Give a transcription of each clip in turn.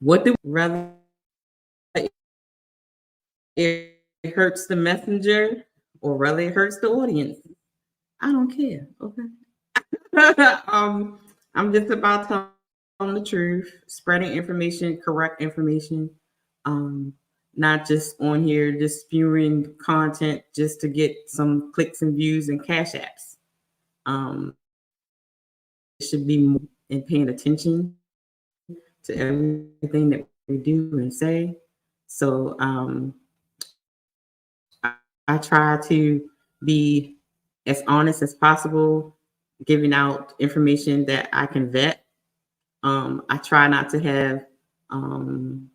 What do rather it hurts the messenger or rather it hurts the audience? I don't care. Okay. I'm just about telling the truth, spreading information, correct information. Um, Not just on here just spewing content just to get some clicks and views and cash apps. It should be more in paying attention to everything that we do and say. So I try to be as honest as possible, giving out information that I can vet. I try not to have um,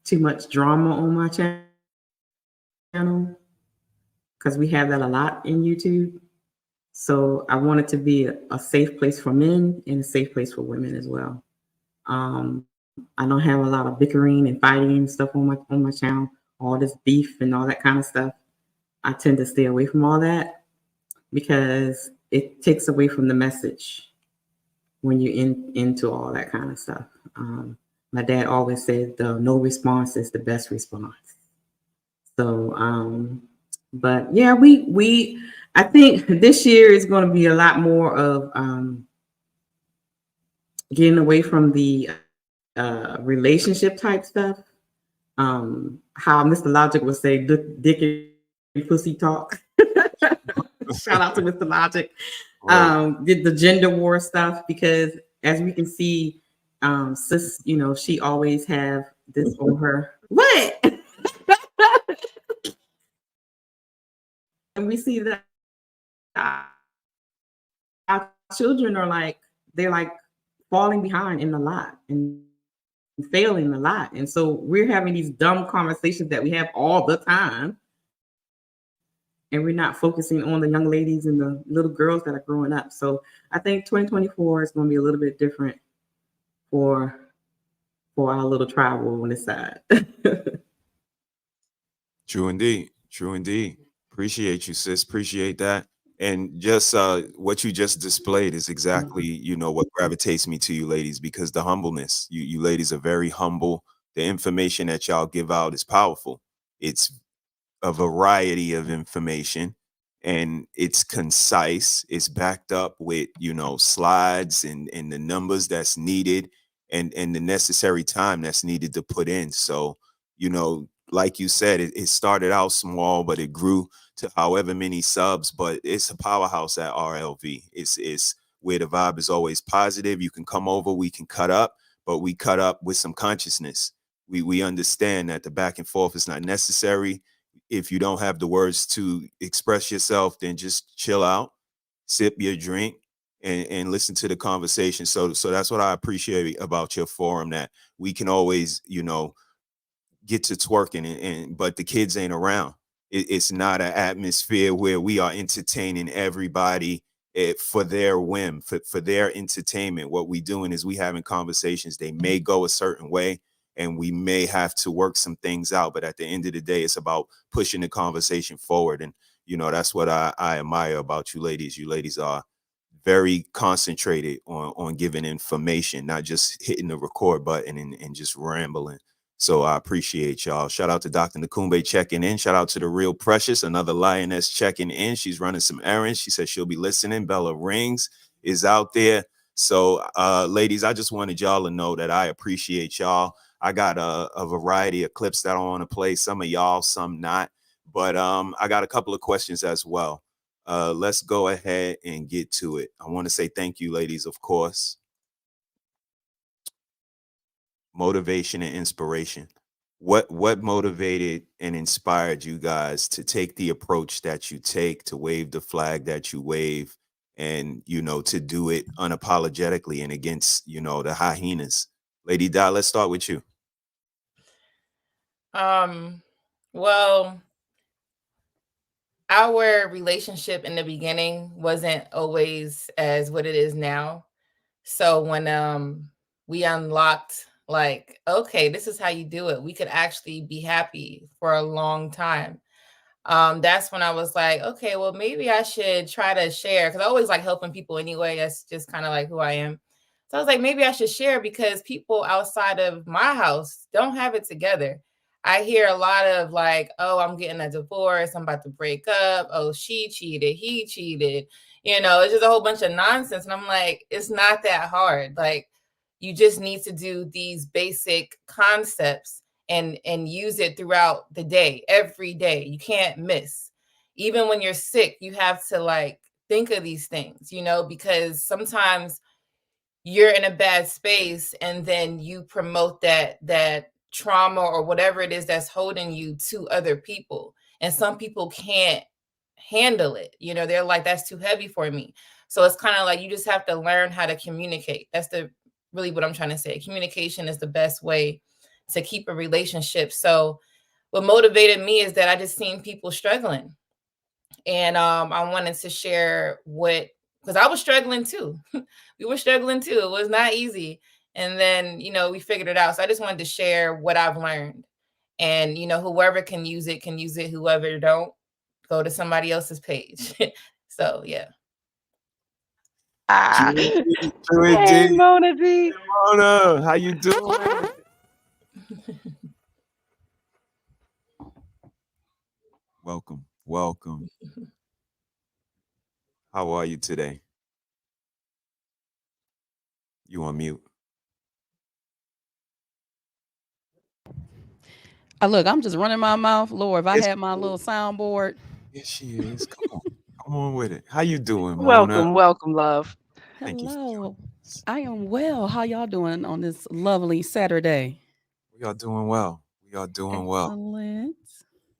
too much drama on my channel because we have that a lot in YouTube. So I want it to be a safe place for men and a safe place for women as well. I don't have a lot of bickering and fighting and stuff on my channel, all this beef and all that kind of stuff. I tend to stay away from all that because it takes away from the message when you're into all that kind of stuff. My dad always said the no response is the best response. So, but yeah, we I think this year is going to be a lot more of getting away from the relationship type stuff. How Mr. Logic would say, dick and pussy talk." Shout out to Mr. Logic. Right. Did the gender war stuff because, as we can see, sis, she always have this on her. What? And we see that our children are they're like falling behind in a lot and failing a lot. And so we're having these dumb conversations that we have all the time. And we're not focusing on the young ladies and the little girls that are growing up. So I think 2024 is going to be a little bit different for our little tribal on this side. True indeed. True indeed. Appreciate you, sis. Appreciate that. And just what you just displayed is exactly, what gravitates me to you ladies, because the humbleness, you ladies are very humble. The information that y'all give out is powerful. It's a variety of information, and it's concise. It's backed up with, slides and the numbers that's needed, and the necessary time that's needed to put in. So, like you said, it started out small, but it grew to however many subs. But it's a powerhouse at RLV. It's where the vibe is always positive. You can come over, we can cut up, but we cut up with some consciousness. We understand that the back and forth is not necessary. If you don't have the words to express yourself, then just chill out, sip your drink, and listen to the conversation. So that's what I appreciate about your forum, that we can always, get to twerking, but the kids ain't around. It's not an atmosphere where we are entertaining everybody for their whim, for their entertainment. What we doing is we having conversations. They may go a certain way, and we may have to work some things out, but at the end of the day, it's about pushing the conversation forward. And that's what I admire about you ladies. You ladies are very concentrated on giving information, not just hitting the record button and just rambling. So I appreciate y'all. Shout out to Dr. Nakumbe checking in. Shout out to the Real Precious, another lioness checking in. She's running some errands. She said she'll be listening. Bella Rings is out there. So ladies, I just wanted y'all to know that I appreciate y'all. I got a variety of clips that I want to play. Some of y'all, some not. But I got a couple of questions as well. Let's go ahead and get to it. I want to say thank you, ladies, of course. Motivation and inspiration. What motivated and inspired you guys to take the approach that you take, to wave the flag that you wave, and to do it unapologetically and against the hyenas? Lady Di, let's start with you. Well, our relationship in the beginning wasn't always as what it is now. So when we unlocked, like, okay, this is how you do it, we could actually be happy for a long time. That's when I was like, okay, well, maybe I should try to share, because I always like helping people anyway. That's just kind of like who I am. So I was like, maybe I should share, because people outside of my house don't have it together. I hear a lot of like, oh, I'm getting a divorce, I'm about to break up, oh, she cheated, he cheated. It's just a whole bunch of nonsense. And I'm like, it's not that hard. Like, you just need to do these basic concepts and use it throughout the day, every day. You can't miss. Even when you're sick, you have to like think of these things, because sometimes you're in a bad space and then you promote that trauma or whatever it is that's holding you to other people, and some people can't handle it. They're like, that's too heavy for me. So it's kind of like you just have to learn how to communicate. That's the really what I'm trying to say. Communication is the best way to keep a relationship. So what motivated me is that I just seen people struggling, and I wanted to share because I was struggling too. We were struggling too. It was not easy. And then, we figured it out. So I just wanted to share what I've learned. And, whoever can use it, can use it. Whoever don't, go to somebody else's page. So, yeah. Hey, Mona D. Mona, how you doing? Welcome. How are you today? You on mute. Look, I'm just running my mouth. Lord, if I It's had my little soundboard. Yes, she is. Come on with it. How you doing, Mona? Welcome, love. Thank you for Hello. joining us. I am well. How y'all doing on this lovely Saturday? We are doing well. Excellent.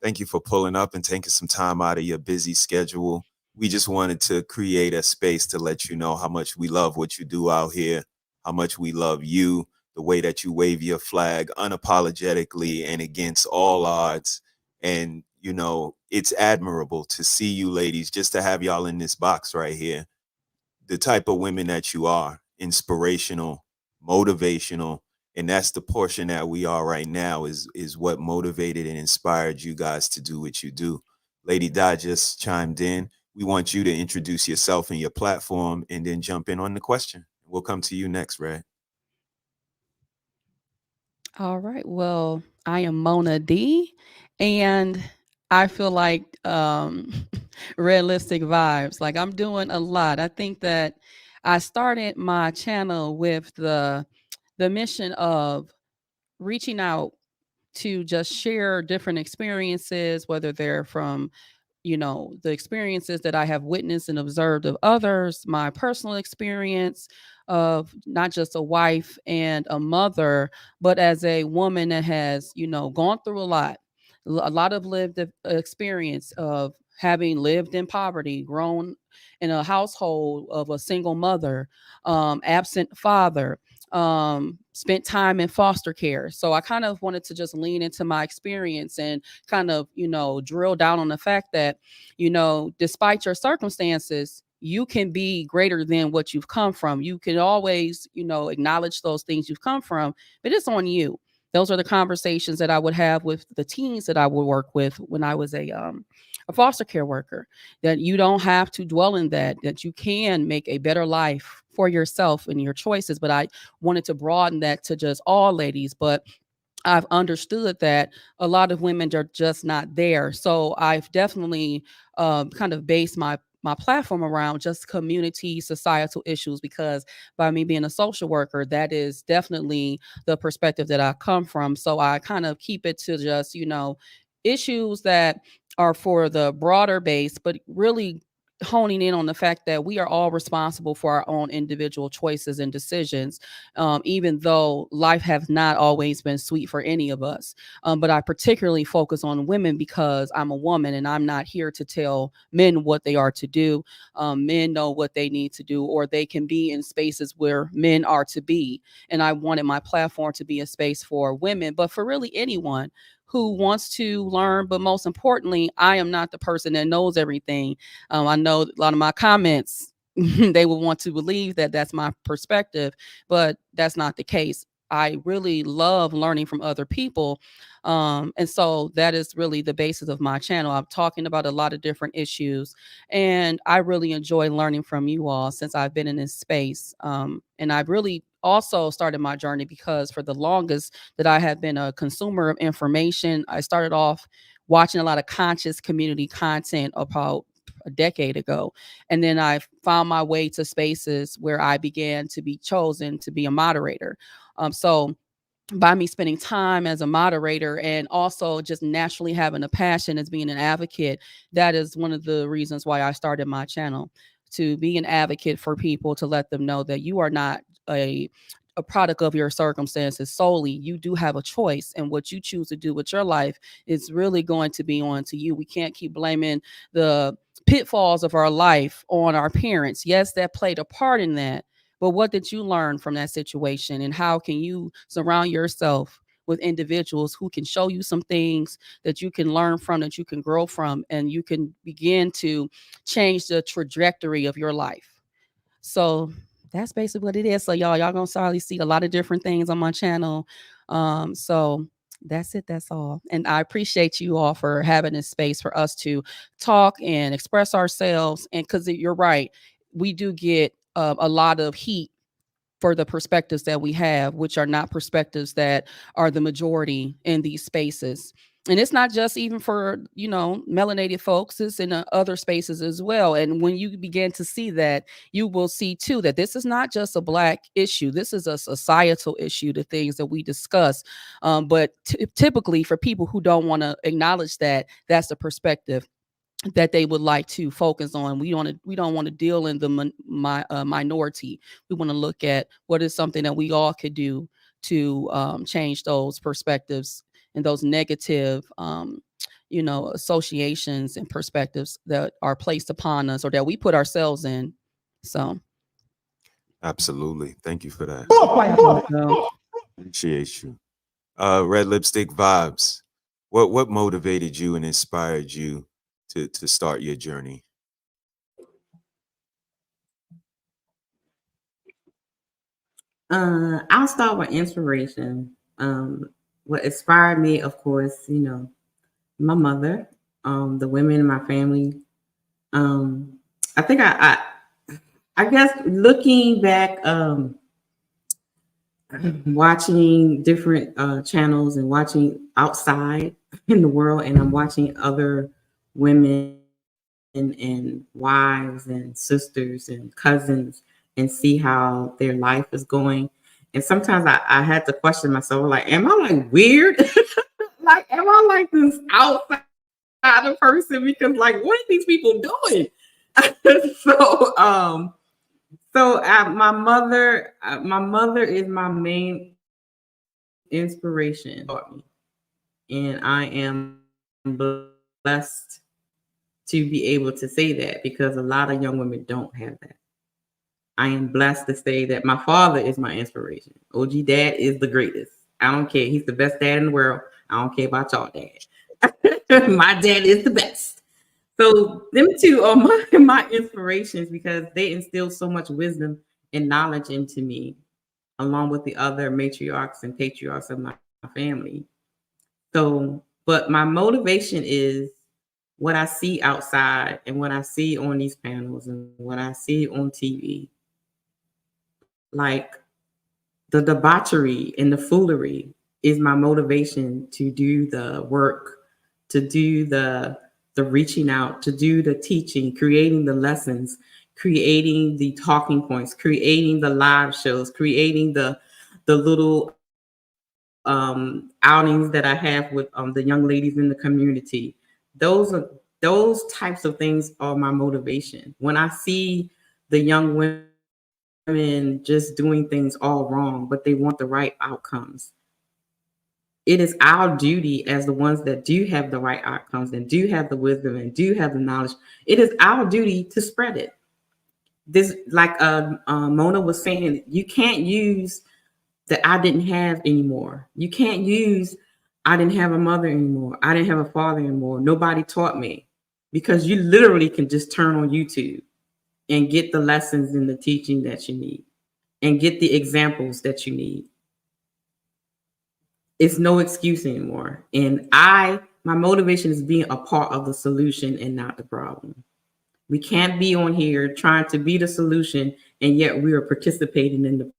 Thank you for pulling up and taking some time out of your busy schedule. We just wanted to create a space to let you know how much we love what you do out here, how much we love you, the way that you wave your flag unapologetically and against all odds. And, it's admirable to see you ladies, just to have y'all in this box right here. The type of women that you are, inspirational, motivational, and that's the portion that we are right now is what motivated and inspired you guys to do what you do. Lady Di just chimed in. We want you to introduce yourself and your platform and then jump in on the question. We'll come to you next, Red. All right. Well, I am Mona D, and I feel like realistic vibes. Like, I'm doing a lot. I think that I started my channel with the mission of reaching out to just share different experiences, whether they're from the experiences that I have witnessed and observed of others, my personal experience of not just a wife and a mother, but as a woman that has, gone through a lot of lived experience of having lived in poverty, grown in a household of a single mother, absent father, spent time in foster care. So I kind of wanted to just lean into my experience and kind of, drill down on the fact that, despite your circumstances, you can be greater than what you've come from. You can always, acknowledge those things you've come from, but it's on you. Those are the conversations that I would have with the teens that I would work with when I was a foster care worker, that you don't have to dwell in that you can make a better life for yourself and your choices. But I wanted to broaden that to just all ladies. But I've understood that a lot of women are just not there. So I've definitely kind of based my platform around just community societal issues, because by me being a social worker, that is definitely the perspective that I come from. So I kind of keep it to just, issues that are for the broader base, but really honing in on the fact that we are all responsible for our own individual choices and decisions, even though life has not always been sweet for any of us. But I particularly focus on women because I'm a woman and I'm not here to tell men what they are to do. Men know what they need to do, or they can be in spaces where men are to be. And I wanted my platform to be a space for women, but for really anyone who wants to learn. But most importantly, I am not the person that knows everything. I know a lot of my comments, they will want to believe that that's my perspective, but that's not the case. I really love learning from other people. And so that is really the basis of my channel. I'm talking about a lot of different issues, and I really enjoy learning from you all since I've been in this space. And I've really also started my journey because for the longest that I have been a consumer of information, I started off watching a lot of conscious community content about a decade ago. And then I found my way to spaces where I began to be chosen to be a moderator. So by me spending time as a moderator and also just naturally having a passion as being an advocate, that is one of the reasons why I started my channel, to be an advocate for people, to let them know that you are not a product of your circumstances solely. You do have a choice, and what you choose to do with your life is really going to be on to you. We can't keep blaming the pitfalls of our life on our parents. Yes, that played a part in that, but what did you learn from that situation? And how can you surround yourself with individuals who can show you some things that you can learn from, that you can grow from, and you can begin to change the trajectory of your life? So that's basically what it is. So y'all gonna probably see a lot of different things on my channel. So that's it. That's all. And I appreciate you all for having this space for us to talk and express ourselves. And because you're right, we do get a lot of heat for the perspectives that we have, which are not perspectives that are the majority in these spaces. And it's not just even for, melanated folks, it's in other spaces as well. And when you begin to see that, you will see too that this is not just a Black issue. This is a societal issue, the things that we discuss. But typically for people who don't want to acknowledge that, that's the perspective that they would like to focus on. We don't want to deal in the minority. We want to look at what is something that we all could do to change those perspectives and those negative, associations and perspectives that are placed upon us or that we put ourselves in. So, Absolutely. Thank you for that. so Appreciate you. Red Lipstick Vibes. What motivated you and inspired you to start your journey? I'll start with inspiration. What inspired me, of course, my mother, the women in my family. I think I guess looking back, watching different channels and watching outside in the world, and I'm watching other women and wives and sisters and cousins and see how their life is going. And sometimes I had to question myself, like, am I like weird? Like, am I like this outsider person? Because like, what are these people doing? My mother is my main inspiration, and I am blessed to be able to say that because a lot of young women don't have that. I am blessed to say that my father is my inspiration. OG dad is the greatest. I don't care. He's the best dad in the world. I don't care about y'all dad. My dad is the best. So them two are my inspirations because they instill so much wisdom and knowledge into me, along with the other matriarchs and patriarchs of my family. So, but my motivation is what I see outside and what I see on these panels and what I see on TV. Like the debauchery and the foolery is my motivation to do the work, to do the reaching out, to do the teaching, creating the lessons, creating the talking points, creating the live shows, creating the little outings that I have with the young ladies in the community. Those types of things are my motivation. When I see the young women just doing things all wrong, but they want the right outcomes, it is our duty as the ones that do have the right outcomes and do have the wisdom and do have the knowledge. It is our duty to spread it. This, like Mona was saying, you can't use that I didn't have anymore. You can't use I didn't have a mother anymore. I didn't have a father anymore. Nobody taught me, because you literally can just turn on YouTube and get the lessons and the teaching that you need and get the examples that you need. It's no excuse anymore. And my motivation is being a part of the solution and not the problem. We can't be on here trying to be the solution and yet we are participating in the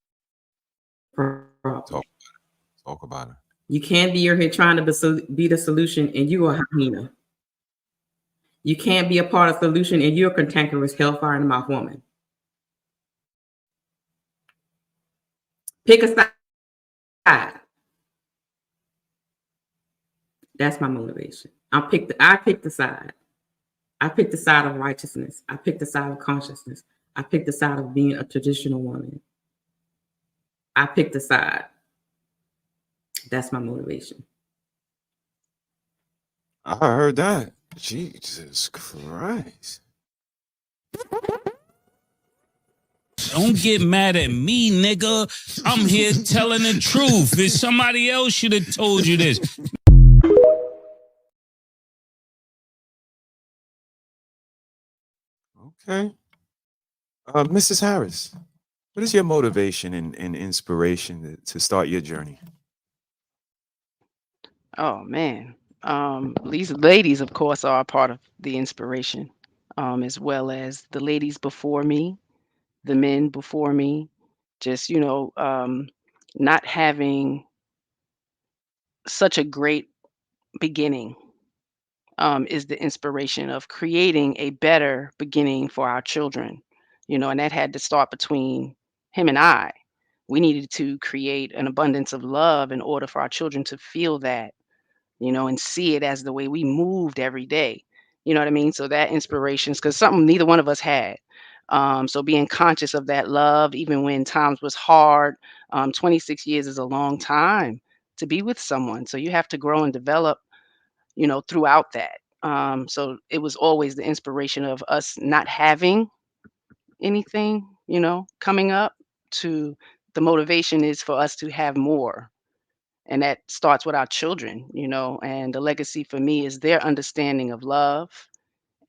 problem. Talk about it. You can't be here trying to be the solution and you are hyena. You can't be a part of the solution and you're a cantankerous hellfire in the mouth woman. Pick a side. That's my motivation. I pick the side. I pick the side of righteousness. I pick the side of consciousness. I pick the side of being a traditional woman. I pick the side. That's my motivation. I heard that. Jesus Christ. Don't get mad at me, nigga. I'm here telling the truth. If somebody else should have told you this. Okay. Mrs. Harris, what is your motivation and inspiration to start your journey? Oh man. These ladies, of course, are a part of the inspiration, as well as the ladies before me, the men before me. Just, not having such a great beginning, is the inspiration of creating a better beginning for our children. And that had to start between him and I. We needed to create an abundance of love in order for our children to feel that, and see it as the way we moved every day. You know what I mean? So that inspirations, because something neither one of us had. So being conscious of that love, even when times was hard. 26 years is a long time to be with someone. So you have to grow and develop, throughout that. So it was always the inspiration of us not having anything, coming up, to the motivation is for us to have more, and that starts with our children, and the legacy for me is their understanding of love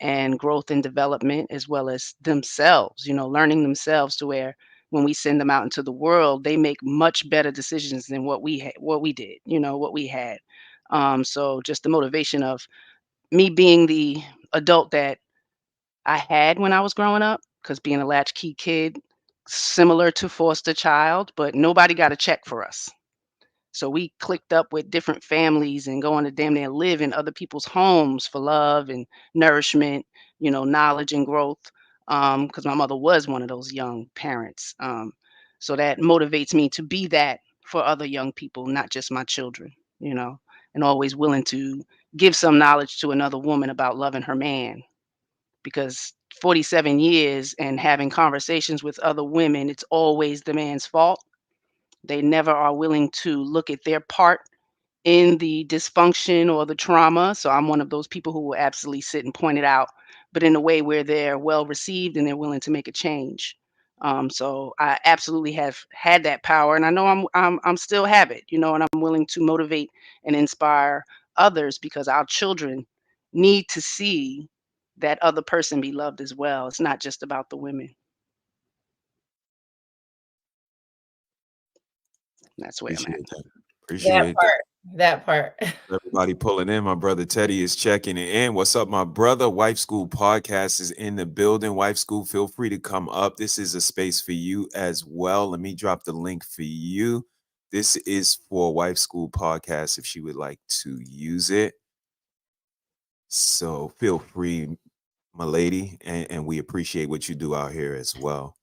and growth and development, as well as themselves, learning themselves to where when we send them out into the world, they make much better decisions than what we did, what we had. So just the motivation of me being the adult that I had when I was growing up, because being a latchkey kid, similar to foster child, but nobody got a check for us. So we clicked up with different families and going to damn near live in other people's homes for love and nourishment, knowledge and growth. Because my mother was one of those young parents. So that motivates me to be that for other young people, not just my children, and always willing to give some knowledge to another woman about loving her man. Because 47 years and having conversations with other women, it's always the man's fault. They never are willing to look at their part in the dysfunction or the trauma. So I'm one of those people who will absolutely sit and point it out, but in a way where they're well received and they're willing to make a change. So I absolutely have had that power, and I know I'm still have it, and I'm willing to motivate and inspire others, because our children need to see that other person be loved as well. It's not just about the women. That's where I'm at. Appreciate that. That Appreciate that. part. That part. Everybody pulling in. My brother Teddy is checking it in. What's up, my brother? Wife School Podcast is in the building. Wife School, feel free to come up. This is a space for you as well. Let me drop the link for you. This is for Wife School Podcast if she would like to use it. So feel free, my lady, and we appreciate what you do out here as well.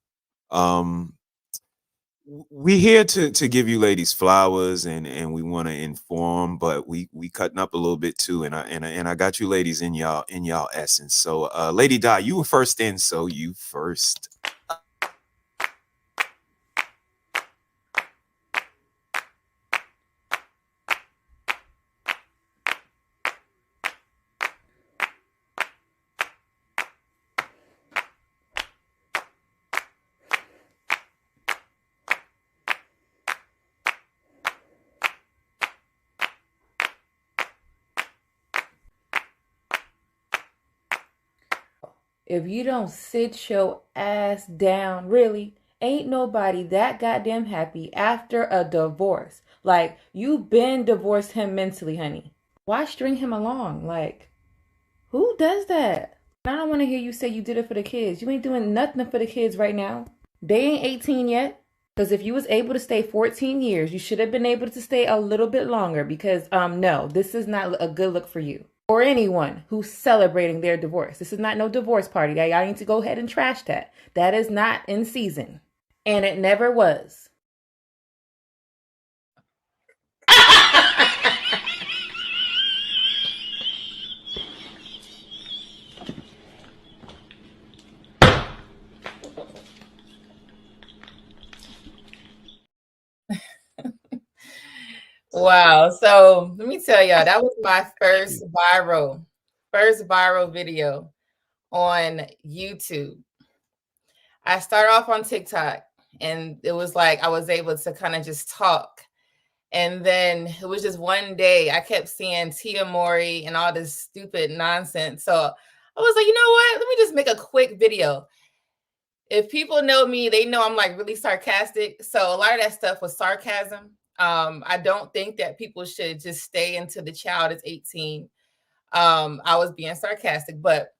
We here to give you ladies flowers, and we want to inform, but we cutting up a little bit too, and I got you ladies in y'all essence. So Lady Di, you were first in, so you first. If you don't sit your ass down, really, ain't nobody that goddamn happy after a divorce. Like, you've been divorced him mentally, honey. Why string him along? Like, who does that? I don't want to hear you say you did it for the kids. You ain't doing nothing for the kids right now. They ain't 18 yet. Because if you was able to stay 14 years, you should have been able to stay a little bit longer, because no, this is not a good look for you or anyone who's celebrating their divorce. This is not no divorce party. Y'all need to go ahead and trash that. That is not in season. And it never was. Wow. So let me tell y'all, that was my first viral video on YouTube. I started off on TikTok, and it was like I was able to kind of just talk. And then it was just one day I kept seeing Tia Mori and all this stupid nonsense. So I was like, you know what? Let me just make a quick video. If people know me, they know I'm like really sarcastic. So a lot of that stuff was sarcasm. I don't think that people should just stay until the child is 18. I was being sarcastic, but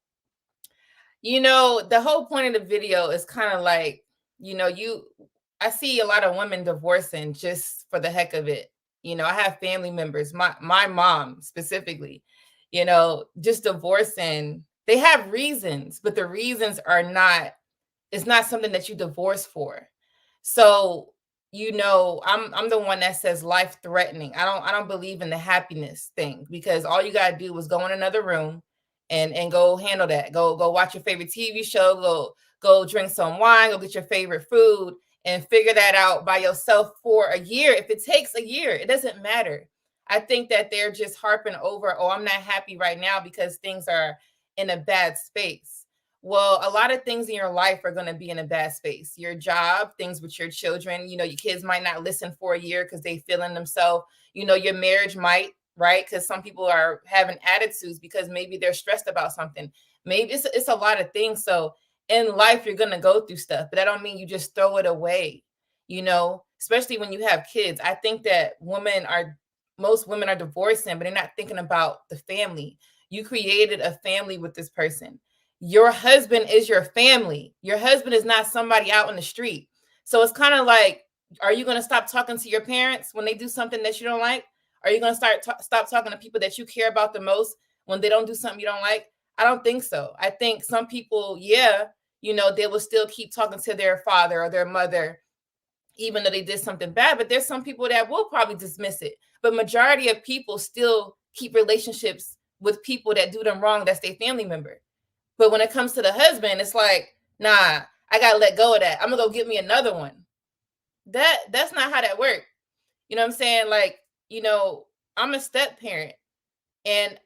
the whole point of the video is kind of like, I see a lot of women divorcing just for the heck of it. I have family members, my mom specifically, just divorcing. They have reasons, but the reasons are not, it's not something that you divorce for. So, I'm the one that says life threatening. I don't believe in the happiness thing, because all you gotta do is go in another room and go handle that. Go watch your favorite TV show, go drink some wine, go get your favorite food, and figure that out by yourself for a year. If it takes a year, it doesn't matter. I think that they're just harping over, oh, I'm not happy right now because things are in a bad space. Well, a lot of things in your life are going to be in a bad space. Your job, things with your children, your kids might not listen for a year because they feeling themselves. Your marriage might, right? Because some people are having attitudes because maybe they're stressed about something. Maybe it's a lot of things. So in life, you're going to go through stuff, but that don't mean you just throw it away, especially when you have kids. I think that most women are divorcing, but they're not thinking about the family. You created a family with this person. Your husband is your family. Your husband is not somebody out in the street. So it's kind of like, are you going to stop talking to your parents when they do something that you don't like? Are you going to stop talking to people that you care about the most when they don't do something you don't like? I don't think so. I think some people, they will still keep talking to their father or their mother, even though they did something bad. But there's some people that will probably dismiss it. But majority of people still keep relationships with people that do them wrong. That's their family member. But when it comes to the husband, it's like, nah, I gotta let go of that. I'm gonna go get me another one. That's not how that works. You know what I'm saying? Like, I'm a step parent and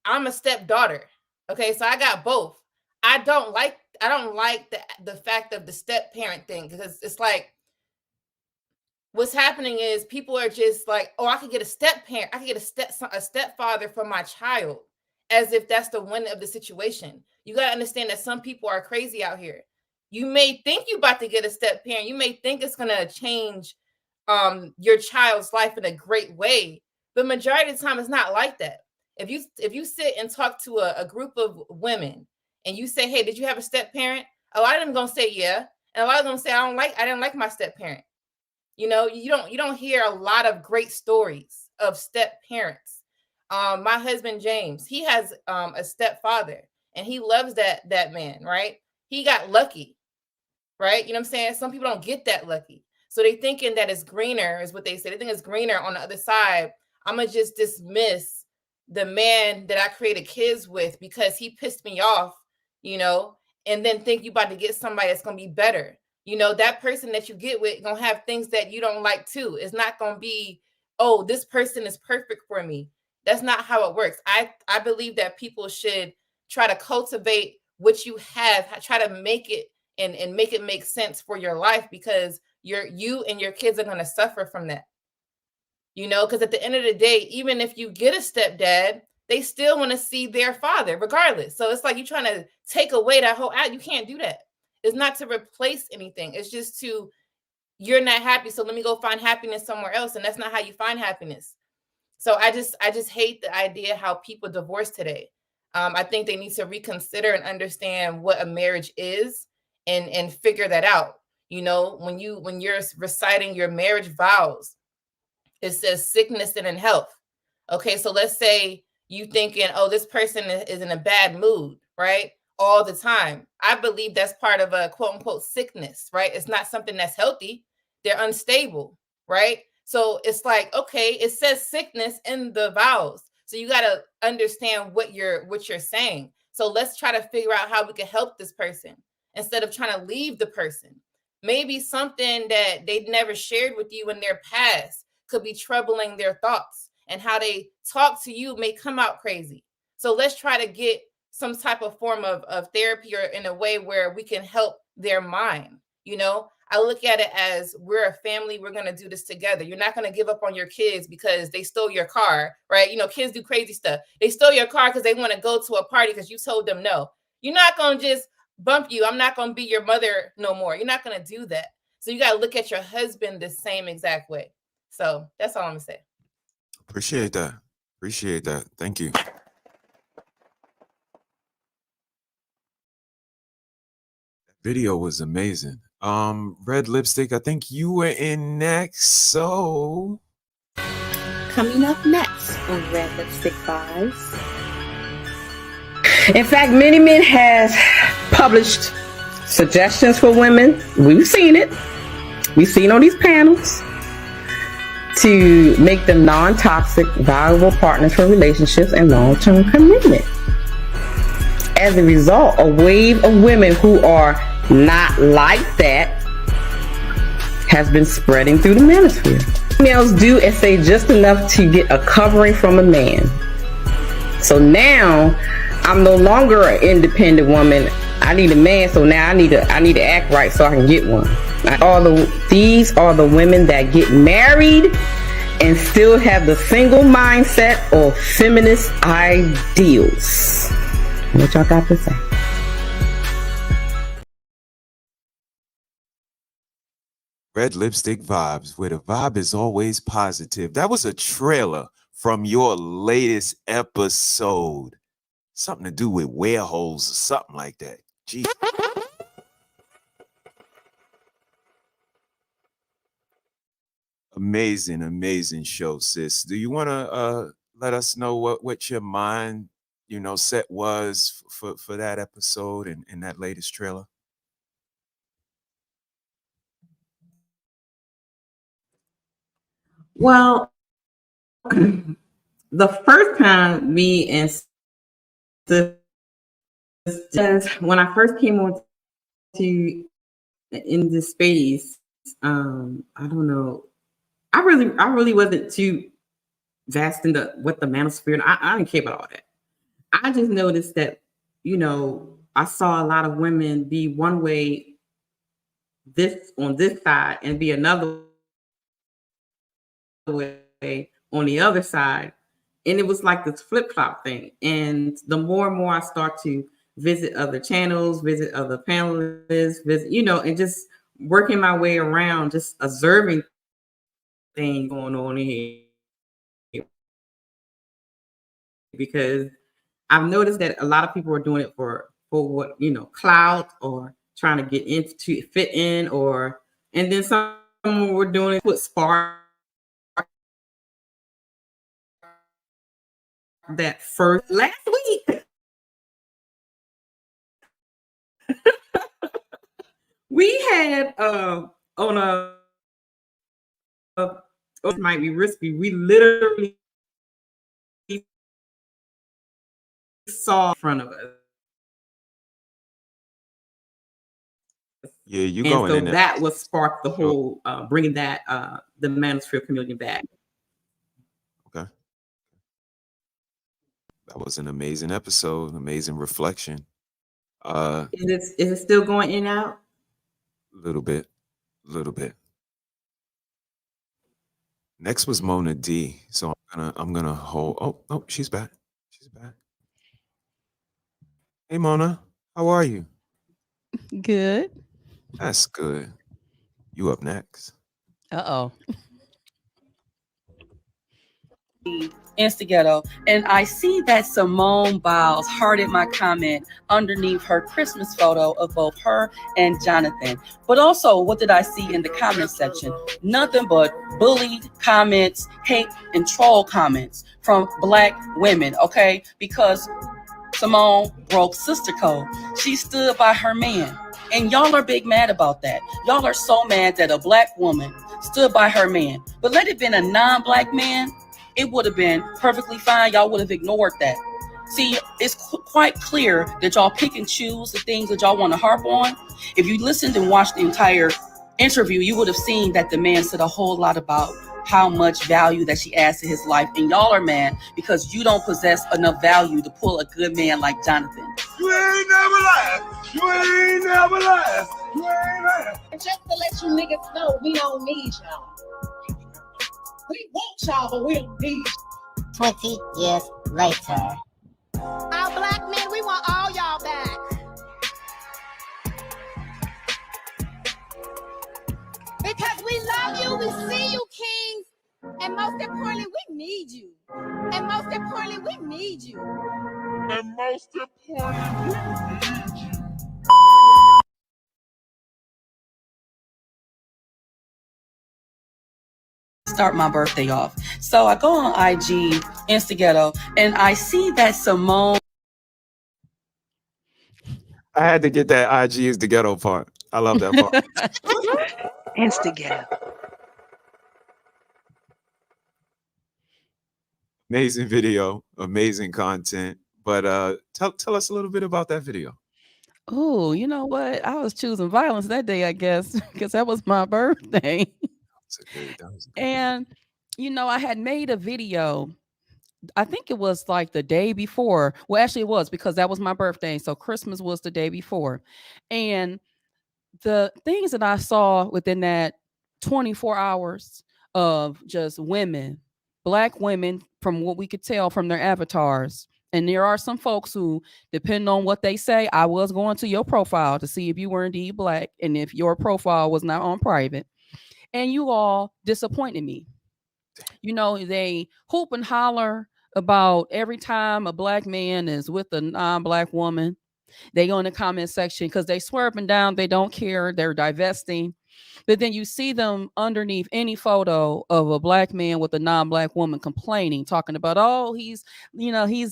I'm a stepdaughter. Okay, so I got both. I don't like the fact of the step parent thing, because it's like, what's happening is people are just like, oh, I could get a step parent, I could get a stepfather for my child, as if that's the win of the situation. You got to understand that some people are crazy out here. You may think you about to get a step parent. You may think it's going to change your child's life in a great way, but majority of the time it's not like that. If you sit and talk to a group of women and you say, hey, did you have a step parent? A lot of them going to say yeah, and a lot of them say I didn't like my step parent. You don't hear a lot of great stories of step parents. My husband James, he has a stepfather, and he loves that man, right? He got lucky, right? You know what I'm saying? Some people don't get that lucky, so they thinking that it's greener, is what they say. They think it's greener on the other side. I'm gonna just dismiss the man that I created kids with because he pissed me off, and then think you about to get somebody that's gonna be better. That person that you get with gonna have things that you don't like too. It's not gonna be, oh, this person is perfect for me. That's not how it works. I believe that people should try to cultivate what you have, try to make it and make it make sense for your life, because you and your kids are gonna suffer from that. Because at the end of the day, even if you get a stepdad, they still want to see their father regardless. So it's like you're trying to take away that whole you can't do that. It's not to replace anything. It's just to you're not happy, so let me go find happiness somewhere else. And that's not how you find happiness. So I just hate the idea how people divorce today. I think they need to reconsider and understand what a marriage is, and figure that out. You know, when you're reciting your marriage vows, it says sickness and in health. Okay, so let's say you thinking, oh, this person is in a bad mood, right? All the time. I believe that's part of a quote unquote sickness, right? It's not something that's healthy. They're unstable, right? So it's like, okay, it says sickness in the vows. So you got to understand what you're saying. So let's try to figure out how we can help this person instead of trying to leave the person. Maybe something that they never shared with you in their past could be troubling their thoughts, and how they talk to you may come out crazy. So let's try to get some type of form of therapy, or in a way where we can help their mind. You know, I look at it as we're a family. We're going to do this together. You're not going to give up on your kids because they stole your car, right? You know, kids do crazy stuff. They stole your car because they want to go to a party because you told them no. You're not going to just bump you. I'm not going to be your mother no more. You're not going to do that. So you got to look at your husband the same exact way. So that's all I'm going to say. Appreciate that. Appreciate that. Thank you. Video was amazing. Red Lipstick, I think you were in next. So Coming up next on Red Lipstick Vibes. In fact, many men has published suggestions for women. We've seen it. We've seen on these panels to make them non-toxic, valuable partners for relationships and long-term commitment. As a result, a wave of women who are not like that has been spreading through the manosphere. Females do and say just enough to get a covering from a man. So now I'm no longer an independent woman. I need a man, so now I need to act right so I can get one. These are the women that get married and still have the single mindset or feminist ideals. What y'all got to say? Red Lipstick Vibes, where the vibe is always positive. That was a trailer from your latest episode. Something to do with werewolves or something like that. Gee. Amazing, amazing show, sis. Do you want to let us know what your mind, set was for that episode and that latest trailer? Well, the first time me and when I first came on to in this space, I don't know. I really wasn't too vast into what the manosphere. I didn't care about all that. I just noticed that, I saw a lot of women be one way on this side and be another way on the other side. And it was like this flip-flop thing. And the more and more I start to visit other channels, visit other panelists, and just working my way around, just observing things going on in here. Because I've noticed that a lot of people are doing it for what, clout, or trying to get into fit in, and then some were doing it with spark that first last week. We had on a it might be risky. We literally saw in front of us. Yeah, you and going so in there. that was sparked the whole bringing that the Manosphere community back. Okay. That was an amazing episode, amazing reflection. Is it still going in and out? Little bit. Next was Mona D. So I'm gonna hold. Oh, she's back. Hey Mona, how are you? Good. That's good. You up next. Uh-oh. Instaghetto, and I see that Simone Biles hearted my comment underneath her Christmas photo of both her and Jonathan. But also, what did I see in the comment section? Nothing but bullied comments, hate, and troll comments from Black women, okay? Because Simone broke sister code. She stood by her man. And y'all are big mad about that. Y'all are so mad that a Black woman stood by her man. But let it been a non-Black man, it would have been perfectly fine. Y'all would have ignored that. See, it's quite clear that y'all pick and choose the things that y'all want to harp on. If you listened and watched the entire interview, you would have seen that the man said a whole lot about how much value that she adds to his life. And y'all are mad because you don't possess enough value to pull a good man like Jonathan. You ain't never lied. You ain't never lied. You ain't lied. Just to let you niggas know, we don't need y'all. We want y'all, but we don't need you. 20 years later. Our Black men, we want all y'all back. Because we love you, we see you, kings. And most importantly, we need you. And most importantly, we need you. And most importantly, we need you. Start my birthday off. So I go on IG, Instaghetto, and I see that Simone. I had to get that IG is the ghetto part. I love that part. Instaghetto. Amazing video, amazing content. But tell us a little bit about that video. Oh, you know what? I was choosing violence that day, I guess, because that was my birthday. And, you know, I had made a video. I think it was like the day before. Well, actually, it was because that was my birthday. So Christmas was the day before. And the things that I saw within that 24 hours of just women, Black women, from what we could tell from their avatars. And there are some folks who, depending on what they say, I was going to your profile to see if you were indeed Black and if your profile was not on private. And you all disappointed me. You know, they hoop and holler about every time a Black man is with a non-Black woman. They go in the comment section because they swear up and down they don't care, they're divesting. But then you see them underneath any photo of a Black man with a non-Black woman complaining, talking about, oh, he's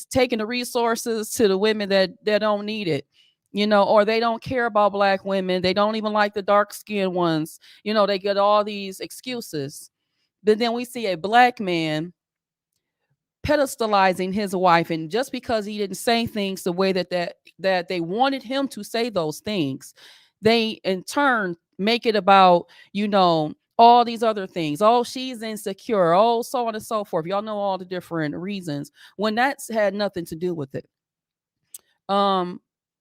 taking the resources to the women that don't need it. You know, or they don't care about Black women. They don't even like the dark-skinned ones. You know, they get all these excuses. But then we see a Black man pedestalizing his wife, and just because he didn't say things the way that they wanted him to say those things, they in turn make it about, you know, all these other things. Oh, she's insecure. Oh, so on and so forth. Y'all know all the different reasons when that's had nothing to do with it.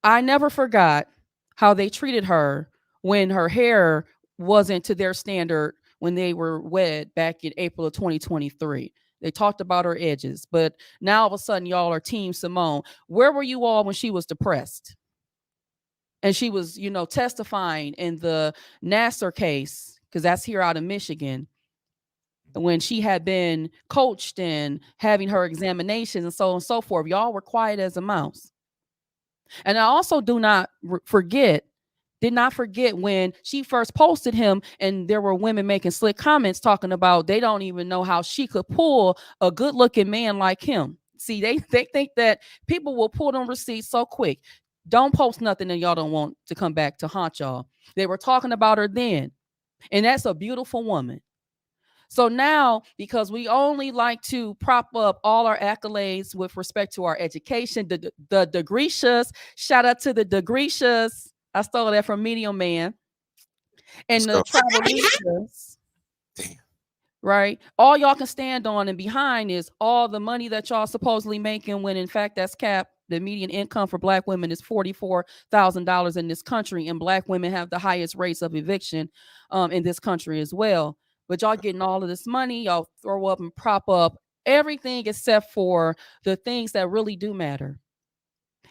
I never forgot how they treated her when her hair wasn't to their standard when they were wed back in April of 2023. They talked about her edges, but now all of a sudden y'all are Team Simone. Where were you all when she was depressed? And she was, you know, testifying in the Nassar case, because that's here out of Michigan, when she had been coached and having her examinations and so on and so forth. Y'all were quiet as a mouse. And I also did not forget when she first posted him and there were women making slick comments talking about they don't even know how she could pull a good looking man like him. See, they think that people will pull them receipts so quick. Don't post nothing and y'all don't want to come back to haunt y'all. They were talking about her then, and that's a beautiful woman. So now, because we only like to prop up all our accolades with respect to our education, the Degrecious, shout out to the Degrecious. I stole that from Medium Man. And the Travelicious. Right? All y'all can stand on and behind is all the money that y'all supposedly making, when in fact that's capped. The median income for Black women is $44,000 in this country, and Black women have the highest rates of eviction in this country as well. But y'all getting all of this money, y'all throw up and prop up everything except for the things that really do matter.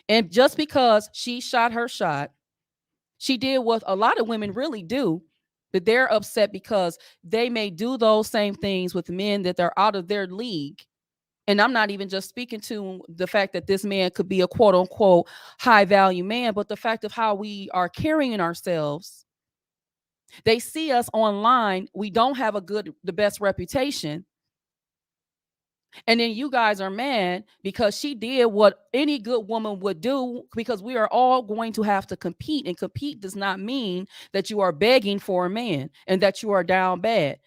And just because she shot her shot, she did what a lot of women really do. But they're upset because they may do those same things with men that they're out of their league. And I'm not even just speaking to the fact that this man could be a quote unquote high value man, but the fact of how we are carrying ourselves. They see us online. We don't have the best reputation. And then you guys are mad because she did what any good woman would do, because we are all going to have to compete. And compete does not mean that you are begging for a man and that you are down bad.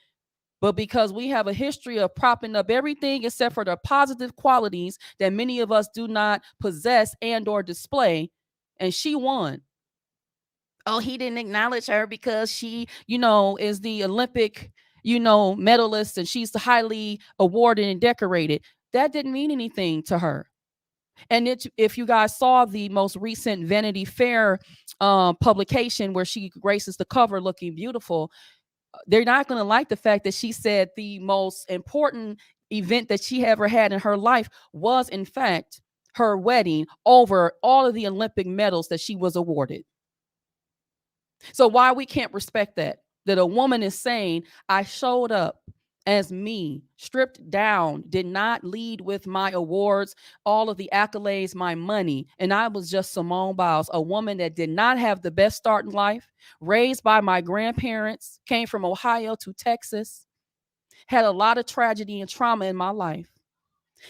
But because we have a history of propping up everything except for the positive qualities that many of us do not possess and or display, and she won. Oh, he didn't acknowledge her because she, is the Olympic, medalist, and she's highly awarded and decorated. That didn't mean anything to her. And if you guys saw the most recent Vanity Fair publication where she graces the cover looking beautiful, they're not going to like the fact that she said the most important event that she ever had in her life was, in fact, her wedding over all of the Olympic medals that she was awarded. So why we can't respect that a woman is saying, I showed up as me, stripped down, did not lead with my awards, all of the accolades, my money. And I was just Simone Biles, a woman that did not have the best start in life, raised by my grandparents, came from Ohio to Texas, had a lot of tragedy and trauma in my life.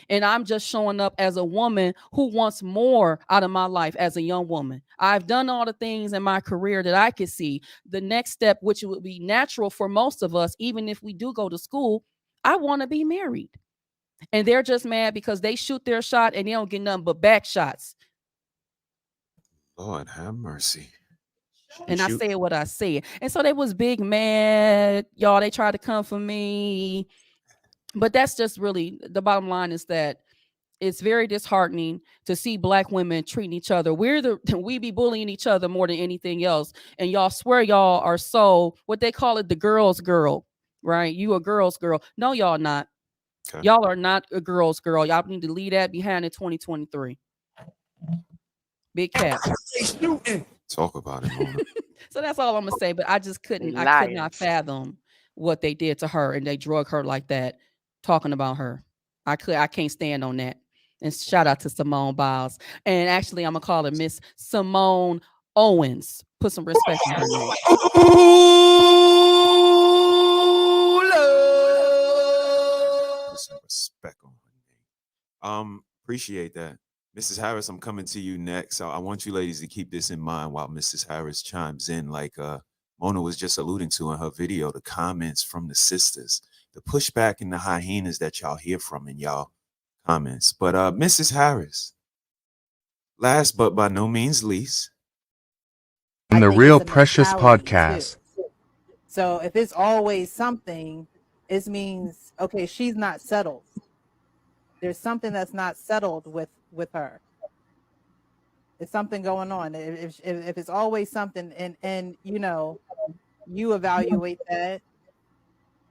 And I'm just showing up as a woman who wants more out of my life as a young woman. I've done all the things in my career that I could see. The next step, which would be natural for most of us, even if we do go to school, I want to be married. And they're just mad because they shoot their shot and they don't get nothing but back shots. Lord have mercy. And I say what I said. And so they was big mad. Y'all, they tried to come for me. But that's just really the bottom line, is that it's very disheartening to see Black women treating each other. We be bullying each other more than anything else. And y'all swear y'all are so, what they call it, the girl's girl, right? You a girl's girl. No, y'all not. Okay. Y'all are not a girl's girl. Y'all need to leave that behind in 2023. Big cap. Talk about it, Mona. So that's all I'm gonna say. But I just could not fathom what they did to her, and they drug her like that, talking about her. I can't stand on that. And shout out to Simone Biles. And actually, I'm gonna call her Miss Simone Owens. Put some respect on her name. Put some respect on her name. Appreciate that. Mrs. Harris, I'm coming to you next. I want you ladies to keep this in mind while Mrs. Harris chimes in. Like Mona was just alluding to in her video, the comments from the sisters, the pushback and the hyenas that y'all hear from in y'all comments. But Mrs. Harris, last but by no means least. The Real Precious Podcast. So if it's always something, it means, okay, she's not settled. There's something that's not settled with her. There's something going on. If it's always something, and you evaluate that,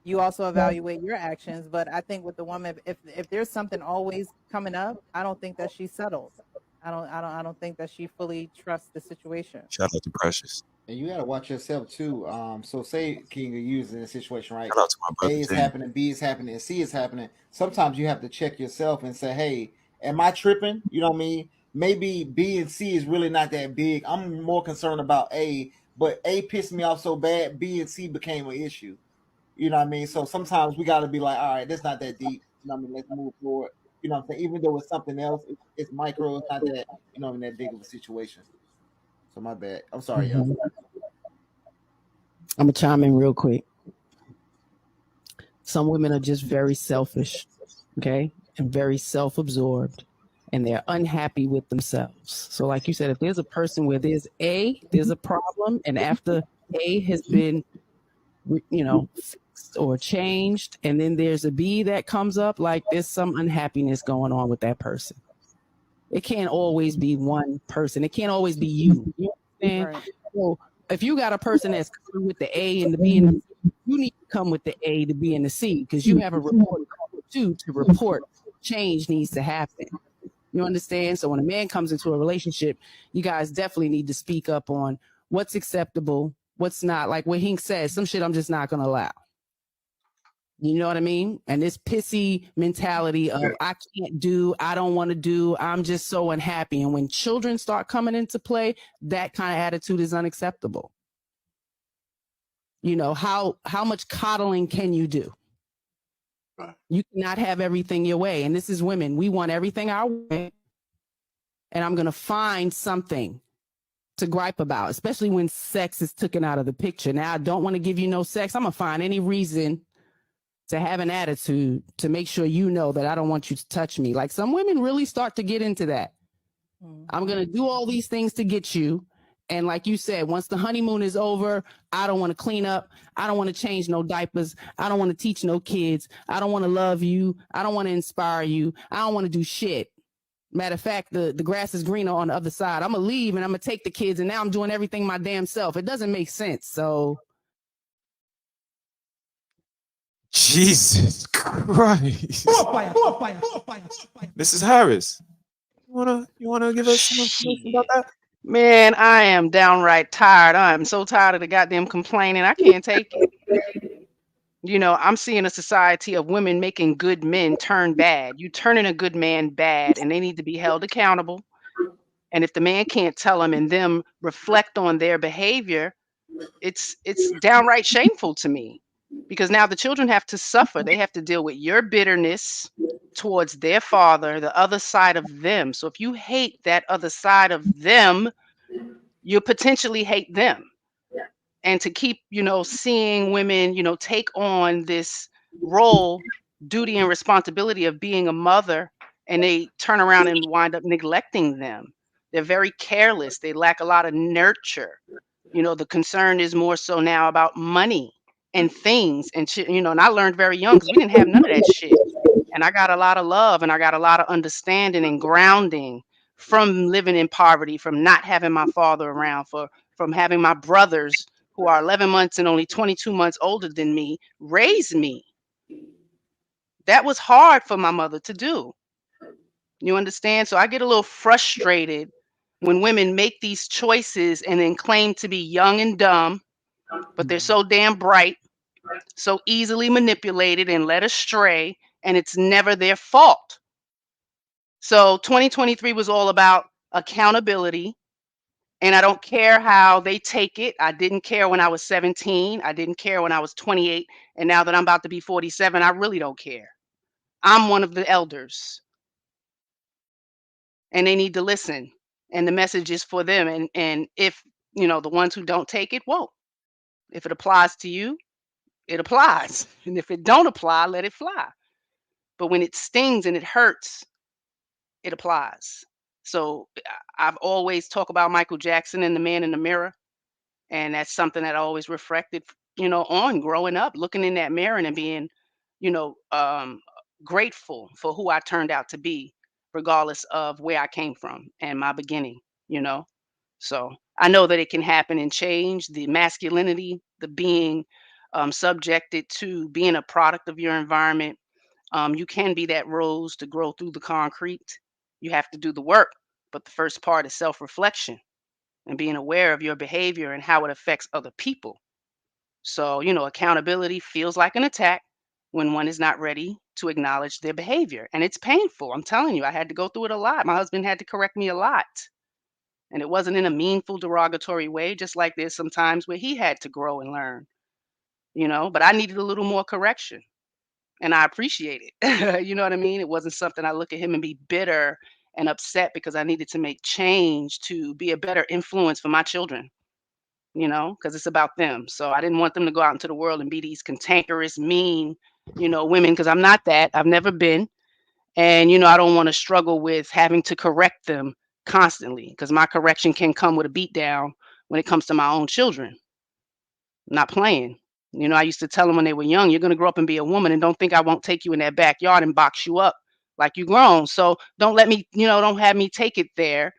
you also evaluate your actions. But I think with the woman, if there's something always coming up, I don't think that she's settled. I don't think that she fully trusts the situation. Shout out to Precious. And you gotta watch yourself too. So say King, you're using a situation, right? Shout out to my brother. A is happening, B is happening, and C is happening. Sometimes you have to check yourself and say, hey, am I tripping? You know what I mean? Maybe B and C is really not that big. I'm more concerned about A, but A pissed me off so bad, B and C became an issue. You know what I mean? So sometimes we gotta be like, all right, that's not that deep. You know what I mean? Let's move forward. You know what I'm saying? Even though it's something else, it's micro, it's not that, you know what I mean, that big of a situation. So my bad. I'm sorry, y'all. I'm gonna chime in real quick. Some women are just very selfish, okay, and very self-absorbed, and they're unhappy with themselves. So like you said, if there's a person where there's a problem, and after A has been, fixed or changed, and then there's a B that comes up, like there's some unhappiness going on with that person. It can't always be one person. It can't always be you. You know what I'm saying? Right. So if you got a person that's coming with the A and the B and the C, you need to come with the A, the B, and the C, because you have a report to report change needs to happen. You understand? So when a man comes into a relationship, you guys definitely need to speak up on what's acceptable, what's not, like what Hink says, some shit I'm just not gonna allow. You know what I mean? And this pissy mentality of I can't do, I don't want to do, I'm just so unhappy. And when children start coming into play, that kind of attitude is unacceptable. You know, how much coddling can you do? You cannot have everything your way. And this is women. We want everything our way. And I'm going to find something to gripe about, especially when sex is taken out of the picture. Now, I don't want to give you no sex. I'm going to find any reason to have an attitude to make sure you know that I don't want you to touch me. Like some women really start to get into that. I'm going to do all these things to get you. And like you said, once the honeymoon is over, I don't want to clean up. I don't want to change no diapers. I don't want to teach no kids. I don't want to love you. I don't want to inspire you. I don't want to do shit. Matter of fact, the grass is greener on the other side. I'm going to leave and I'm going to take the kids. And now I'm doing everything my damn self. It doesn't make sense. So. Jesus Christ. Mrs. Harris, you wanna give us some information about that? Man, I am downright tired. I am so tired of the goddamn complaining. I can't take it. You know, I'm seeing a society of women making good men turn bad. You turning a good man bad, and they need to be held accountable. And if the man can't tell them and them reflect on their behavior, it's downright shameful to me. Because now the children have to suffer. They have to deal with your bitterness towards their father, the other side of them. So if you hate that other side of them, you potentially hate them. And to keep, you know, seeing women, you know, take on this role, duty, and responsibility of being a mother, and they turn around and wind up neglecting them. They're very careless. They lack a lot of nurture. You know, the concern is more so now about money and things and shit, you know, and I learned very young because we didn't have none of that shit. And I got a lot of love and I got a lot of understanding and grounding from living in poverty, from not having my father around, from having my brothers who are 11 months and only 22 months older than me raise me. That was hard for my mother to do. You understand? So I get a little frustrated when women make these choices and then claim to be young and dumb, but they're so damn bright, so easily manipulated and led astray, and it's never their fault. So 2023 was all about accountability, and I don't care how they take it. I didn't care when I was 17. I didn't care when I was 28. And now that I'm about to be 47, I really don't care. I'm one of the elders, and they need to listen. And the message is for them. And if, you know, the ones who don't take it, won't. If it applies to you, it applies. And if it don't apply, let it fly. But when it stings and it hurts, it applies. So I've always talked about Michael Jackson and the man in the mirror. And that's something that I always reflected, you know, on growing up, looking in that mirror and being, you know, grateful for who I turned out to be, regardless of where I came from and my beginning, you know. So I know that it can happen and change the masculinity, the being subjected to being a product of your environment. You can be that rose to grow through the concrete. You have to do the work. But the first part is self reflection and being aware of your behavior and how it affects other people. So, you know, accountability feels like an attack when one is not ready to acknowledge their behavior. And it's painful. I'm telling you, I had to go through it a lot. My husband had to correct me a lot. And it wasn't in a meanful, derogatory way, just like there's some times where he had to grow and learn, you know, but I needed a little more correction. And I appreciate it. You know what I mean? It wasn't something I look at him and be bitter and upset because I needed to make change to be a better influence for my children, you know, because it's about them. So I didn't want them to go out into the world and be these cantankerous, mean, you know, women, because I'm not that. I've never been. And, you know, I don't want to struggle with having to correct them constantly because my correction can come with a beat down when it comes to my own children. I'm not playing. You know, I used to tell them when they were young, you're going to grow up and be a woman, and don't think I won't take you in that backyard and box you up like you grown. So don't let me, you know, don't have me take it there.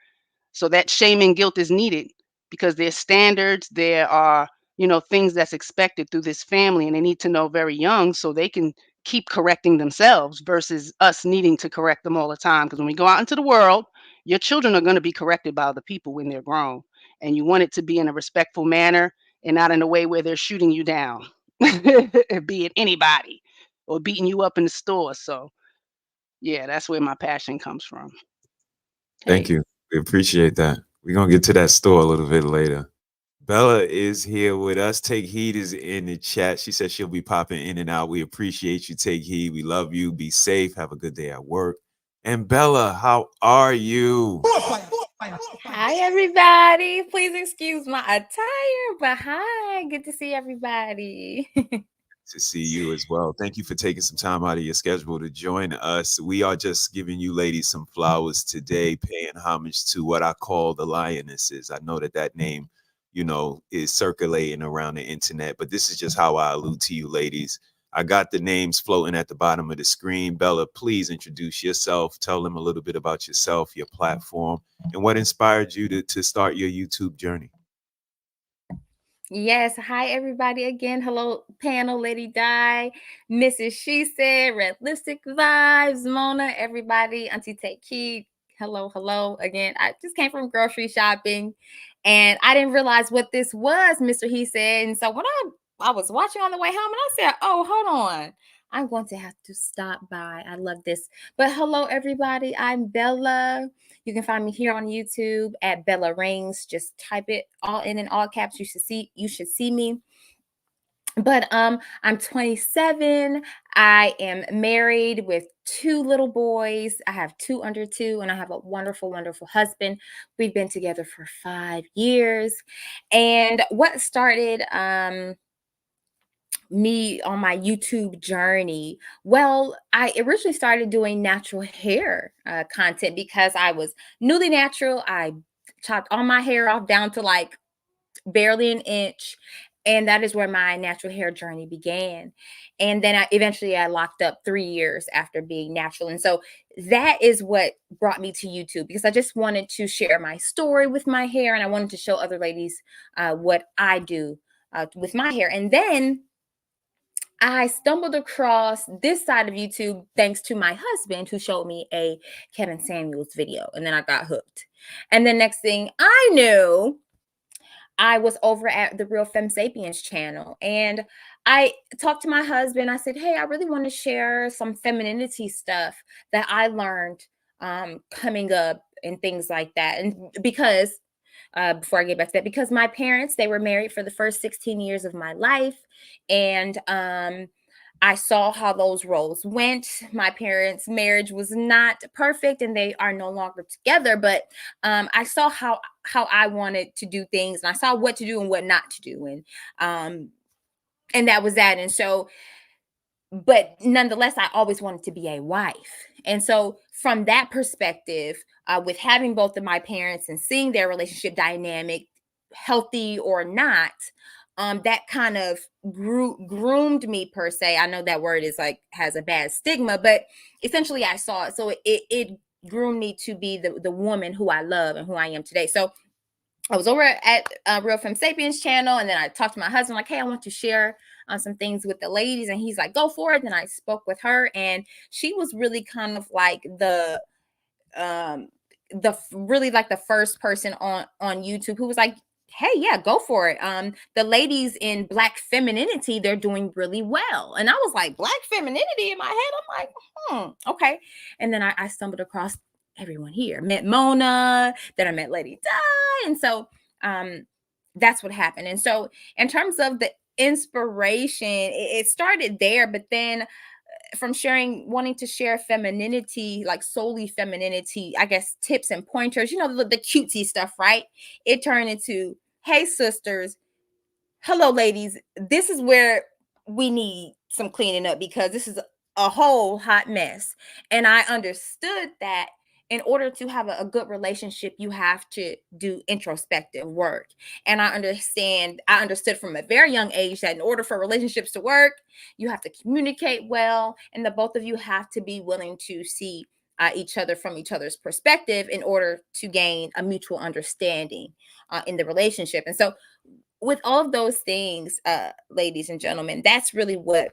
So that shame and guilt is needed because there's standards, there are, you know, things that's expected through this family, and they need to know very young so they can keep correcting themselves versus us needing to correct them all the time. Because when we go out into the world, your children are going to be corrected by other people when they're grown, and you want it to be in a respectful manner and not in a way where they're shooting you down, be it anybody, or beating you up in the store. So yeah, that's where my passion comes from. Thank Hey. you. We appreciate that. We're gonna get to that store a little bit later. Bella is here with us. Take Heed is in the chat. She says she'll be popping in and out. We appreciate you. Take Heed. We love you. Be safe. Have a good day at work. And Bella, how are you? Hi, everybody. Please excuse my attire, but hi. Good to see everybody. To see you as well. Thank you for taking some time out of your schedule to join us. We are just giving you ladies some flowers today, paying homage to what I call the Lionesses. I know that name, is circulating around the internet, but this is just how I allude to you ladies. I got the names floating at the bottom of the screen. Bella, please introduce yourself. Tell them a little bit about yourself, your platform, and what inspired you to start your YouTube journey. Yes. Hi, everybody. Again, hello, panel, Lady Di, Mrs. She Said, Red Lipstick Vibes, Mona, everybody, Auntie Take Key. Hello. Again, I just came from grocery shopping and I didn't realize what this was, Mr. He Said. And so when I was watching on the way home and I said, oh, hold on. I'm going to have to stop by. I love this. But hello, everybody. I'm Bella. You can find me here on YouTube at Bella Rings. Just type it all in all caps. You should see me. But I'm 27. I am married with 2 little boys. I have 2 under 2, and I have a wonderful, wonderful husband. We've been together for 5 years. And what started me on my YouTube journey? Well, I originally started doing natural hair content because I was newly natural. I chopped all my hair off down to like barely an inch. And that is where my natural hair journey began. And then eventually I locked up 3 years after being natural. And so that is what brought me to YouTube, because I just wanted to share my story with my hair. And I wanted to show other ladies what I do with my hair. And then I stumbled across this side of YouTube thanks to my husband, who showed me a Kevin Samuels video, and then I got hooked. And the next thing I knew, I was over at the Real Femme Sapiens channel, and I talked to my husband. I said, hey, I really want to share some femininity stuff that I learned coming up and things like that. And because before I get back to that, because my parents, they were married for the first 16 years of my life. And I saw how those roles went. My parents' marriage was not perfect and they are no longer together, but I saw how I wanted to do things, and I saw what to do and what not to do. And that was that. And so, but nonetheless, I always wanted to be a wife. And so from that perspective, with having both of my parents and seeing their relationship dynamic, healthy or not, that kind of groomed me, per se. I know that word is like has a bad stigma, but essentially I saw it. So it groomed me to be the woman who I love and who I am today. So I was over at Real Femme Sapiens channel, and then I talked to my husband like, hey, I want to share some things with the ladies. And he's like, go for it. Then I spoke with her, and she was really kind of like really like the first person on YouTube who was like, hey, yeah, go for it. The ladies in Black femininity, they're doing really well. And I was like, Black femininity? In my head, I'm like, okay. And then I stumbled across everyone here. Met Mona, then I met Lady Di. And so that's what happened. And so in terms of the inspiration, it started there, but then from wanting to share femininity, like solely femininity, I guess tips and pointers, the cutesy stuff, right? It turned into, hey, sisters, hello, ladies, this is where we need some cleaning up because this is a whole hot mess. And I understood that in order to have a good relationship, you have to do introspective work. And I understood from a very young age that in order for relationships to work, you have to communicate well, and the both of you have to be willing to see each other from each other's perspective in order to gain a mutual understanding in the relationship. And so with all of those things, ladies and gentlemen, that's really what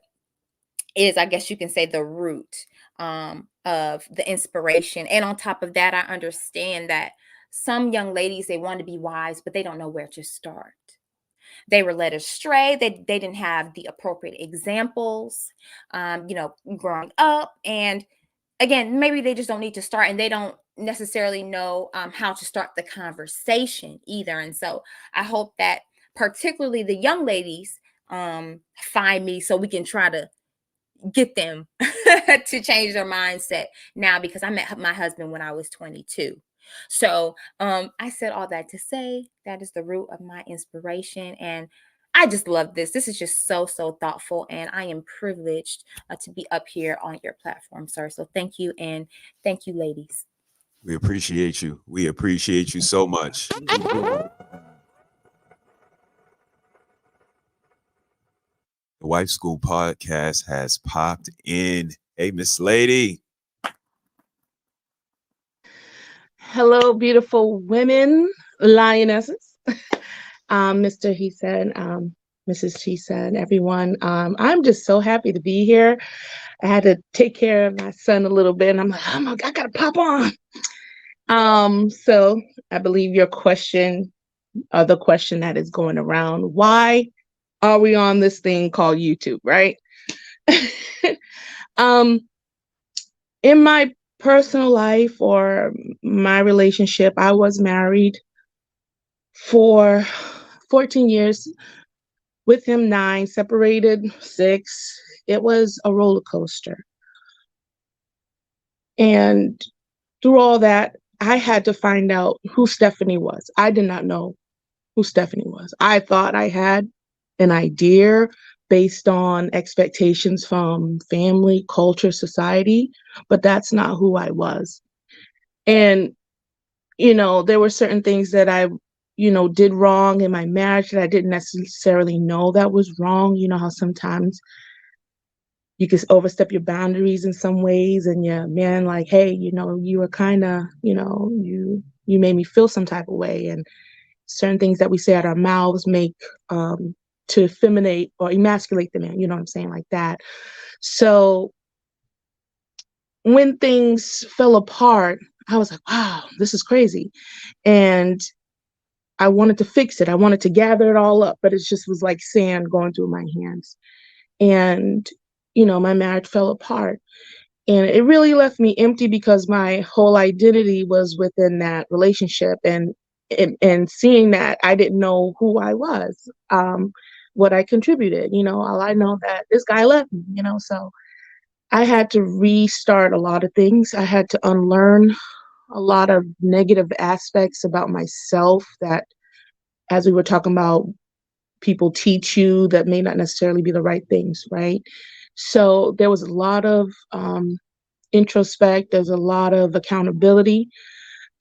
is, I guess you can say, the root of the inspiration. And on top of that, I understand that some young ladies, they want to be wives, but they don't know where to start. they were led astray. They didn't have the appropriate examples, growing up. And again, maybe they just don't need to start, and they don't necessarily know how to start the conversation either. And so I hope that particularly the young ladies find me so we can try to get them to change their mindset now, because I met my husband when I was 22. So I said all that to say that is the root of my inspiration. And I just love this. This is just so thoughtful. And I am privileged to be up here on your platform, sir. So thank you. And thank you, ladies. We appreciate you. We appreciate you so much. The Wife School podcast has popped in. Hey, Miss Lady. Hello, beautiful women, Lionesses. Mr. HeSaid, Mrs. HeSaid, everyone. I'm just so happy to be here. I had to take care of my son a little bit, and I'm like, oh my God, I gotta pop on. So I believe your question, the question that is going around, why are we on this thing called YouTube, right? In my personal life or my relationship, I was married for 14 years, with him 9, separated 6. It was a roller coaster. And through all that, I had to find out who Stephanie was. I did not know who Stephanie was. I thought I had an idea based on expectations from family, culture, society, but that's not who I was. And, there were certain things that I, did wrong in my marriage that I didn't necessarily know that was wrong. You know how sometimes you can overstep your boundaries in some ways, and your man like, hey, you were kind of, you made me feel some type of way. And certain things that we say out our mouths make to effeminate or emasculate the man, you know what I'm saying, like that. So when things fell apart, I was like, wow, this is crazy. And I wanted to fix it. I wanted to gather it all up, but it just was like sand going through my hands. And, my marriage fell apart. And it really left me empty because my whole identity was within that relationship. And seeing that, I didn't know who I was, what I contributed. All I know that this guy left me, so I had to restart a lot of things. I had to unlearn a lot of negative aspects about myself that, as we were talking about, people teach you that may not necessarily be the right things, right? So there was a lot of introspect, there's a lot of accountability,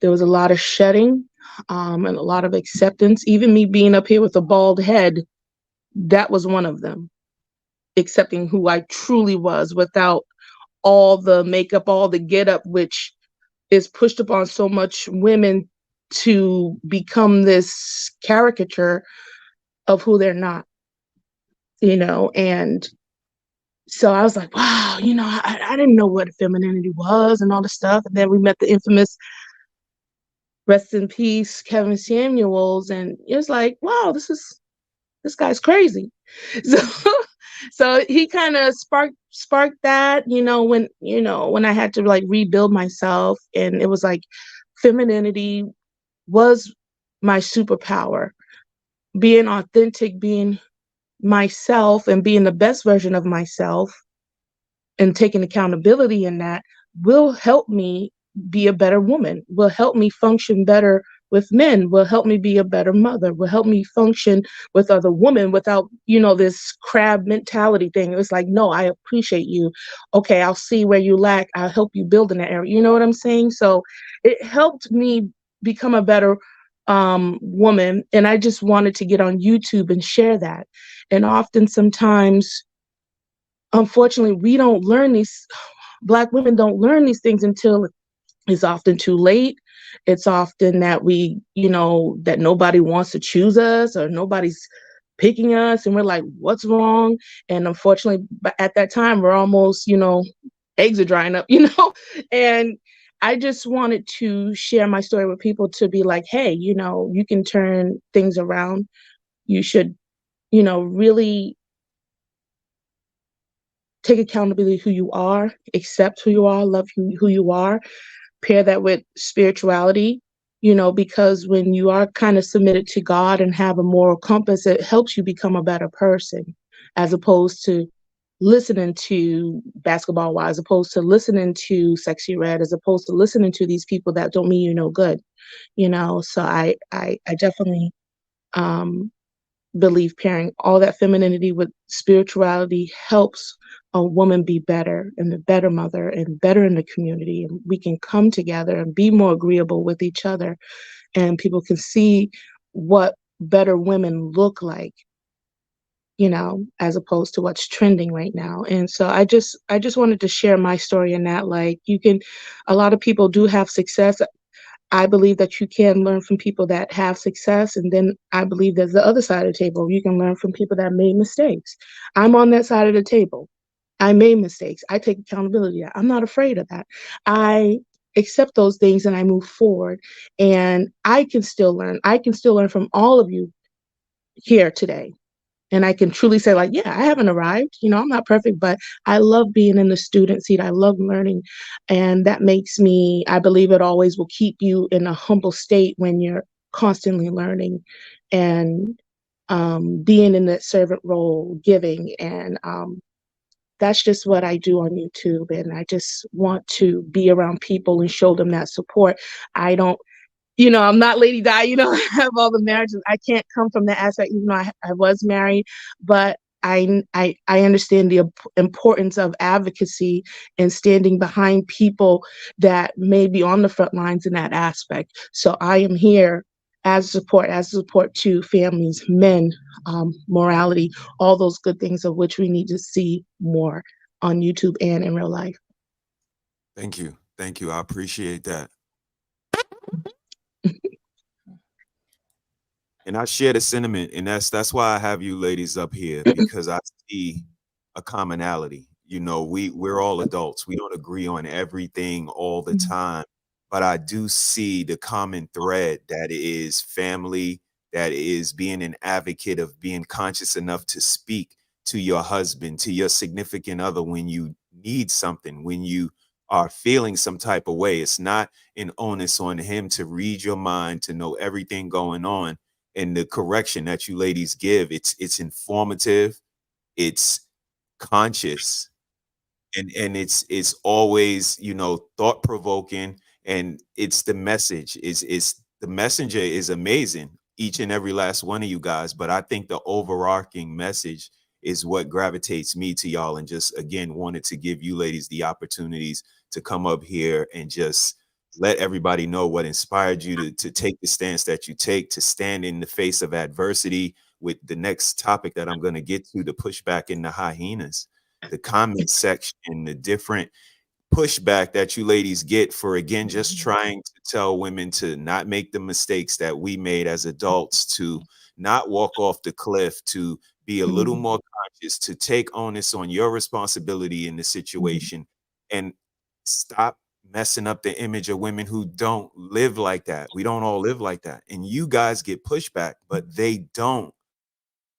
there was a lot of shedding, and a lot of acceptance. Even me being up here with a bald head, that was one of them. Accepting who I truly was without all the makeup, all the get up, which is pushed upon so much women to become this caricature of who they're not, and so I was like, wow, I didn't know what femininity was and all this stuff. And then we met the infamous, rest in peace, Kevin Samuels. And it was like, wow, this guy's crazy. So he kind of sparked that, when I had to like rebuild myself. And it was like femininity was my superpower. Being authentic, being myself and being the best version of myself and taking accountability in that will help me be a better woman, will help me function better with men, will help me be a better mother, will help me function with other women without, this crab mentality thing. It was like, no, I appreciate you. Okay, I'll see where you lack. I'll help you build in that area. You know what I'm saying? So it helped me become a better woman. And I just wanted to get on YouTube and share that. And often, sometimes, unfortunately, we don't learn these, Black women don't learn these things until it's often too late. It's often that we, that nobody wants to choose us or nobody's picking us. And we're like, what's wrong? And unfortunately, at that time, we're almost, eggs are drying up, and I just wanted to share my story with people to be like, hey, you can turn things around. You should really take accountability who you are, accept who you are, love who you are, pair that with spirituality, because when you are kind of submitted to God and have a moral compass, it helps you become a better person, as opposed to listening to Basketball Wives, as opposed to listening to Sexy Red, as opposed to listening to these people that don't mean you no good. So I definitely believe pairing all that femininity with spirituality helps a woman be better and a better mother and better in the community. And we can come together and be more agreeable with each other. And people can see what better women look like, as opposed to what's trending right now. And so I just wanted to share my story in that, like, a lot of people do have success. I believe that you can learn from people that have success. And then I believe there's the other side of the table. You can learn from people that made mistakes. I'm on that side of the table. I made mistakes. I take accountability. I'm not afraid of that. I accept those things and I move forward. And I can still learn. I can still learn from all of you here today. And I can truly say, like, yeah, I haven't arrived. I'm not perfect, but I love being in the student seat. I love learning. And that makes me, I believe it always will keep you in a humble state when you're constantly learning and being in that servant role, giving. And that's just what I do on YouTube. And I just want to be around people and show them that support. I don't, I'm not Lady Di, I have all the marriages. I can't come from that aspect, even though I was married, but I understand the importance of advocacy and standing behind people that may be on the front lines in that aspect. So I am here as support to families, men, morality, all those good things of which we need to see more on YouTube and in real life. Thank you. Thank you. I appreciate that. And I share the sentiment, and that's why I have you ladies up here, because I see a commonality. We're all adults. We don't agree on everything all the time, but I do see the common thread that is family, that is being an advocate of being conscious enough to speak to your husband, to your significant other when you need something, when you are feeling some type of way. It's not an onus on him to read your mind, to know everything going on. And the correction that you ladies give, it's informative, it's conscious, and it's always, thought provoking, and it's the message. Is the messenger is amazing, each and every last one of you guys, but I think the overarching message is what gravitates me to y'all. And just again wanted to give you ladies the opportunities to come up here and just let everybody know what inspired you to take the stance that you take, to stand in the face of adversity. With the next topic that I'm going to get to, the pushback in the hyenas, the comment section, the different pushback that you ladies get for, again, just trying to tell women to not make the mistakes that we made as adults, to not walk off the cliff, to be a little more conscious, to take onus on your responsibility in the situation, and stop messing up the image of women who don't live like that. We don't all live like that. And you guys get pushback, but they don't.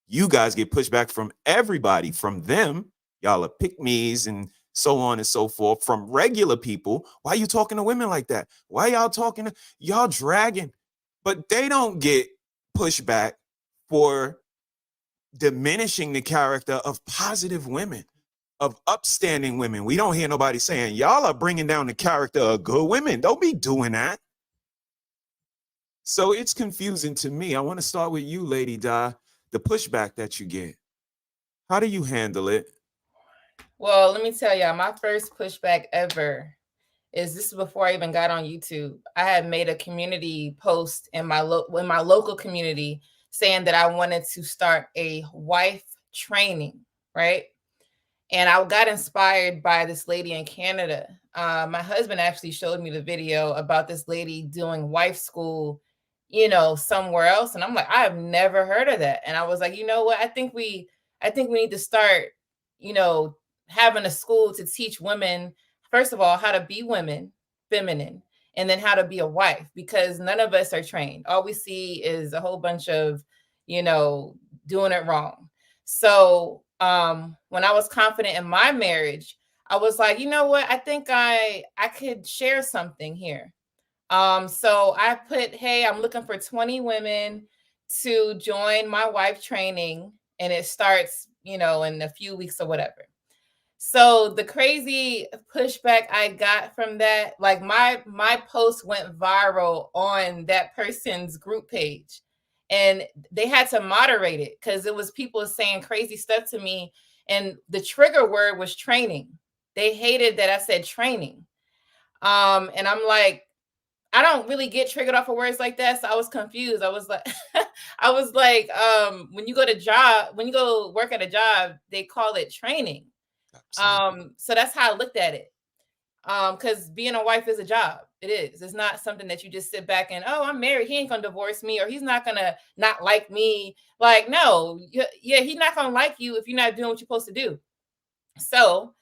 You guys get pushback from everybody, from them. Y'all are pick-me's and so on and so forth, from regular people. Why you talking to women like that? Why y'all talking to, y'all dragging? But they don't get pushback for diminishing the character of positive women, of upstanding women. We don't hear nobody saying, y'all are bringing down the character of good women. Don't be doing that. So it's confusing to me. I want to start with you, Lady Di. The pushback that you get, how do you handle it? Well, let me tell y'all, my first pushback ever is, this is before I even got on YouTube. I had made a community post in my local community saying that I wanted to start a wife training, right? And I got inspired by this lady in Canada. My husband actually showed me the video about this lady doing wife school, somewhere else. And I'm like, I have never heard of that. And I was like, you know what? I think we need to start, having a school to teach women, first of all, how to be women, feminine, and then how to be a wife, because none of us are trained. All we see is a whole bunch of, doing it wrong. So when I was confident in my marriage, I was like, you know what? I think I could share something here. So I put, hey, I'm looking for 20 women to join my wife training, and it starts, in a few weeks or whatever. So the crazy pushback I got from that, like my post went viral on that person's group page, and they had to moderate it because it was people saying crazy stuff to me, and the trigger word was training. They hated that I said training. And I'm like, I don't really get triggered off of words like that. So I was confused. I was like, when you go work at a job, they call it training. So that's how I looked at it. Because being a wife is a job. It is. It's not something that you just sit back and, oh, I'm married, he ain't gonna divorce me, or he's not gonna not like me. Like, no, yeah, he's not gonna like you if you're not doing what you're supposed to do. So,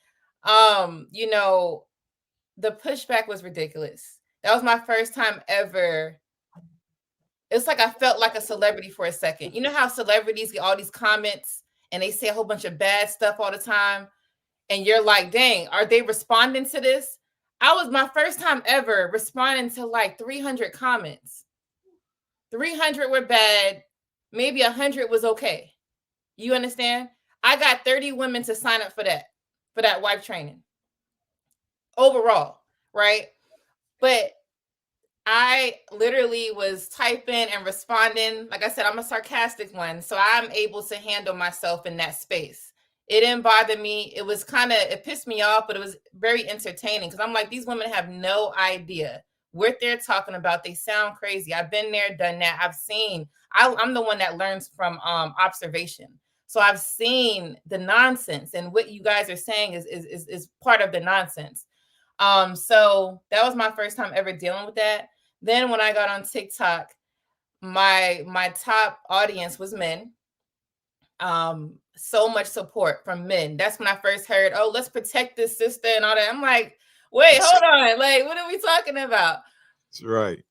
the pushback was ridiculous. That was my first time ever. It's like I felt like a celebrity for a second. You know how celebrities get all these comments and they say a whole bunch of bad stuff all the time, and you're like, dang, are they responding to this? I was my first time ever responding to like 300 comments. 300 were bad. Maybe 100 was okay. You understand? I got 30 women to sign up for that wife training overall, right? But I literally was typing and responding. Like I said, I'm a sarcastic one, so I'm able to handle myself in that space. It didn't bother me. It pissed me off, but it was very entertaining because I'm like, these women have no idea what they're talking about. They sound crazy. I've been there, done that. I'm the one that learns from observation. So I've seen the nonsense, and what you guys are saying is part of the nonsense. So that was my first time ever dealing with that. Then when I got on TikTok, my top audience was men. So much support from men. That's when I first heard, oh, let's protect this sister and all that. I'm like, wait, hold on. Like, what are we talking about? That's right.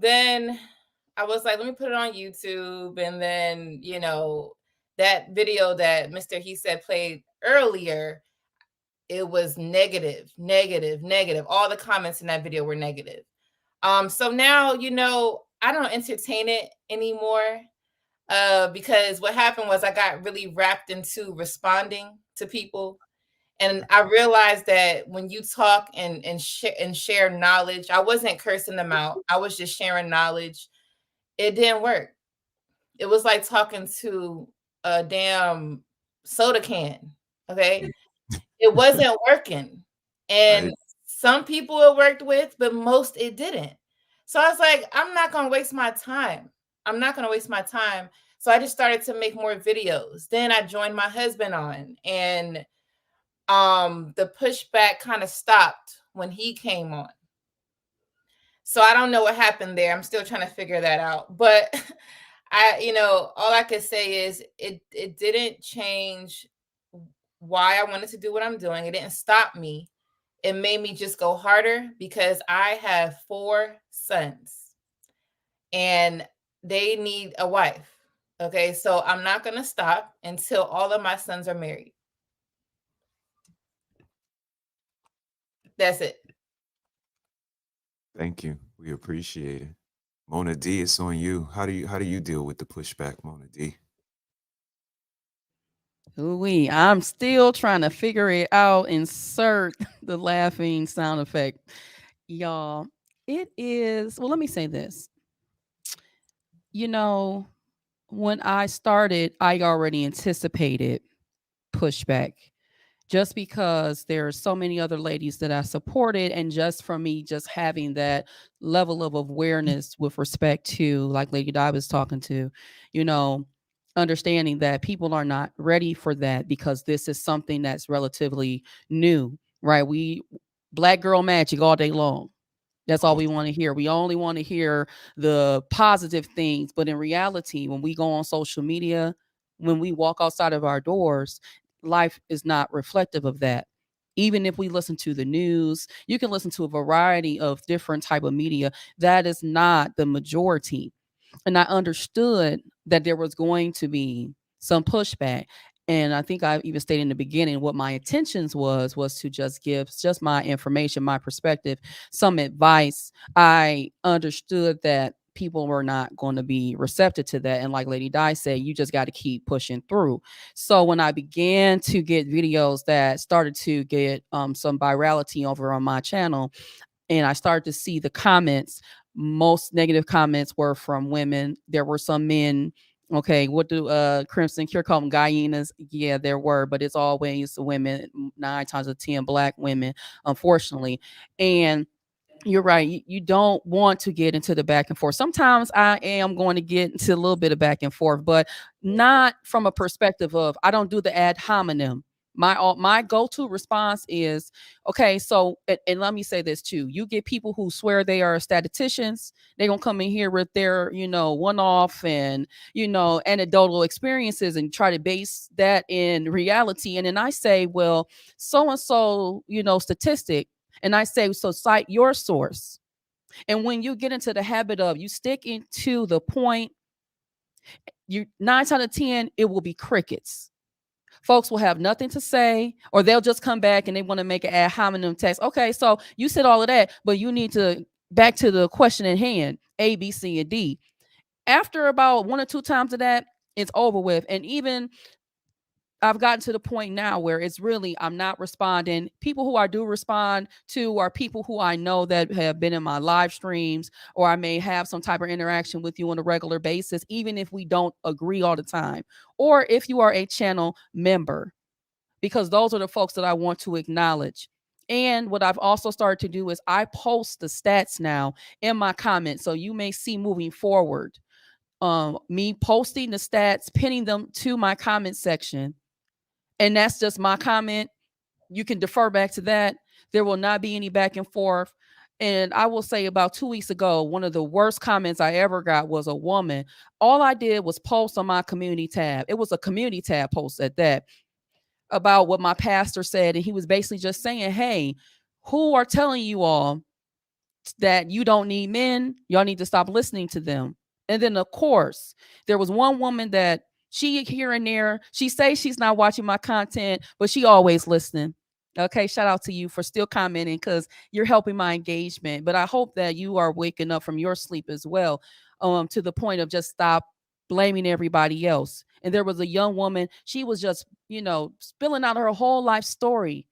Then I was like, let me put it on YouTube. And then, that video that Mr. HeSaid played earlier, it was negative. All the comments in that video were negative. So now, I don't entertain it anymore. Because what happened was I got really wrapped into responding to people. And I realized that when you talk and share knowledge, I wasn't cursing them out. I was just sharing knowledge. It didn't work. It was like talking to a damn soda can. Okay. It wasn't working. And some people it worked with, but most it didn't. So I was like, I'm not going to waste my time. So I just started to make more videos. Then I joined my husband on, and the pushback kind of stopped when he came on. So I don't know what happened there. I'm still trying to figure that out. But all I could say is it didn't change why I wanted to do what I'm doing. It didn't stop me. It made me just go harder because I have 4 sons and they need a wife. Okay, so I'm not going to stop until all of my sons are married. That's it. Thank you. We appreciate it. Mona D, it's on you. How do you deal with the pushback, Mona D? Ooh-wee, I'm still trying to figure it out. Insert the laughing sound effect. Y'all, it is, well, let me say this. When I started, I already anticipated pushback just because there are so many other ladies that I supported. And just from me, just having that level of awareness with respect to, like Lady Di was talking to, understanding that people are not ready for that because this is something that's relatively new, right? Black girl magic all day long. That's all we want to hear. We only want to hear the positive things. But in reality, when we go on social media, when we walk outside of our doors, life is not reflective of that. Even if we listen to the news, you can listen to a variety of different type of media. That is not the majority. And I understood that there was going to be some pushback. And I think I even stated in the beginning what my intentions was to just give just my information, my perspective, some advice. I understood that people were not going to be receptive to that. And like Lady Di said, you just got to keep pushing through. So when I began to get videos that started to get some virality over on my channel, and I started to see the comments, most negative comments were from women. There were some men. Okay, what do Crimson Cure call them? Hyenas? Yeah, there were, but it's always women, 9 times out of 10 Black women, unfortunately. And you're right. You don't want to get into the back and forth. Sometimes I am going to get into a little bit of back and forth, but not from a perspective of I don't do the ad hominem. My go-to response is, okay, so and let me say this too. You get people who swear they are statisticians, they're gonna come in here with their, one-off and anecdotal experiences and try to base that in reality. And then I say, well, so and so, statistic. And I say, so cite your source. And when you get into the habit of you sticking to the point, you 9 out of 10, it will be crickets. Folks will have nothing to say, or they'll just come back and they want to make an ad hominem text. Okay, so you said all of that, but you need to back to the question at hand, A, B, C, and D. After about 1 or 2 times of that, it's over with. And even I've gotten to the point now where it's really, I'm not responding. People who I do respond to are people who I know that have been in my live streams, or I may have some type of interaction with you on a regular basis, even if we don't agree all the time, or if you are a channel member, because those are the folks that I want to acknowledge. And what I've also started to do is I post the stats now in my comments. So you may see moving forward, me posting the stats, pinning them to my comment section. And that's just my comment. You can defer back to that. There will not be any back and forth. And I will say about 2 weeks ago, one of the worst comments I ever got was a woman. All I did was post on my community tab. It was a community tab post at that, about what my pastor said. And he was basically just saying, hey, who are telling you all that you don't need men? Y'all need to stop listening to them. And then, of course, there was one woman that she here and there, she says she's not watching my content, but she always listening. Okay, shout out to you for still commenting, because you're helping my engagement. But I hope that you are waking up from your sleep as well, to the point of just stop blaming everybody else. And there was a young woman, she was just, spilling out her whole life story.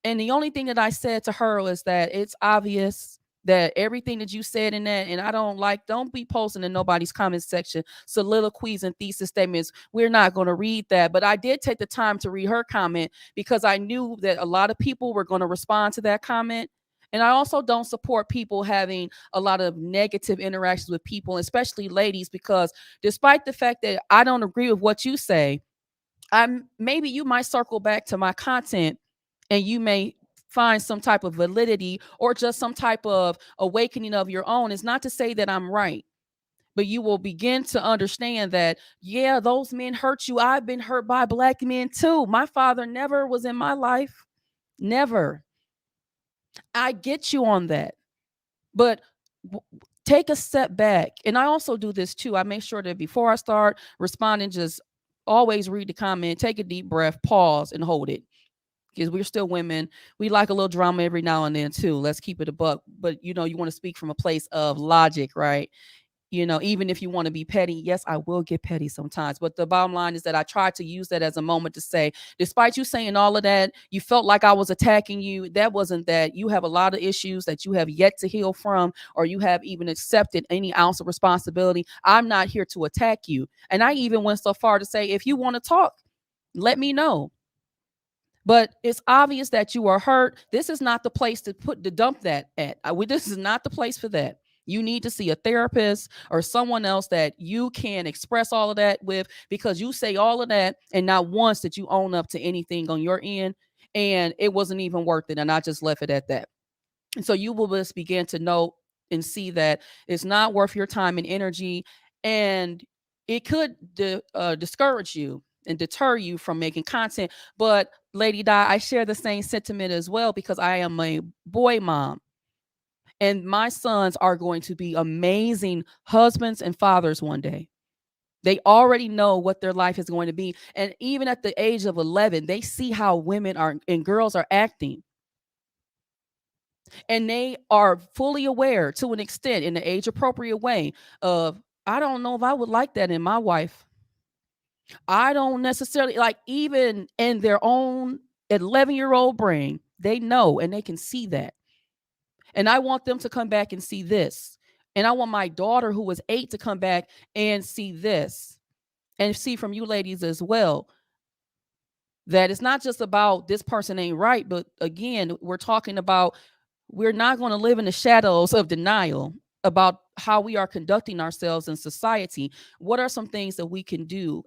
And the only thing that I said to her was that it's obvious that everything that you said in that, and don't be posting in nobody's comment section soliloquies and thesis statements. We're not going to read that. But I did take the time to read her comment, because I knew that a lot of people were going to respond to that comment. And I also don't support people having a lot of negative interactions with people, especially ladies, because despite the fact that I don't agree with what you say, maybe you might circle back to my content and you may find some type of validity or just some type of awakening of your own. It's not to say that I'm right, but you will begin to understand that, yeah, those men hurt you. I've been hurt by Black men too. My father never was in my life. Never. I get you on that. But take a step back. And I also do this too. I make sure that before I start responding, just always read the comment, take a deep breath, pause, and hold it. Because we're still women. We like a little drama every now and then too. Let's keep it a buck. But you want to speak from a place of logic, right? Even if you want to be petty, yes, I will get petty sometimes. But the bottom line is that I try to use that as a moment to say, despite you saying all of that, you felt like I was attacking you. That wasn't that. You have a lot of issues that you have yet to heal from, or you have even accepted any ounce of responsibility. I'm not here to attack you. And I even went so far to say, if you want to talk, let me know. But it's obvious that you are hurt. This is not the place to dump that at. This is not the place for that. You need to see a therapist or someone else that you can express all of that with, because you say all of that and not once did you own up to anything on your end, and it wasn't even worth it. And I just left it at that. And so you will just begin to know and see that it's not worth your time and energy, and it could discourage you and deter you from making content. But Lady Di, I share the same sentiment as well, because I am a boy mom. And my sons are going to be amazing husbands and fathers one day. They already know what their life is going to be. And even at the age of 11, they see how women are and girls are acting. And they are fully aware to an extent in the age appropriate way of, I don't know if I would like that in my wife. I don't necessarily like, even in their own 11-year-old brain, they know and they can see that. And I want them to come back and see this. And I want my daughter, who was 8, to come back and see this. And see from you ladies as well, that it's not just about this person ain't right, but again, we're talking about, we're not going to live in the shadows of denial about how we are conducting ourselves in society. What are some things that we can do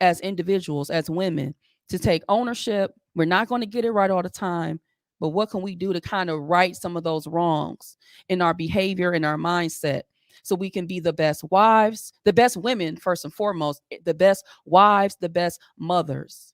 as individuals, as women, to take ownership? We're not going to get it right all the time, but what can we do to kind of right some of those wrongs in our behavior and our mindset, so we can be the best wives, the best women, first and foremost, the best wives, the best mothers.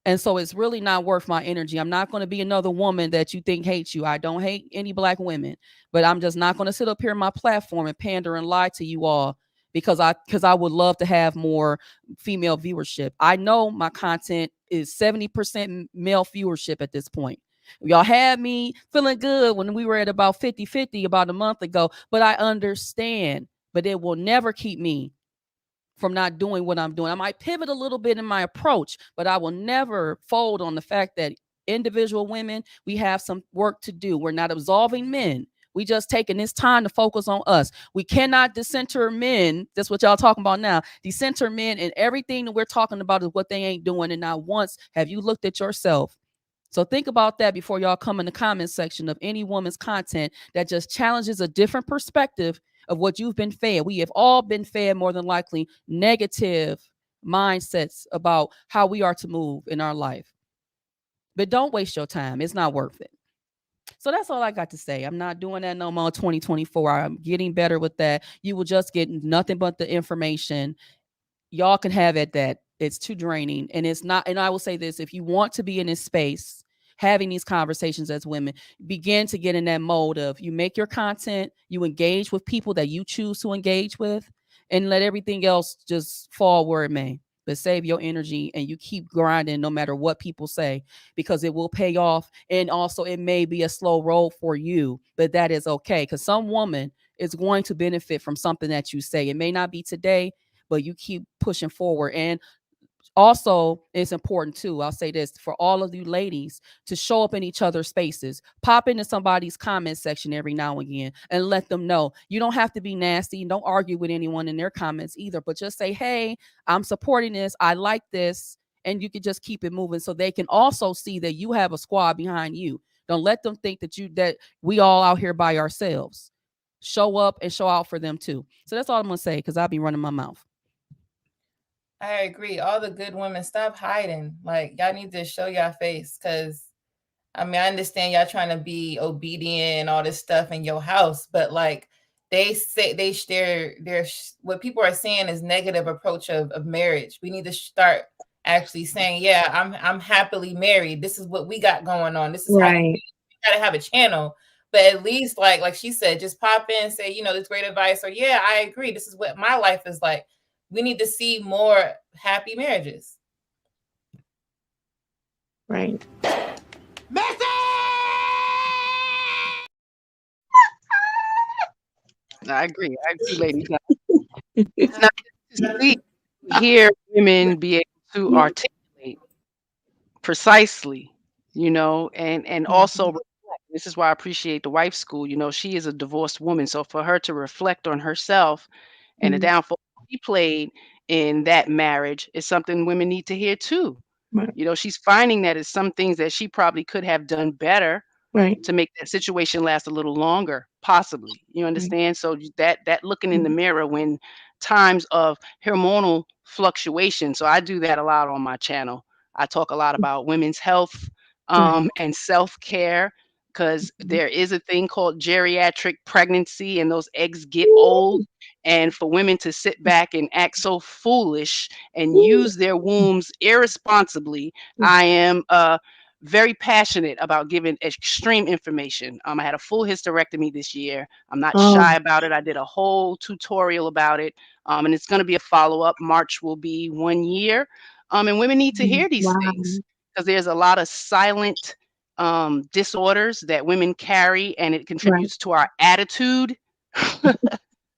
And so it's really not worth my energy. I'm not going to be another woman that you think hates you. I don't hate any Black women, but I'm just not going to sit up here on my platform and pander and lie to you all because I would love to have more female viewership. I know my content is 70% male viewership at this point. Y'all had me feeling good when we were at about 50-50 about a month ago, but I understand, but it will never keep me from not doing what I'm doing. I might pivot a little bit in my approach, but I will never fold on the fact that individual women, we have some work to do. We're not absolving men. We just taking this time to focus on us. We cannot decenter men. That's what y'all talking about now. Decenter men, and everything that we're talking about is what they ain't doing. And not once have you looked at yourself. So think about that before y'all come in the comment section of any woman's content that just challenges a different perspective of what you've been fed. We have all been fed, more than likely, negative mindsets about how we are to move in our life. But don't waste your time. It's not worth it. So that's all I got to say. I'm not doing that no more 2024. I'm getting better with that. You will just get nothing but the information. Y'all can have it that it's too draining, and it's not. And I will say this, if you want to be in this space having these conversations as women, begin to get in that mode of, you make your content, you engage with people that you choose to engage with, and let everything else just fall where it may. But save your energy and you keep grinding no matter what people say, because it will pay off. And also, it may be a slow road for you, but that is okay, because some woman is going to benefit from something that you say. It may not be today, but you keep pushing forward. And also, it's important too, I'll say this, for all of you ladies to show up in each other's spaces. Pop into somebody's comment section every now and again and let them know. You don't have to be nasty. Don't argue with anyone in their comments either, but just say, hey, I'm supporting this. I like this. And you can just keep it moving, so they can also see that you have a squad behind you. Don't let them think that we all out here by ourselves. Show up and show out for them too. So that's all I'm going to say, because I'll be running my mouth. I agree. All the good women, stop hiding. Like, y'all need to show y'all face, because I mean, I understand y'all trying to be obedient and all this stuff in your house, but like, they say they're what people are saying is negative approach of marriage. We need to start actually saying, yeah, I'm happily married. This is what we got going on. This is how we gotta have a channel. But at least like she said, just pop in and say, this great advice, or yeah, I agree. This is what my life is like. We need to see more happy marriages. Right. I agree, ladies. It's not to hear women be able to articulate precisely, and also reflect. This is why I appreciate the wife school. She is a divorced woman, so for her to reflect on herself and the downfall she played in that marriage is something women need to hear too. Right. She's finding that it's some things that she probably could have done better Right. to make that situation last a little longer, possibly. You understand? So that looking in the mirror when times of hormonal fluctuation. So I do that a lot on my channel. I talk a lot about women's health and self-care, because there is a thing called geriatric pregnancy, and those eggs get old. And for women to sit back and act so foolish and use their wombs irresponsibly, I am very passionate about giving extreme information. I had a full hysterectomy this year. I'm not shy about it. I did a whole tutorial about it. And it's going to be a follow-up. March will be 1 year. And women need to hear these things because there's a lot of silent disorders that women carry, and it contributes to our attitude.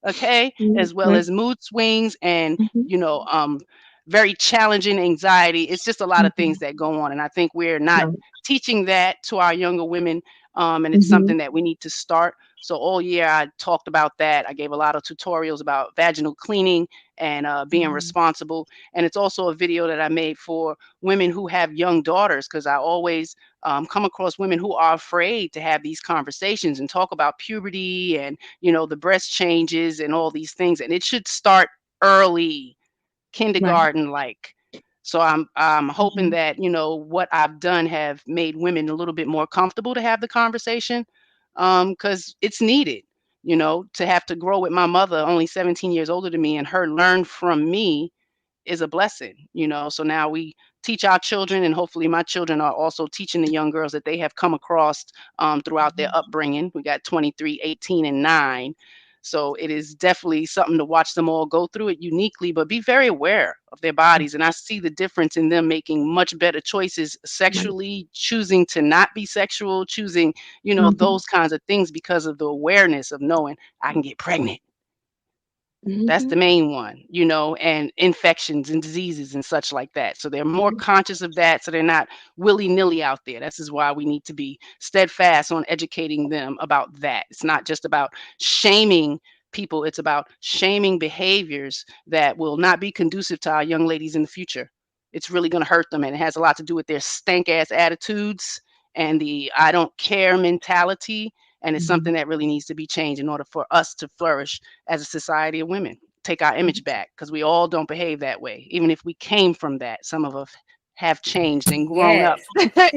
Okay, as well as mood swings and very challenging anxiety. It's just a lot of things that go on, and I think we're not teaching that to our younger women, and it's something that we need to start. So all year I talked about that. I gave a lot of tutorials about vaginal cleaning and being responsible, and it's also a video that I made for women who have young daughters, because I always come across women who are afraid to have these conversations and talk about puberty and the breast changes and all these things, and it should start early, kindergarten like. So I'm hoping that what I've done have made women a little bit more comfortable to have the conversation, because it's needed. To have to grow with my mother, only 17 years older than me, and her learn from me is a blessing. So now we teach our children, and hopefully my children are also teaching the young girls that they have come across throughout their upbringing. We got 23, 18, and 9. So it is definitely something to watch them all go through it uniquely, but be very aware of their bodies. And I see the difference in them making much better choices sexually, choosing to not be sexual, choosing, those kinds of things, because of the awareness of knowing I can get pregnant. That's the main one, and infections and diseases and such like that. So they're more conscious of that. So they're not willy-nilly out there. This is why we need to be steadfast on educating them about that. It's not just about shaming people. It's about shaming behaviors that will not be conducive to our young ladies in the future. It's really going to hurt them. And it has a lot to do with their stank ass attitudes and the I don't care mentality. And it's something that really needs to be changed in order for us to flourish as a society of women. Take our image back, because we all don't behave that way. Even if we came from that, some of us have changed and grown up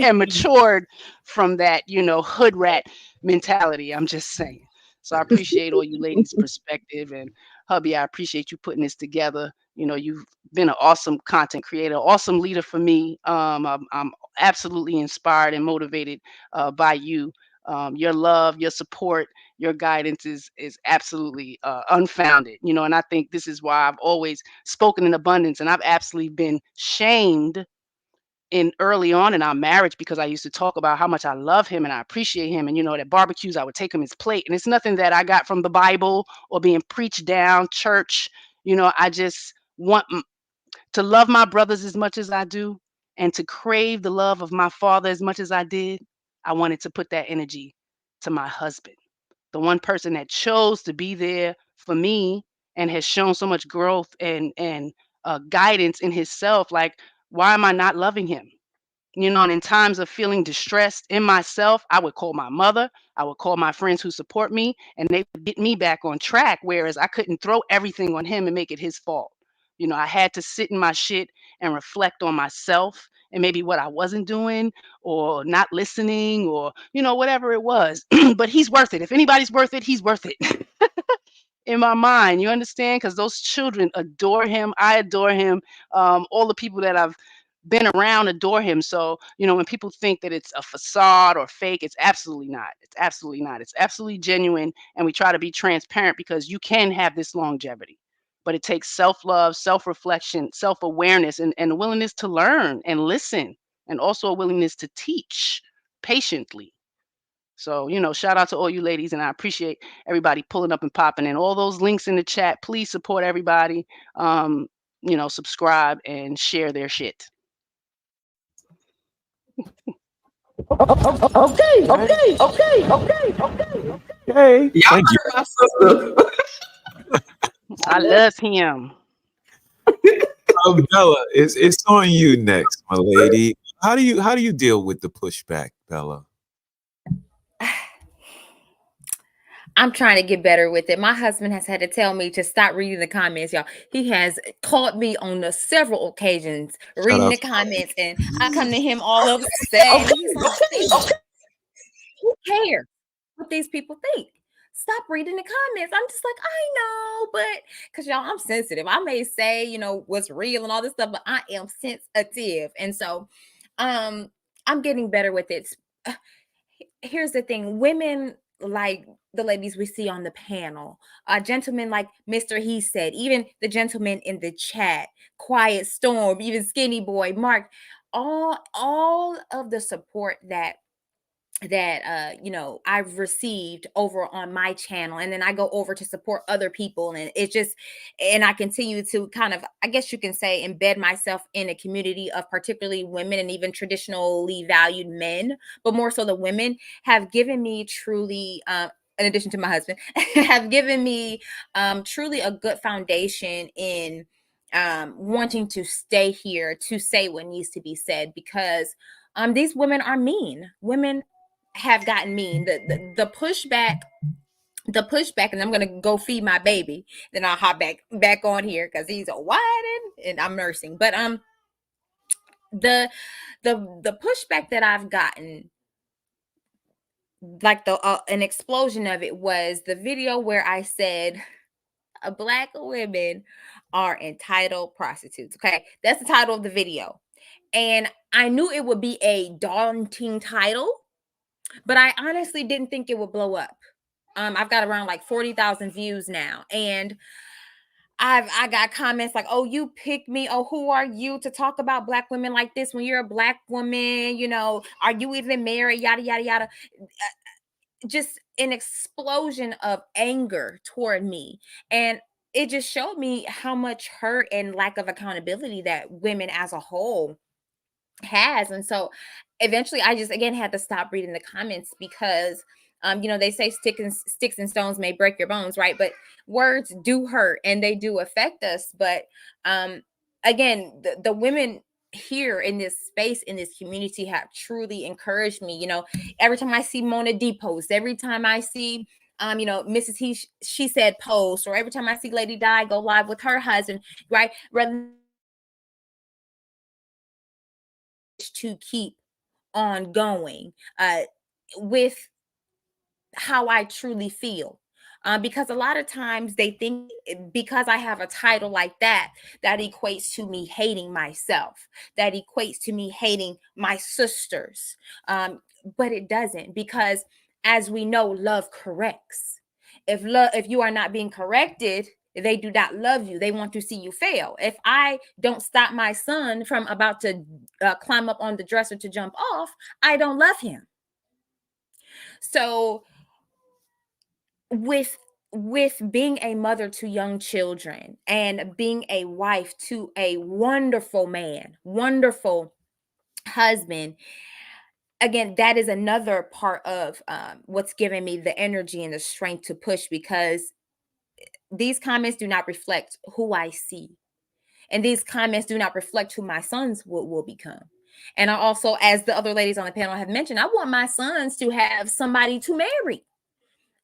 and matured from that, hood rat mentality. I'm just saying. So I appreciate all you ladies' perspective, and hubby, I appreciate you putting this together. You've been an awesome content creator, awesome leader for me. I'm absolutely inspired and motivated by you. Your love, your support, your guidance is absolutely unfounded, and I think this is why I've always spoken in abundance, and I've absolutely been shamed in early on in our marriage, because I used to talk about how much I love him and I appreciate him, and at barbecues I would take him his plate, and it's nothing that I got from the Bible or being preached down church. I just want to love my brothers as much as I do, and to crave the love of my father as much as I did. I wanted to put that energy to my husband, the one person that chose to be there for me and has shown so much growth and guidance in himself. Like, why am I not loving him? And in times of feeling distressed in myself, I would call my mother, I would call my friends who support me, and they would get me back on track. Whereas I couldn't throw everything on him and make it his fault. I had to sit in my shit and reflect on myself and maybe what I wasn't doing or not listening, or, whatever it was. But he's worth it. If anybody's worth it, he's worth it. In my mind, you understand? Because those children adore him. I adore him. All the people that I've been around adore him. So, when people think that it's a facade or fake, it's absolutely not. It's absolutely not. It's absolutely genuine. And we try to be transparent, because you can have this longevity. But it takes self-love, self-reflection, self-awareness, and a willingness to learn and listen, and also a willingness to teach patiently. So, shout out to all you ladies, and I appreciate everybody pulling up and popping in. All those links in the chat, please support everybody. Subscribe and share their shit. Okay. Thank you. I love him. Bella, it's on you next, my lady. How do you deal with the pushback, Bella? I'm trying to get better with it. My husband has had to tell me to stop reading the comments, y'all. He has caught me on several occasions reading the comments, and I come to him all upset. And he's like, who cares what these people think? Stop reading the comments. I'm just like, I know, but because y'all, I'm sensitive. I may say, what's real and all this stuff, but I am sensitive. And so I'm getting better with it. Here's the thing, women like the ladies we see on the panel, gentlemen like Mr. HeSaid, even the gentleman in the chat, Quiet Storm, even Skinny Boy, Mark, all of the support that you know, I've received over on my channel, and then I go over to support other people, and it's just, and I continue to kind of, I guess you can say, embed myself in a community of particularly women and even traditionally valued men, but more so the women have given me truly in addition to my husband have given me truly a good foundation in wanting to stay here to say what needs to be said, because these women are mean. Women have gotten mean. The pushback, and I'm gonna go feed my baby. Then I'll hop back on here because he's a whining and I'm nursing. But the pushback that I've gotten, like an explosion of it, was the video where I said Black women are entitled prostitutes. Okay, that's the title of the video, and I knew it would be a daunting title, but I honestly didn't think it would blow up. I've got around like 40,000 views now, and I got comments like, "Oh, you pick me. Oh, who are you to talk about Black women like this when you're a Black woman? You know, are you even married? Yada yada yada." Just an explosion of anger toward me, and it just showed me how much hurt and lack of accountability that women as a whole has. And so eventually I just again had to stop reading the comments, because you know, they say sticks and stones may break your bones, right? But words do hurt and they do affect us. But again, the women here in this space, in this community, have truly encouraged me. You know, every time I see Mona D post, every time I see you know, Mrs. She said post, or every time I see Lady Di go live with her husband, right? Rather to keep on going with how I truly feel. Because a lot of times they think because I have a title like that, that equates to me hating myself, that equates to me hating my sisters. But it doesn't, because as we know, love corrects. If you are not being corrected, they do not love you. They want to see you fail. If I don't stop my son from about to climb up on the dresser to jump off, I don't love him. So with being a mother to young children and being a wife to a wonderful man, wonderful husband, again, that is another part of what's giving me the energy and the strength to push, because these comments do not reflect who I see. And these comments do not reflect who my sons will become. And I also, as the other ladies on the panel have mentioned, I want my sons to have somebody to marry.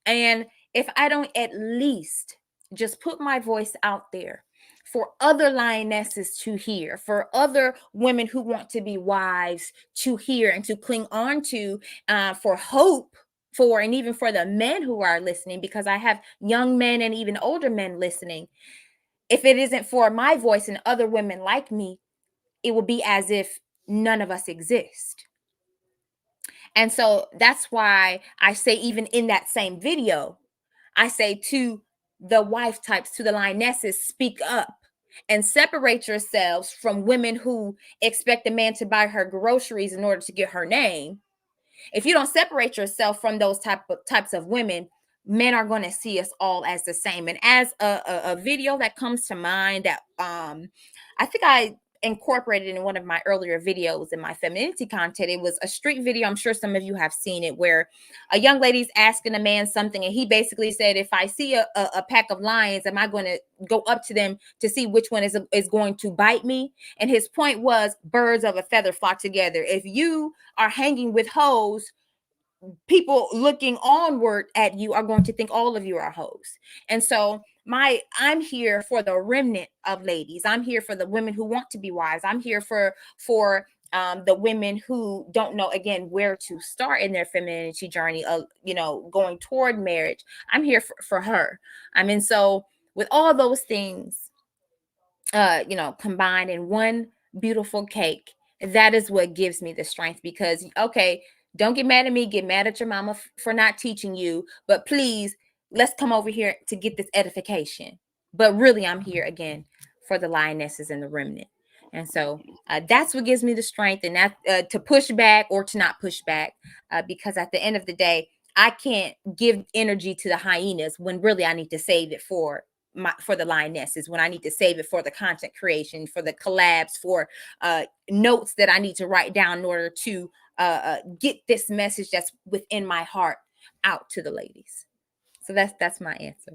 And if I don't at least just put my voice out there for other lionesses to hear, for other women who want to be wives to hear and to cling on to, for hope, for, and even for the men who are listening, because I have young men and even older men listening. If it isn't for my voice and other women like me, it will be as if none of us exist. And so that's why I say, even in that same video, I say to the wife types, to the lionesses, speak up and separate yourselves from women who expect a man to buy her groceries in order to get her name. If you don't separate yourself from those types of women, men are going to see us all as the same. And as a video that comes to mind that I think I incorporated in one of my earlier videos in my femininity content, it was a street video. I'm sure some of you have seen it, where a young lady's asking a man something, and he basically said, if I see a pack of lions, am I going to go up to them to see which one is going to bite me? And his point was, birds of a feather flock together. If you are hanging with hoes, people looking onward at you are going to think all of you are hoes. And so I'm here for the remnant of ladies. I'm here for the women who want to be wives. I'm here for the women who don't know, again, where to start in their femininity journey of, you know, going toward marriage. I'm here for her. I mean, so with all those things, you know, combined in one beautiful cake, that is what gives me the strength, because okay, don't get mad at me, get mad at your mama for not teaching you, but please, let's come over here to get this edification. But really, I'm here again for the lionesses and the remnant. And so that's what gives me the strength, and that to push back or to not push back, because at the end of the day, I can't give energy to the hyenas when really I need to save it for the lionesses, when I need to save it for the content creation, for the collabs, for notes that I need to write down in order to get this message that's within my heart out to the ladies. So that's my answer.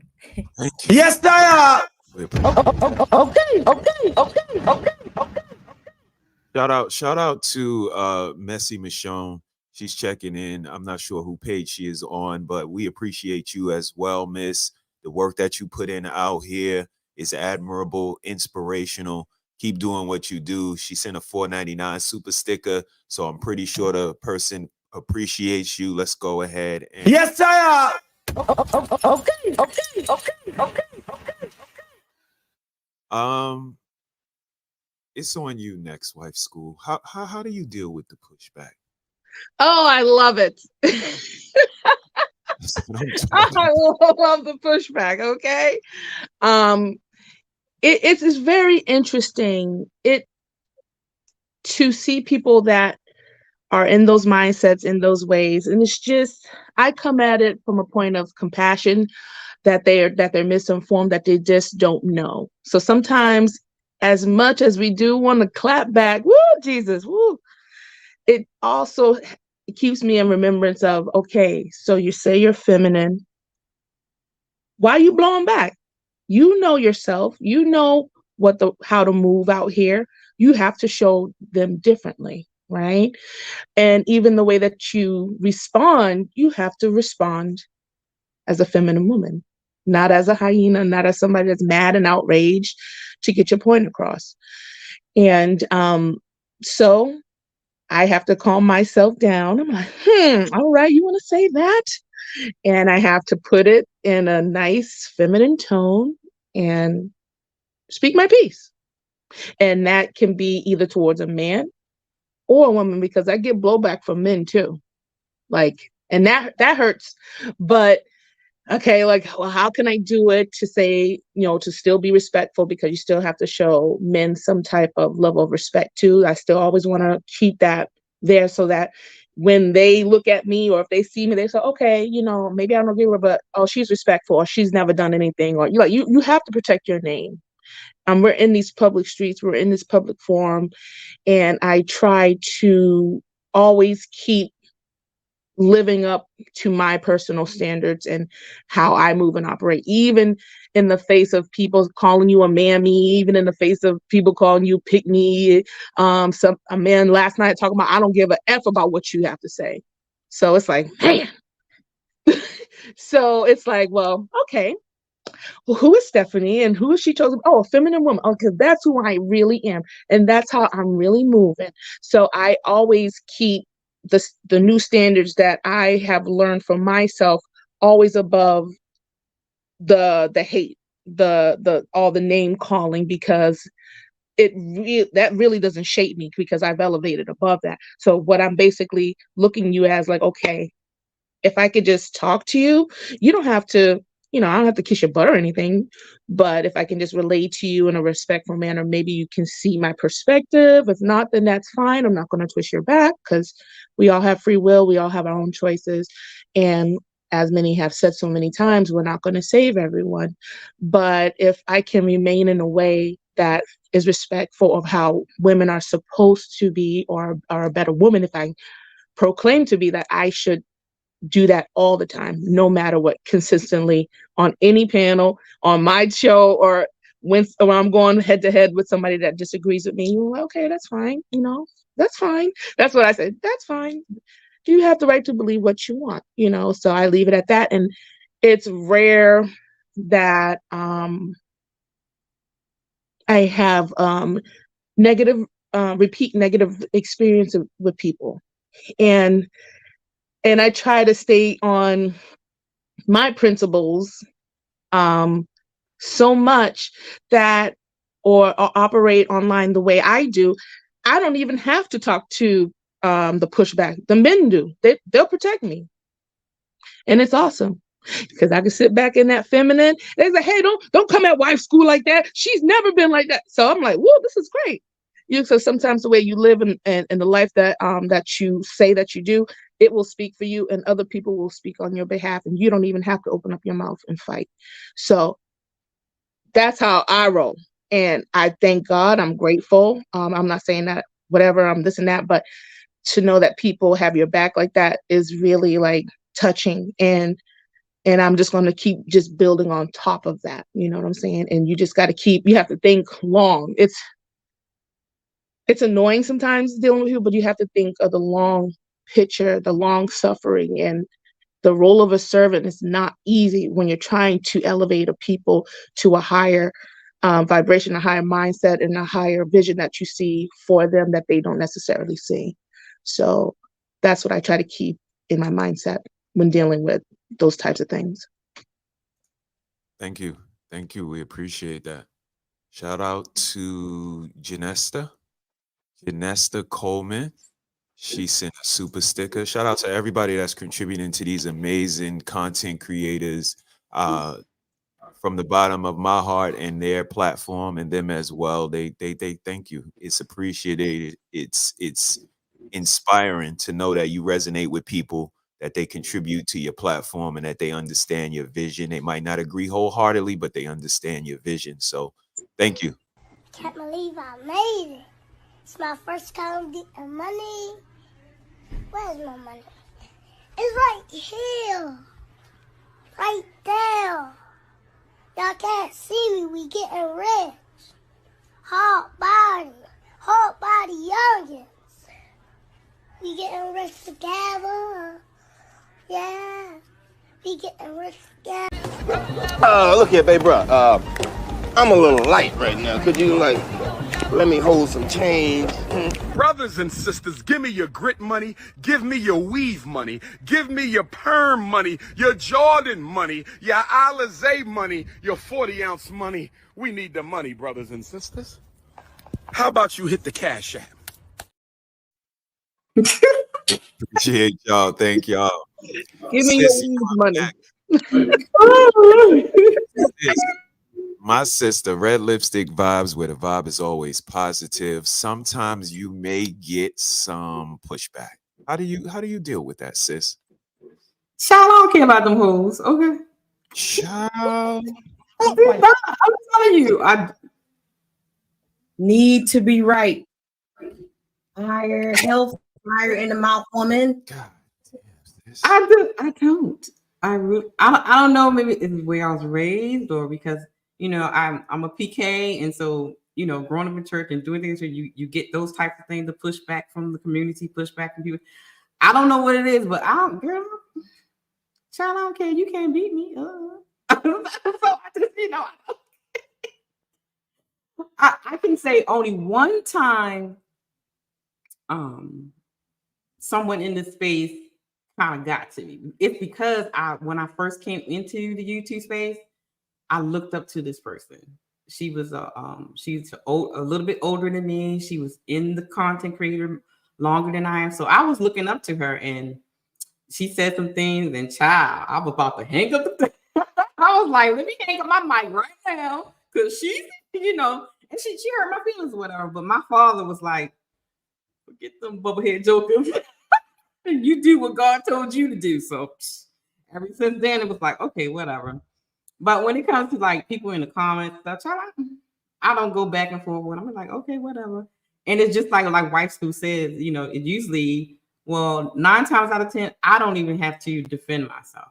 Yes, Daya. Okay. Shout out to Messy Michonne. She's checking in. I'm not sure who page she is on, but we appreciate you as well, Miss. The work that you put in out here is admirable, inspirational. Keep doing what you do. She sent a $4.99 super sticker, so I'm pretty sure the person appreciates you. Let's go ahead and Yes, Daya. It's on you, Next Wife School. How do you deal with the pushback? Oh, I love it. I love the pushback. Okay. It's very interesting to see people that are in those mindsets, in those ways. And it's just, I come at it from a point of compassion, that they're misinformed, that they just don't know. So sometimes, as much as we do want to clap back, woo, Jesus, woo, it also keeps me in remembrance of, okay, so you say you're feminine. Why are you blowing back? You know yourself. You know how to move out here. You have to show them differently, right? And even the way that you respond, you have to respond as a feminine woman, not as a hyena, not as somebody that's mad and outraged, to get your point across. And so I have to calm myself down. I'm like, all right, you want to say that? And I have to put it in a nice feminine tone and speak my piece. And that can be either towards a man or a woman, because I get blowback from men too. Like, and that hurts. But okay, like, well, how can I do it to say, to still be respectful, because you still have to show men some type of level of respect too. I still always want to keep that there, so that when they look at me, or if they see me, they say, okay, maybe I don't agree with her, but oh, she's respectful, or she's never done anything, or you have to protect your name. We're in these public streets, we're in this public forum, and I try to always keep living up to my personal standards and how I move and operate, even in the face of people calling you a mammy, even in the face of people calling you pick me. A man last night talking about, I don't give a F about what you have to say. So it's like, man. So it's like, well, okay. Well, who is Stephanie and who is she chosen? Oh, a feminine woman. Okay, that's who I really am. And that's how I'm really moving. So I always keep the new standards that I have learned from myself always above the hate, all the name calling, because that really doesn't shape me, because I've elevated above that. So what I'm basically looking you as, like, okay, if I could just talk to you, you don't have to, I don't have to kiss your butt or anything, but if I can just relate to you in a respectful manner, maybe you can see my perspective. If not, then that's fine. I'm not going to twist your back, because we all have free will. We all have our own choices. And as many have said so many times, we're not going to save everyone. But if I can remain in a way that is respectful of how women are supposed to be, or are a better woman, if I proclaim to be that, I should do that all the time, no matter what, consistently, on any panel, on my show, or when I'm going head to head with somebody that disagrees with me. Okay, that's fine. That's fine. That's what I said. That's fine. You have the right to believe what you want, so I leave it at that. And it's rare that I have repeat negative experience with people. And I try to stay on my principles so much that, or operate online the way I do, I don't even have to talk to the pushback. The men do. They'll protect me. And it's awesome. Because I can sit back in that feminine. They say, hey, don't come at wife school like that. She's never been like that. So I'm like, whoa, this is great. So sometimes the way you live and the life that that you say that you do, it will speak for you, and other people will speak on your behalf, and you don't even have to open up your mouth and fight. So that's how I roll. And I thank God. I'm grateful. I'm not saying that whatever, I'm this and that, but to know that people have your back like that is really like touching. And I'm just going to keep just building on top of that. You know what I'm saying? And you just got to you have to think long. It's annoying sometimes dealing with people, but you have to think of the long picture, the long suffering, and the role of a servant is not easy when you're trying to elevate a people to a higher vibration, a higher mindset, and a higher vision that you see for them that they don't necessarily see. So that's what I try to keep in my mindset when dealing with those types of things. Thank you. Thank you. We appreciate that. Shout out to Janesta Coleman. She sent a super sticker. Shout out to everybody that's contributing to these amazing content creators from the bottom of my heart and their platform and them as well. They thank you. It's appreciated. It's inspiring to know that you resonate with people, that they contribute to your platform, and that they understand your vision. They might not agree wholeheartedly, but they understand your vision. So thank you. Can't believe I made it. It's my first time getting money. Where's my money? It's right here. Right there. Y'all can't see me. We getting rich. Hard body youngins. We getting rich together. Yeah. We getting rich together. Look here, babe, bro. I'm a little light right now. Could you, like, let me hold some change? Brothers and sisters, give me your grit money. Give me your weave money. Give me your perm money. Your Jordan money. Your Alizé money. Your 40-ounce money. We need the money, brothers and sisters. How about you hit the Cash App? Appreciate y'all. Thank y'all. Give me your money. My sister, Red Lipstick Vibes, where the vibe is always positive. Sometimes you may get some pushback. How do you deal with that, sis? Child, I don't care about them hoes. Okay. Child. I'm telling you, I need to be right. Higher health, higher in the mouth woman. God, I don't. I don't know. Maybe it's where I was raised, or because I'm a PK, and so growing up in church and doing things, you get those types of things, the pushback from the community, pushback from people. I don't know what it is, but child, I don't care. You can't beat me. So I just, I can say only one time, someone in this space kind of got to me. It's because when I first came into the YouTube space, I looked up to this person. She was she's a little bit older than me. She was in the content creator longer than I am. So I was looking up to her, and she said some things, and child, I was about to hang up the thing. I was like, let me hang up my mic right now. Cause she's, and she hurt my feelings or whatever. But my father was like, forget them bubblehead jokers. You do what God told you to do. So ever since then, it was like, okay, whatever. But when it comes to like people in the comments, I don't go back and forth with them. I'm like, okay, whatever. And it's just like Wife School says, it usually, 9 times out of 10, I don't even have to defend myself,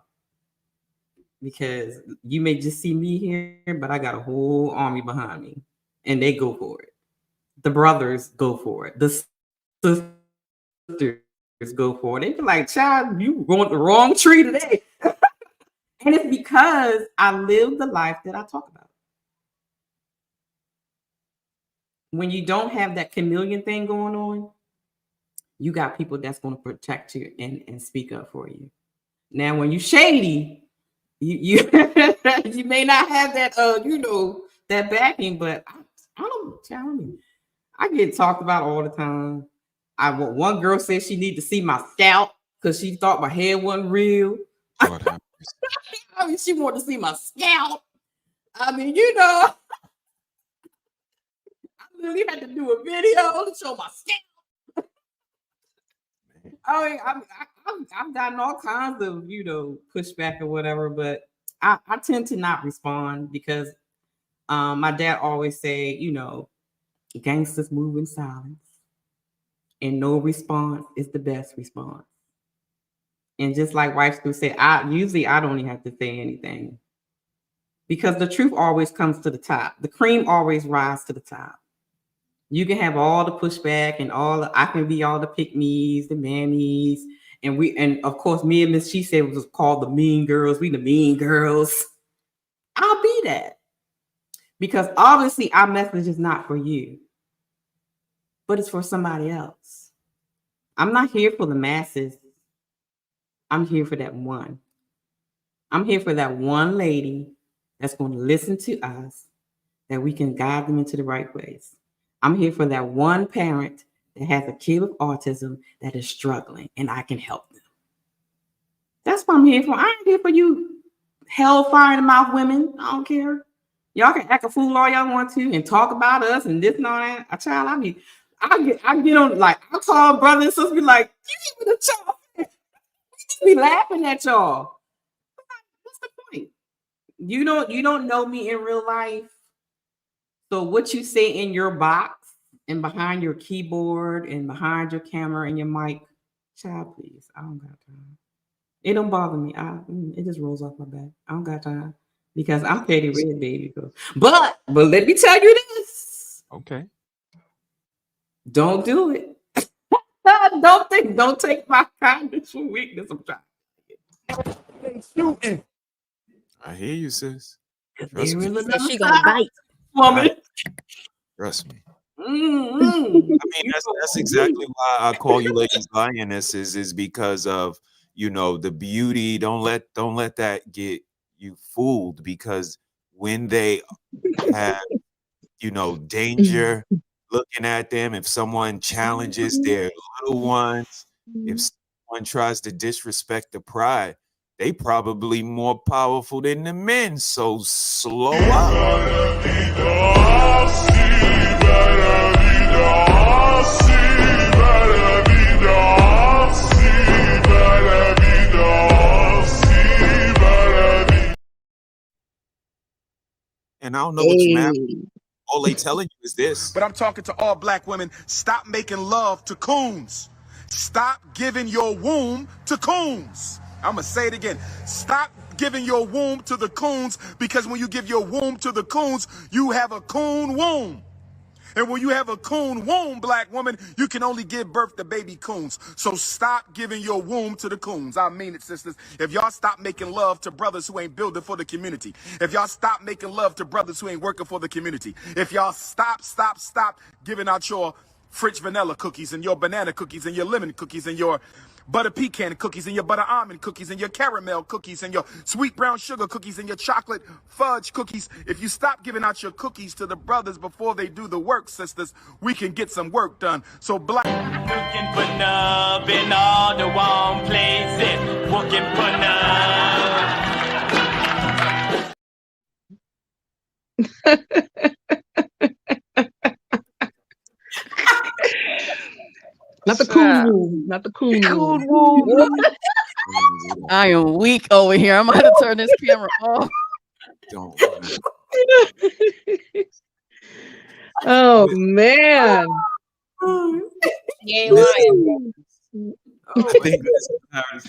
because you may just see me here, but I got a whole army behind me, and they go for it. The brothers go for it. The sisters go for it. They be like, child, you going the wrong tree today. And it's because I live the life that I talk about. When you don't have that chameleon thing going on, you got people that's going to protect you and speak up for you. Now, when you shady, you you may not have that that backing, but I don't challenge me. I get talked about all the time. One girl said she need to see my scalp because she thought my hair wasn't real. Lord have I mean, she wanted to see my scalp. I mean, you know, I literally had to do a video to show my scalp. I mean, I've gotten all kinds of, you know, pushback or whatever, but I tend to not respond because my dad always say, you know, gangsters move in silence, and no response is the best response. And just like Wife School said, I don't even have to say anything because the truth always comes to the top. The cream always rises to the top. You can have all the pushback and I can be all the pick-me's, the mammies, and of course me and Miss She said was called the mean girls. We the mean girls. I'll be that because obviously our message is not for you, but it's for somebody else. I'm not here for the masses. I'm here for that one. I'm here for that one lady that's going to listen to us, that we can guide them into the right ways. I'm here for that one parent that has a kid with autism that is struggling, and I can help them. That's what I'm here for. I ain't here for you hellfire in the mouth women. I don't care. Y'all can act a fool all y'all want to and talk about us and this and all that. A child, I get on, like, I call brother and sister, be like, you even a child. Be laughing at y'all. What's the point? You don't know me in real life. So what you say in your box and behind your keyboard and behind your camera and your mic, child, please. I don't got time. It don't bother me. It just rolls off my back. I don't got time because I'm petty red, baby. But let me tell you this. Okay. Don't do it. Don't take my kindness for weakness. I'm trying. Shooting. I hear you, sis. Trust me. She gonna bite. Woman. Trust me. Mm-hmm. I mean, that's exactly why I call you ladies lionesses, is because of, you know, the beauty. Don't let that get you fooled, because when they have, you know, danger looking at them, if someone challenges their little ones, if someone tries to disrespect the pride, they probably more powerful than the men. So slow up. And I don't know what you mad. All they telling you is this. But I'm talking to all black women. Stop making love to coons. Stop giving your womb to coons. I'm going to say it again. Stop giving your womb to the coons, because when you give your womb to the coons, you have a coon womb. And when you have a coon womb, black woman, you can only give birth to baby coons. So stop giving your womb to the coons. I mean it, sisters. If y'all stop making love to brothers who ain't building for the community, if y'all stop making love to brothers who ain't working for the community, if y'all stop giving out your French vanilla cookies and your banana cookies and your lemon cookies and your butter pecan cookies and your butter almond cookies and your caramel cookies and your sweet brown sugar cookies and your chocolate fudge cookies. If you stop giving out your cookies to the brothers before they do the work, sisters, we can get some work done. So black looking for love in all the wrong places, looking for Not the coon womb. Not the coon womb. I am weak over here. I'm going to turn this camera off. Don't. Oh man. Yay, lying. I think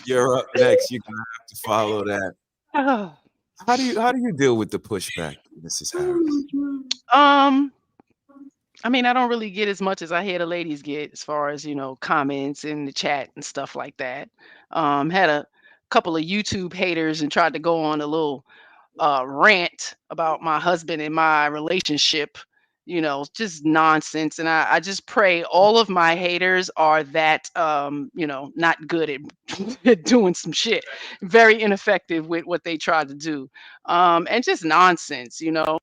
you're up next. You're gonna have to follow that. How do you deal with the pushback, Mrs. Harris? I mean, I don't really get as much as I hear the ladies get, as far as, you know, comments in the chat and stuff like that. Had a couple of YouTube haters and tried to go on a little rant about my husband and my relationship, you know, just nonsense. And I just pray all of my haters are that, you know, not good at doing some shit, very ineffective with what they tried to do, and just nonsense, you know.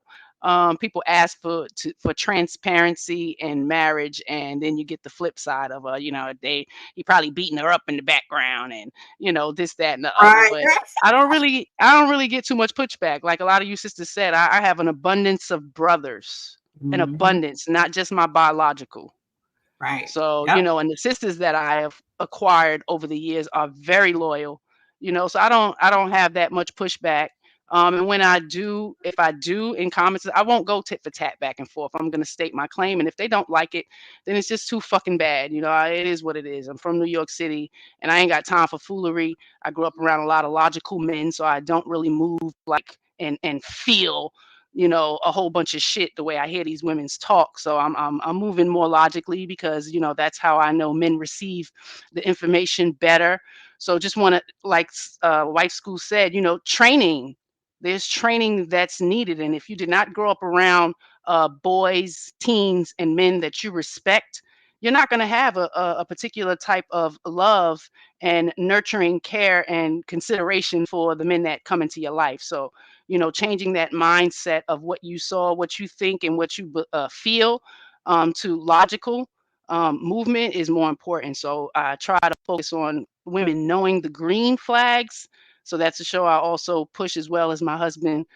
People ask for transparency in marriage, and then you get the flip side of he probably beating her up in the background, and this, that, and the other. Right. But I don't really get too much pushback. Like a lot of you sisters said, I have an abundance of brothers, an abundance, not just my biological. Right. So, Yep. and the sisters that I have acquired over the years are very loyal, so I don't have that much pushback. And when I do, if I do in comments, I won't go tit for tat back and forth. I'm going to state my claim. And if they don't like it, then it's just too fucking bad. It is what it is. I'm from New York City, and I ain't got time for foolery. I grew up around a lot of logical men, so I don't really move like and feel a whole bunch of shit the way I hear these women's talk. So I'm moving more logically, because that's how I know men receive the information better. So just want to, like Wife School said, training. There's training that's needed, and if you did not grow up around boys, teens, and men that you respect, you're not going to have a particular type of love and nurturing care and consideration for the men that come into your life. So changing that mindset of what you saw, what you think, and what you feel, to logical movement is more important. So I try to focus on women knowing the green flags. So that's a show I also push, as well as my husband.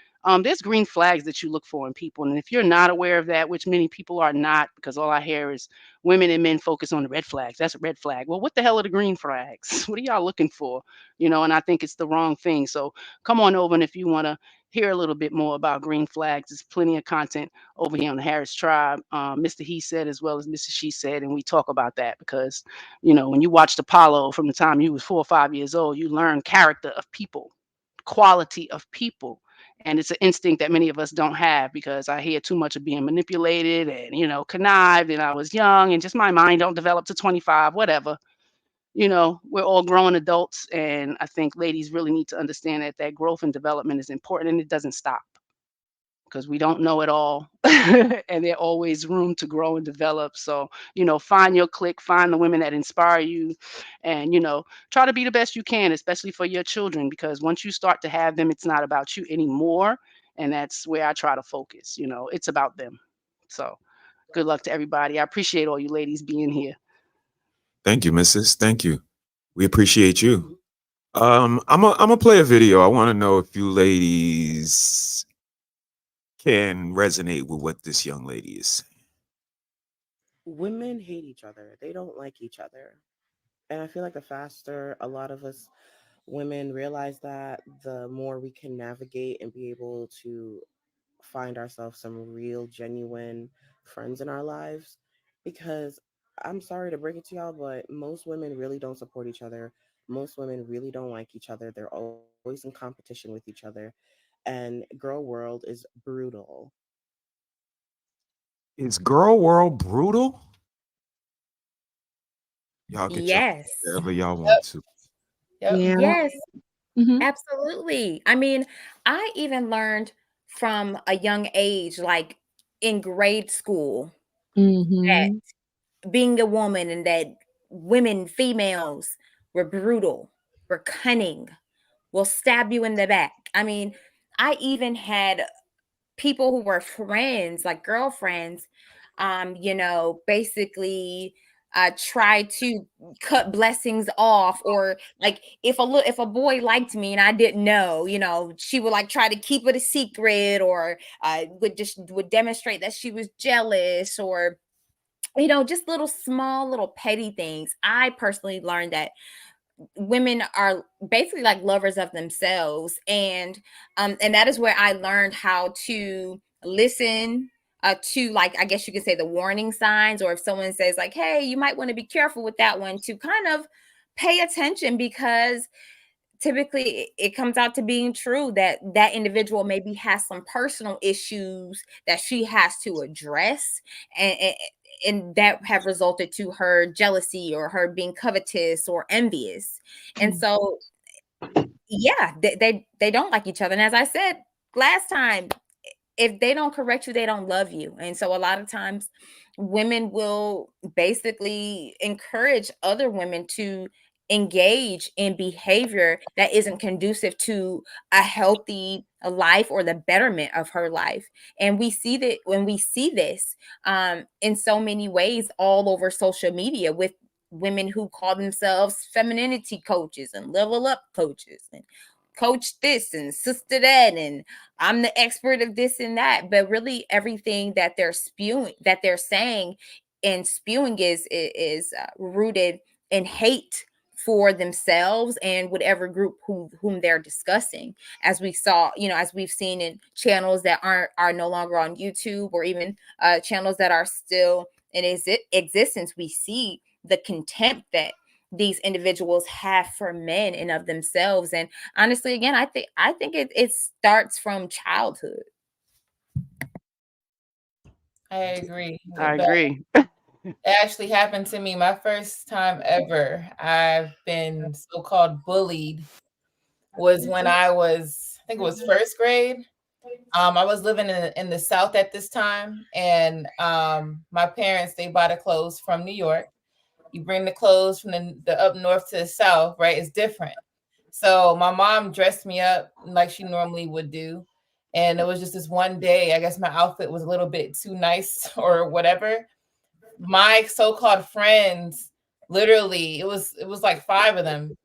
There's green flags that you look for in people. And if you're not aware of that, which many people are not, because all I hear is women and men focus on the red flags. That's a red flag. Well, what the hell are the green flags? What are y'all looking for? And I think it's the wrong thing. So come on over, and if you want to hear a little bit more about green flags, there's plenty of content over here on the Harris Tribe, Mr. He Said as well as Mrs. She Said, and we talk about that because, when you watched Apollo from the time you was 4 or 5 years old, you learn character of people, quality of people. And it's an instinct that many of us don't have, because I hear too much of being manipulated and, connived, and I was young and just my mind don't develop to 25, whatever. We're all grown adults, and I think ladies really need to understand that growth and development is important, and it doesn't stop, because we don't know it all. And there's always room to grow and develop. So, find your clique, find the women that inspire you, and, try to be the best you can, especially for your children, because once you start to have them, it's not about you anymore. And that's where I try to focus. It's about them. So good luck to everybody. I appreciate all you ladies being here. Thank you, Mrs. Thank you. We appreciate you. I'm gonna play a video. I want to know if you ladies can resonate with what this young lady is saying. Women hate each other. They don't like each other. And I feel like the faster a lot of us women realize that, the more we can navigate and be able to find ourselves some real, genuine friends in our lives. Because I'm sorry to break it to y'all, but most women really don't support each other. Most women really don't like each other. They're always in competition with each other. And girl world is brutal. Is girl world brutal? Y'all get your Yes. wherever y'all want to. Yep. Yeah. Yes, Mhm. absolutely. I mean, I even learned from a young age, like in grade school, that Mhm. being a woman and that women, females, were brutal, were cunning, will stab you in the back. I mean, I even had people who were friends, like girlfriends, basically try to cut blessings off, or like if a boy liked me and I didn't know, she would like try to keep it a secret, or would demonstrate that she was jealous, or just little small little petty things. I personally learned that women are basically like lovers of themselves, and that is where I learned how to listen to, like, I guess you could say, the warning signs, or if someone says like, hey, you might want to be careful with that one, to kind of pay attention, because typically it comes out to being true that that individual maybe has some personal issues that she has to address, and that have resulted to her jealousy, or her being covetous or envious. And so yeah, they don't like each other. And as I said last time, if they don't correct you, they don't love you. And so a lot of times women will basically encourage other women to engage in behavior that isn't conducive to a healthy life or the betterment of her life. And we see that when we see this in so many ways all over social media, with women who call themselves femininity coaches and level up coaches and coach this and sister that, and I'm the expert of this and that. But really everything that they're spewing, that they're saying and spewing is rooted in hate for themselves and whatever group whom they're discussing. As we saw, as we've seen in channels that are no longer on YouTube, or even channels that are still in existence, we see the contempt that these individuals have for men and of themselves. And honestly, again, I think it starts from childhood. I agree. I But agree. it actually happened to me my first time ever. I've been so-called bullied was when I think it was first grade. I was living in the South at this time, and my parents, they buy the clothes from New York. You bring the clothes from the up north to the South, right? It's different. So my mom dressed me up like she normally would do. And it was just this one day, I guess my outfit was a little bit too nice or whatever. My so-called friends, literally, it was like 5 of them.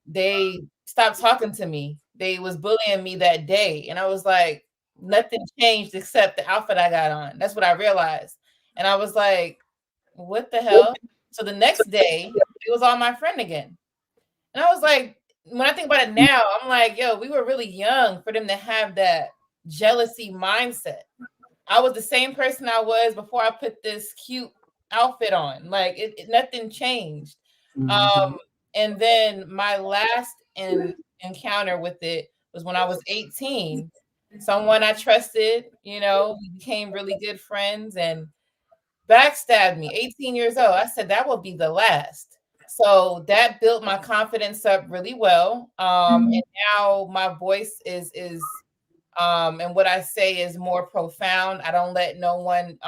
They stopped talking to me. They was bullying me that day. And I was like, nothing changed except the outfit I got on. That's what I realized. And I was like, what the hell? So the next day, it was all my friend again. And I was like, when I think about it now, I'm like, yo, we were really young for them to have that jealousy mindset. I was the same person I was before I put this cute outfit on. Like nothing changed. And then my last encounter with it was when I was 18. Someone I trusted, we became really good friends, and backstabbed me. 18 years old. I said that will be the last. So that built my confidence up really well. And now my voice is and what I say is more profound. I don't let no one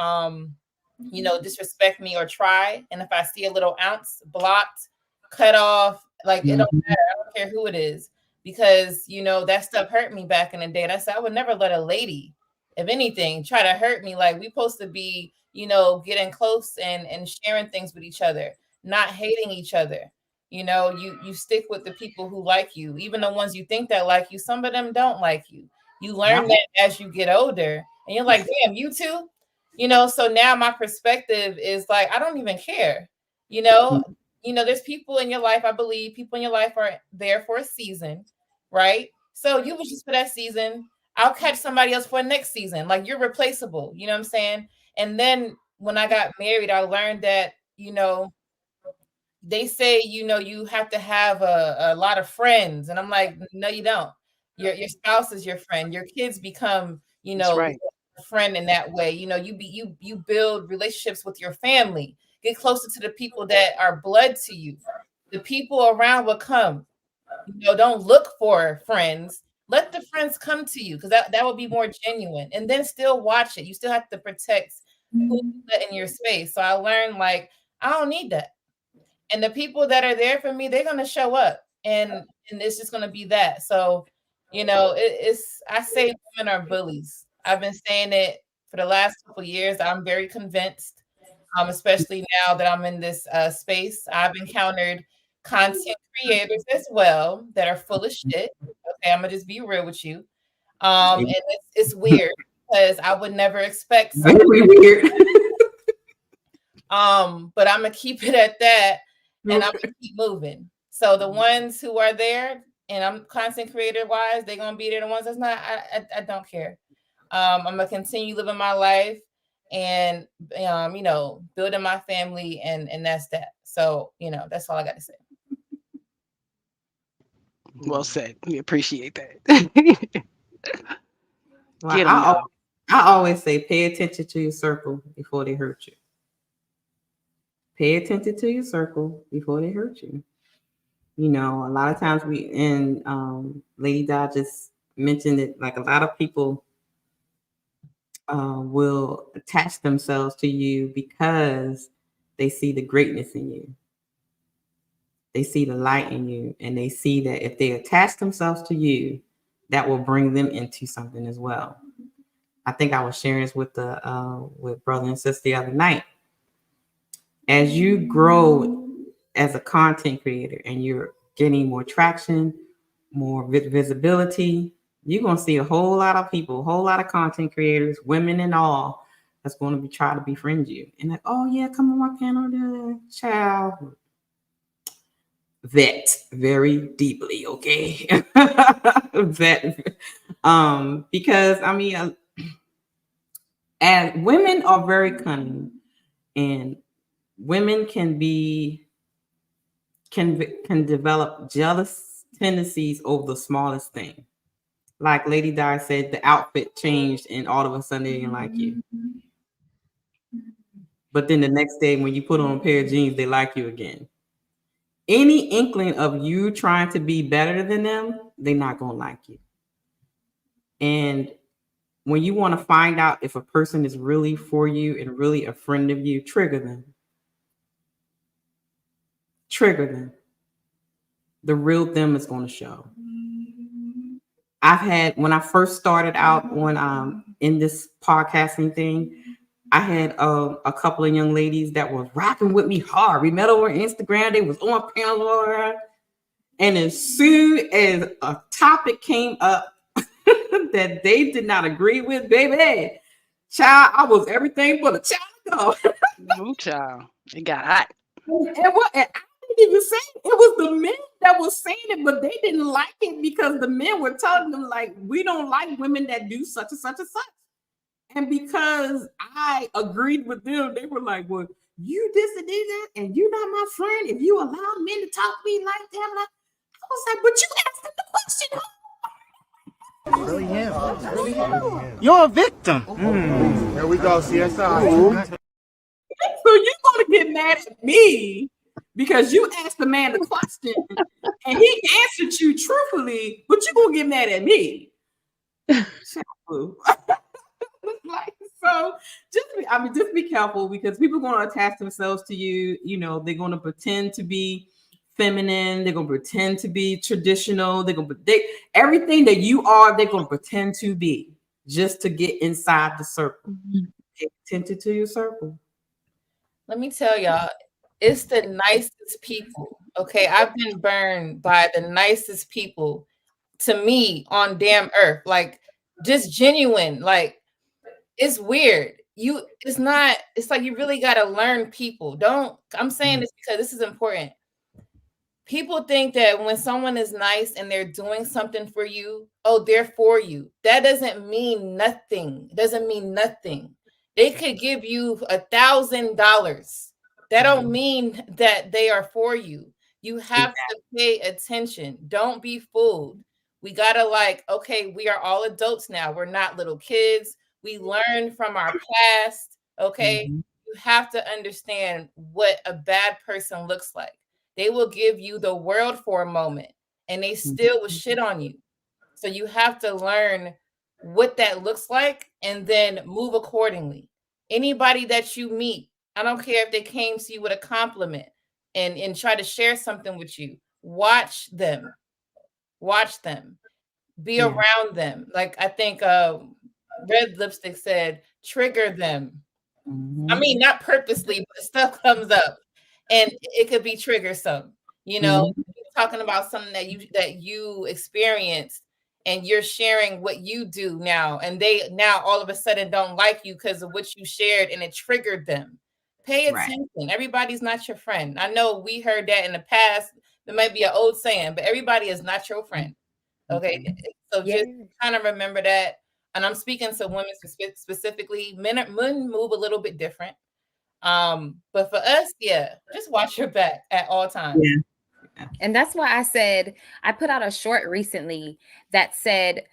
disrespect me or try. And if I see a little ounce, blocked, cut off, like it don't matter. I don't care who it is, because that stuff hurt me back in the day. And I said I would never let a lady, if anything, try to hurt me. Like we supposed to be, getting close and sharing things with each other, not hating each other. You stick with the people who like you, even the ones you think that like you. Some of them don't like you. You learn that as you get older, and you're like, damn, you too. So now my perspective is like, I don't even care. There's people in your life. I believe people in your life are there for a season, right? So you was just for that season. I'll catch somebody else for next season. Like you're replaceable. You know what I'm saying? And then when I got married, I learned that, they say, you have to have a lot of friends. And I'm like, no, you don't. Your spouse is your friend. Your kids become, That's right. a friend in that way. You build relationships with your family. Get closer to the people that are blood to you. The people around will come. Don't look for friends. Let the friends come to you, because that will be more genuine. And then still watch it. You still have to protect who you let in your space. So I learned, like, I don't need that. And the people that are there for me, they're going to show up, and it's just going to be that. So, I say women are bullies. I've been saying it for the last couple of years. I'm very convinced, especially now that I'm in this space. I've encountered content creators as well that are full of shit. Okay, I'm gonna just be real with you. And it's weird, because I would never expect something Very weird. but I'm gonna keep it at that, and I'm gonna keep moving. So the ones who are there, and I'm content creator wise, they're gonna be there. The ones that's not, I don't care. I'm gonna continue living my life, and building my family, and that's that. So that's all I got to say. Well said. We appreciate that. Well, Get them, y'all. I always say, pay attention to your circle before they hurt you. Pay attention to your circle before they hurt you. A lot of times Lady Di just mentioned it, like a lot of people will attach themselves to you because they see the greatness in you. They see the light in you, and they see that if they attach themselves to you, that will bring them into something as well. I think I was sharing this with brother and sister the other night. As you grow as a content creator and you're getting more traction, more visibility, you're going to see a whole lot of people, a whole lot of content creators, women and all, that's going to be trying to befriend you. And like, oh yeah, come on my panel, child. Vet very deeply, okay? Vet, because I mean, and women are very cunning, and women can develop jealous tendencies over the smallest thing. Like Lady Di said, the outfit changed, and all of a sudden they didn't like you. But then the next day, when you put on a pair of jeans, they like you again. Any inkling of you trying to be better than them, they're not gonna like you. And when you want to find out if a person is really for you and really a friend of you, trigger them. Trigger them. The real them is going to show. I've had, when I first started out on in this podcasting thing, I had a couple of young ladies that was rocking with me hard. We met over Instagram. They was on panels, and as soon as a topic came up that they did not agree with, baby, child, I was everything but a child. No, child, it got hot. And I didn't even say it was the men that was saying it, but they didn't like it because the men were telling them, like, we don't like women that do such and such and such. And because I agreed with them, they were like, well, you this and that, and you're not my friend. If you allow men to talk to me like that, I was like, but you asked them the question. Really him. You're a victim. There we go, CSI. So you're going to get mad at me because you asked the man the question and he answered you truthfully, but you're going to get mad at me. Like, so just be careful, because people are going to attach themselves to you. You know, they're going to pretend to be feminine. They're going to pretend to be traditional. Everything that you are, they're going to pretend to be just to get inside the circle. Pay attention to your circle. Let me tell y'all, it's the nicest people. Okay, I've been burned by the nicest people to me on damn earth. Like, just genuine. Like, it's weird. It's like you really got to learn people. I'm saying this because this is important. People think that when someone is nice and they're doing something for you, oh, they're for you. That doesn't mean nothing. Doesn't mean nothing. They could give you $1,000. That don't mean that they are for you. You have to pay attention. Don't be fooled. We gotta, like, okay, we are all adults now. We're not little kids. We learn from our past. Okay. You have to understand what a bad person looks like. They will give you the world for a moment and they still will shit on you. So you have to learn what that looks like and then move accordingly. Anybody that you meet, I don't care if they came to you with a compliment and try to share something with you, watch them. Watch them. Be around them. Like, I think Red Lipstick said, trigger them. I mean, not purposely, but stuff comes up and it could be triggersome. You know, talking about something that you experienced and you're sharing what you do now, and they now all of a sudden don't like you because of what you shared and it triggered them. Pay attention. Right. Everybody's not your friend. I know we heard that in the past. There might be an old saying, but everybody is not your friend. Okay. So just kind of remember that. And I'm speaking to women specifically. Men move a little bit different. But for us, just watch your back at all times. Yeah. And that's why I said, I put out a short recently that said,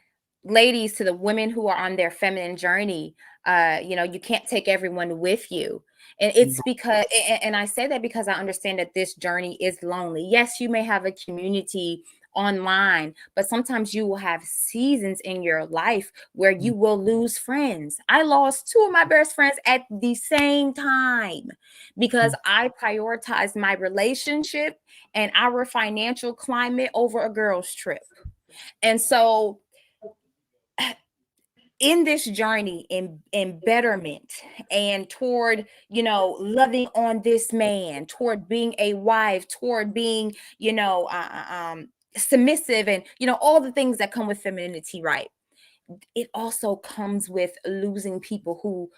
ladies, to the women who are on their feminine journey, you can't take everyone with you. And it's because, and I say that because I understand that this journey is lonely. Yes, you may have a community online, but sometimes you will have seasons in your life where you will lose friends. I lost 2 of my best friends at the same time because I prioritized my relationship and our financial climate over a girl's trip. And so in this journey in betterment and toward, loving on this man, toward being a wife, toward being, submissive, and all the things that come with femininity, right? It also comes with losing people who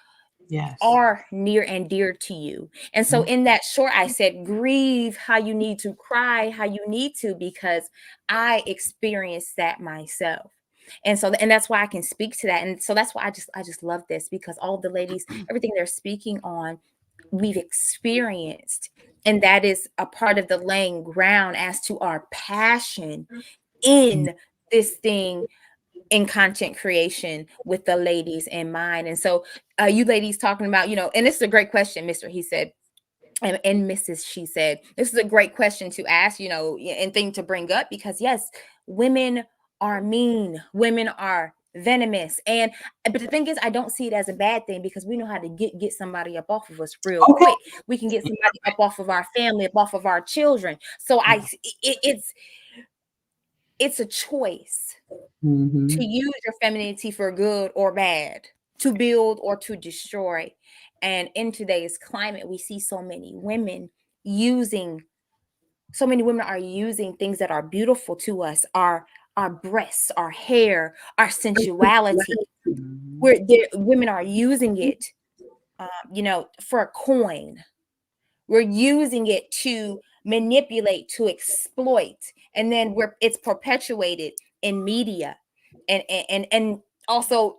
are near and dear to you. And so in that short, I said, grieve how you need to, cry how you need to, because I experienced that myself. And so, and that's why I can speak to that. And so that's why I just love this, because all the ladies, everything they're speaking on, we've experienced. And that is a part of the laying ground as to our passion in this thing, in content creation, with the ladies in mind. And so you ladies talking about, and this is a great question, Mr. He said, and Mrs. She said, this is a great question to ask, and thing to bring up, because yes, women are mean, women are venomous, but the thing is, I don't see it as a bad thing, because we know how to get somebody up off of us real quick. We can get somebody up off of our family, up off of our children. So it's a choice to use your femininity for good or bad, to build or to destroy. And in today's climate, we see so many women are using things that are beautiful to us, our breasts, our hair, our sensuality. Women are using it, for a coin. We're using it to manipulate, to exploit, and then it's perpetuated in media, and also,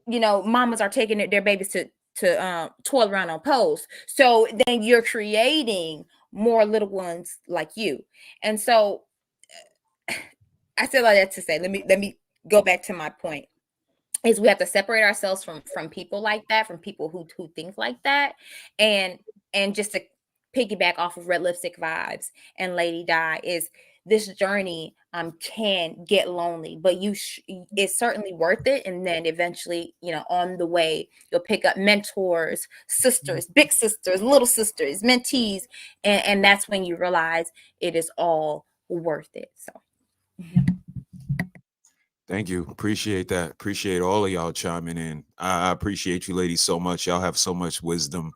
mamas are taking their babies to twirl around on poles. So then you're creating more little ones like you. And so I said all that to say, let me go back to my point, is we have to separate ourselves from people like that, from people who think like that, and just to piggyback off of Red Lipstick Vibes and Lady Di, is this journey can get lonely, but it's certainly worth it. And then eventually, on the way, you'll pick up mentors, sisters, big sisters, little sisters, mentees, and that's when you realize it is all worth it. So Thank you. Appreciate that. Appreciate all of y'all chiming in. I appreciate you ladies so much. Y'all have so much wisdom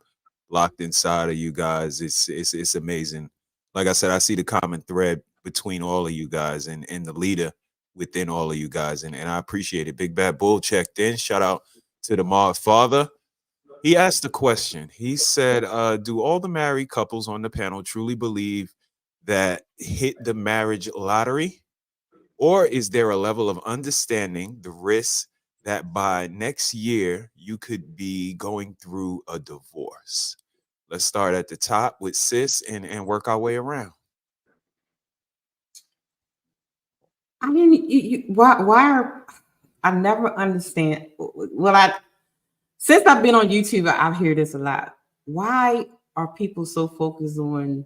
locked inside of you guys. It's amazing. Like I said, I see the common thread between all of you guys and the leader within all of you guys. And I appreciate it. Big Bad Bull checked in. Shout out to the Mod Father. He asked a question. He said, do all the married couples on the panel truly believe that hit the marriage lottery? Or is there a level of understanding the risk that by next year you could be going through a divorce? Let's start at the top with Sis and work our way around. I mean, I never understand. Well, since I've been on YouTube, I've heard this a lot. Why are people so focused on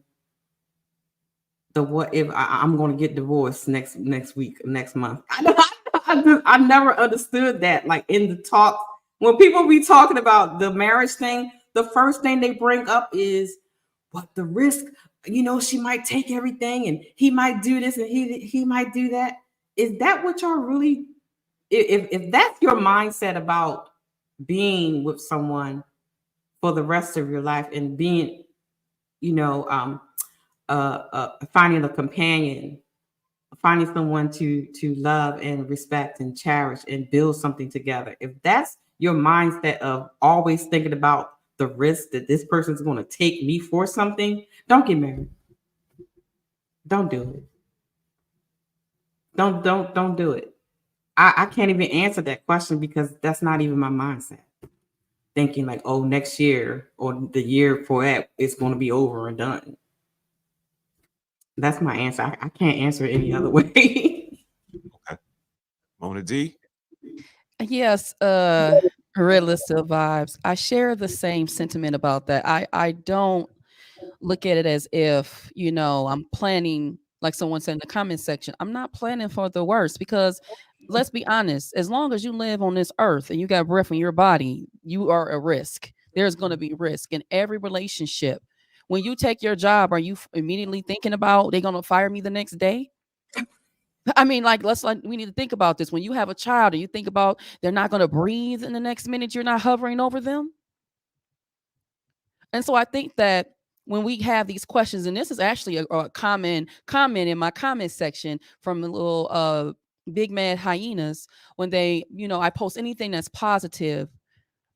the what if I'm going to get divorced next week, next month? I never understood that. Like in the talk, when people be talking about the marriage thing, the first thing they bring up is what the risk. She might take everything, and he might do this, and he might do that. Is that what y'all really? If that's your mindset about being with someone for the rest of your life and being, finding a companion, finding someone to love and respect and cherish and build something together. If that's your mindset of always thinking about the risk that this person's going to take me for something, don't get married. Don't do it. Don't do it. I can't even answer that question because that's not even my mindset. Thinking like, oh, next year or the year for that, it's going to be over and done. That's my answer. I can't answer it any other way. Okay. Mona D? Yes, Realistic Vibes. I share the same sentiment about that. I don't look at it as if, I'm planning Like someone said in the comment section, I'm not planning for the worst because let's be honest, as long as you live on this earth and you got breath in your body, you are a risk. There's going to be risk in every relationship. When you take your job, are you immediately thinking about they're going to fire me the next day? I mean, we need to think about this. When you have a child, do you think about they're not going to breathe in the next minute you're not hovering over them? And so I think that when we have these questions, and this is actually a common comment in my comment section from the little big mad hyenas, when they, I post anything that's positive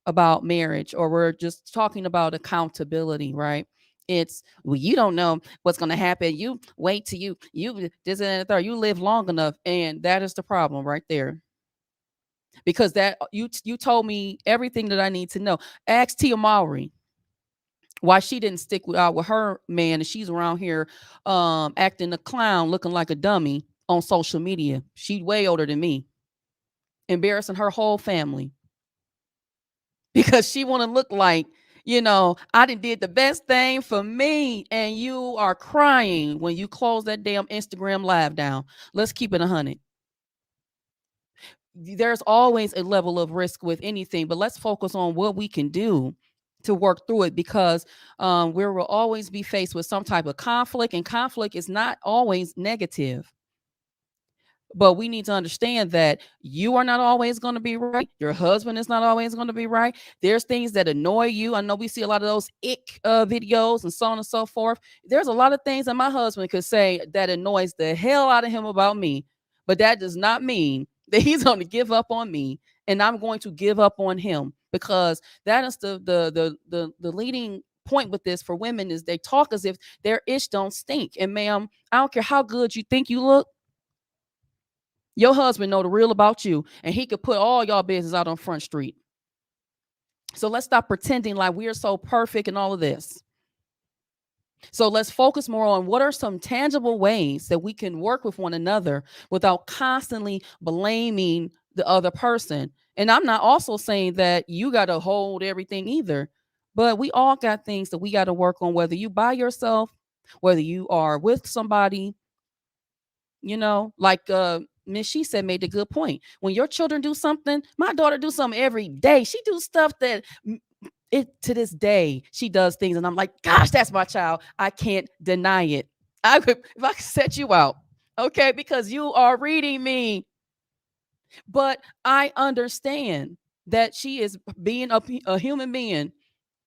about marriage, or we're just talking about accountability, right? It's, well, you don't know what's going to happen. You wait till you this and the third. You live long enough, and that is the problem right there. Because that you told me everything that I need to know. Ask Tia Mowry why she didn't stick with her man, and she's around here acting a clown, looking like a dummy on social media. She's way older than me, embarrassing her whole family because she want to look like, I did the best thing for me, and you are crying when you close that damn Instagram live down. Let's keep it 100. There's always a level of risk with anything, but let's focus on what we can do to work through it, because we will always be faced with some type of conflict, and conflict is not always negative. But we need to understand that you are not always going to be right. Your husband is not always going to be right. There's things that annoy you. I know we see a lot of those ick videos and so on and so forth. There's a lot of things that my husband could say that annoys the hell out of him about me. But that does not mean that he's going to give up on me and I'm going to give up on him, because that is the leading point with this for women, is they talk as if their ish don't stink. And ma'am, I don't care how good you think you look. Your husband know the real about you, and he could put all y'all business out on Front Street. So let's stop pretending like we are so perfect and all of this. So let's focus more on what are some tangible ways that we can work with one another without constantly blaming the other person. And I'm not also saying that you got to hold everything either, but we all got things that we got to work on, whether you by yourself, whether you are with somebody, like Miss She said, made a good point. When your children do something, my daughter do something every day. She do stuff that to this day she does things, and I'm like, gosh, that's my child. I can't deny it. If I could set you out, okay, because you are reading me. But I understand that she is being a human being,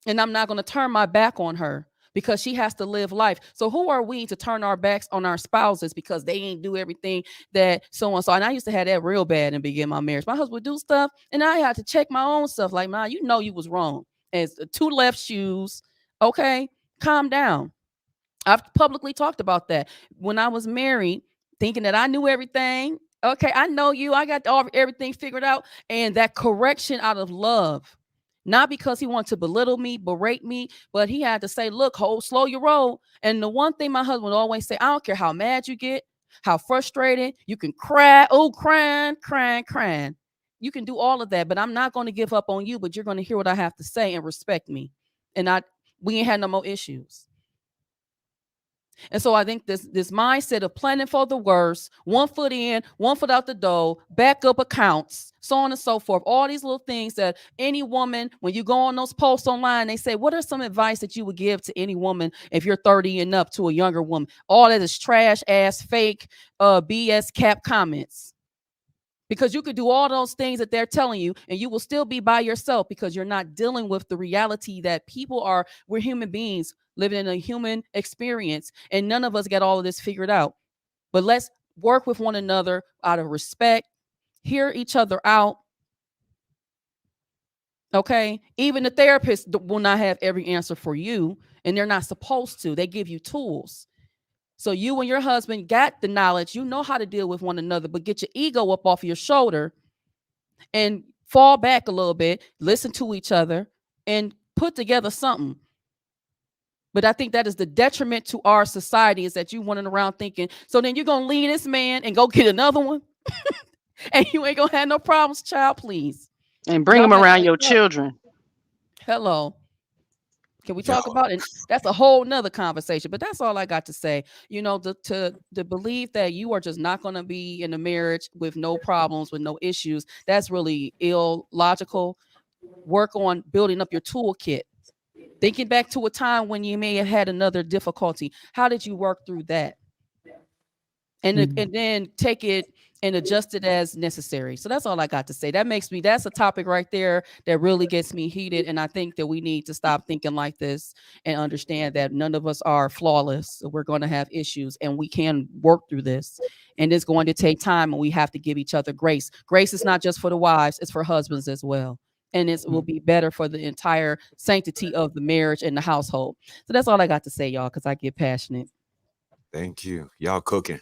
and I'm not going to turn my back on her, because she has to live life. So who are we to turn our backs on our spouses because they ain't do everything that so and so? And I used to have that real bad in the beginning of my marriage. My husband would do stuff, and I had to check my own stuff. Like, man, you was wrong. As 2 left shoes. Okay, calm down. I've publicly talked about that. When I was married, thinking that I knew everything. Okay, I know you. I got everything figured out. And that correction out of love. Not because he wanted to belittle me, berate me, but he had to say, look, slow your roll. And the one thing my husband would always say, I don't care how mad you get, how frustrated, you can cry. Oh, crying. You can do all of that, but I'm not going to give up on you, but you're going to hear what I have to say and respect me. And we ain't had no more issues. And so I think this mindset of planning for the worst, 1 foot in, 1 foot out the door, backup accounts, so on and so forth, all these little things that any woman, when you go on those posts online, they say, what are some advice that you would give to any woman if you're 30 and up, to a younger woman? All that is trash ass, fake, BS cap comments. Because you could do all those things that they're telling you, and you will still be by yourself, because you're not dealing with the reality that we're human beings living in a human experience, and none of us got all of this figured out. But let's work with one another out of respect, hear each other out. Okay? Even the therapist will not have every answer for you, and they're not supposed to. They give you tools. So you and your husband got the knowledge, you know how to deal with one another, but get your ego up off your shoulder and fall back a little bit, listen to each other, and put together something. But I think that is the detriment to our society, is that you running around thinking, so then you're going to leave this man and go get another one? And you ain't going to have no problems, child, please. And bring them around your children. Hello. Can we talk about it? That's a whole nother conversation, but that's all I got to say. You know, to believe that you are just not going to be in a marriage with no problems, with no issues, that's really illogical. Work on building up your toolkit. Thinking back to a time when you may have had another difficulty. How did you work through that? And then take it and adjust it as necessary. So that's all I got to say. That's a topic right there that really gets me heated. And I think that we need to stop thinking like this and understand that none of us are flawless. We're going to have issues and we can work through this. And it's going to take time and we have to give each other grace. Grace is not just for the wives, it's for husbands as well. And it will be better for the entire sanctity of the marriage and the household. So that's all I got to say, y'all, because I get passionate. Thank you. Y'all cooking.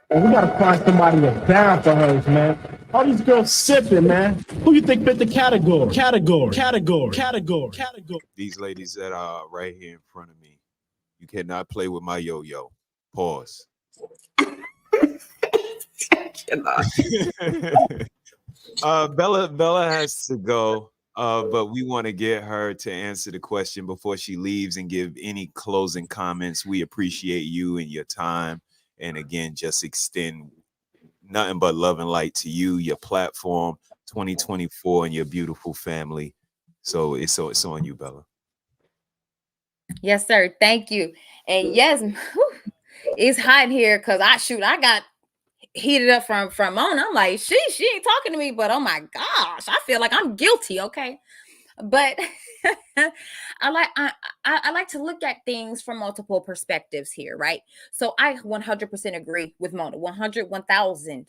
And we gotta find somebody that's down for hers, man. All these girls sipping, man. Who you think fit the category? These ladies that are right here in front of me, you cannot play with my yo-yo. Pause. Bella has to go, but we want to get her to answer the question before she leaves and give any closing comments. We appreciate you and your time. And again, just extend nothing but love and light to you, your platform, 2024, and your beautiful family. So it's on you, Bella. Yes, sir. Thank you. And yes, it's hot here because I got heated up from Mona. I'm like, she ain't talking to me, but oh my gosh, I feel like I'm guilty. Okay. But I like to look at things from multiple perspectives here, right? So I 100% agree with Mona, 1000%,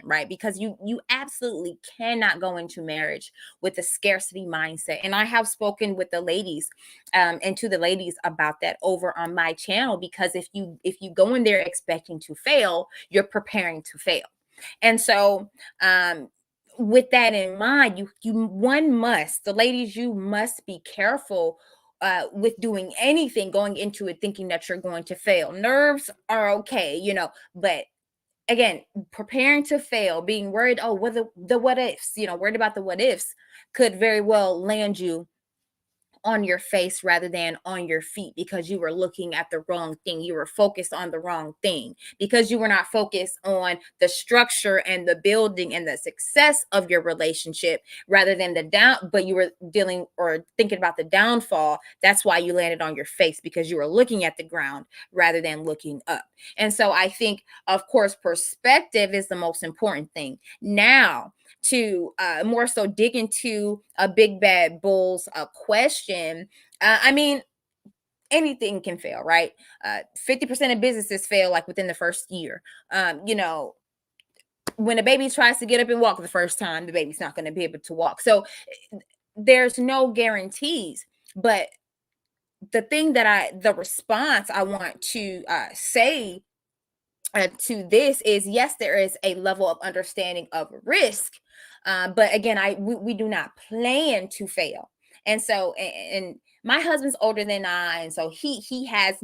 right? Because you absolutely cannot go into marriage with a scarcity mindset. And I have spoken with the ladies and to the ladies about that over on my channel, because if you go in there expecting to fail, you're preparing to fail. And so with that in mind, the ladies, you must be careful with doing anything, going into it thinking that you're going to fail. Nerves are okay, but again, preparing to fail, being worried, the what ifs, worried about the what ifs could very well land you on your face rather than on your feet, because you were looking at the wrong thing. You were focused on the wrong thing because you were not focused on the structure and the building and the success of your relationship rather than but you were dealing or thinking about the downfall. That's why you landed on your face, because you were looking at the ground rather than looking up. And so I think, of course, perspective is the most important thing. Now, to more so dig into a Big Bad Bull's question, I mean, anything can fail, right? 50% of businesses fail like within the first year. When a baby tries to get up and walk the first time, the baby's not going to be able to walk. So there's no guarantees. But the response I want to say to this is, yes, there is a level of understanding of risk, but again, we do not plan to fail. And so, and my husband's older than I, and so he has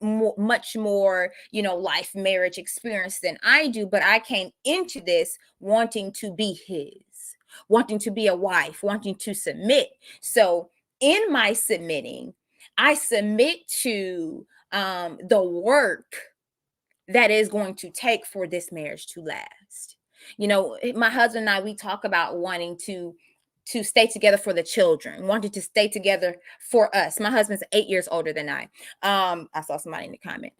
much more, life marriage experience than I do. But I came into this wanting to be wanting to be a wife, wanting to submit. So in my submitting, I submit to the work that is going to take for this marriage to last. My husband and I, we talk about wanting to stay together for the children, wanting to stay together for us. My husband's 8 years older than I. I saw somebody in the comment.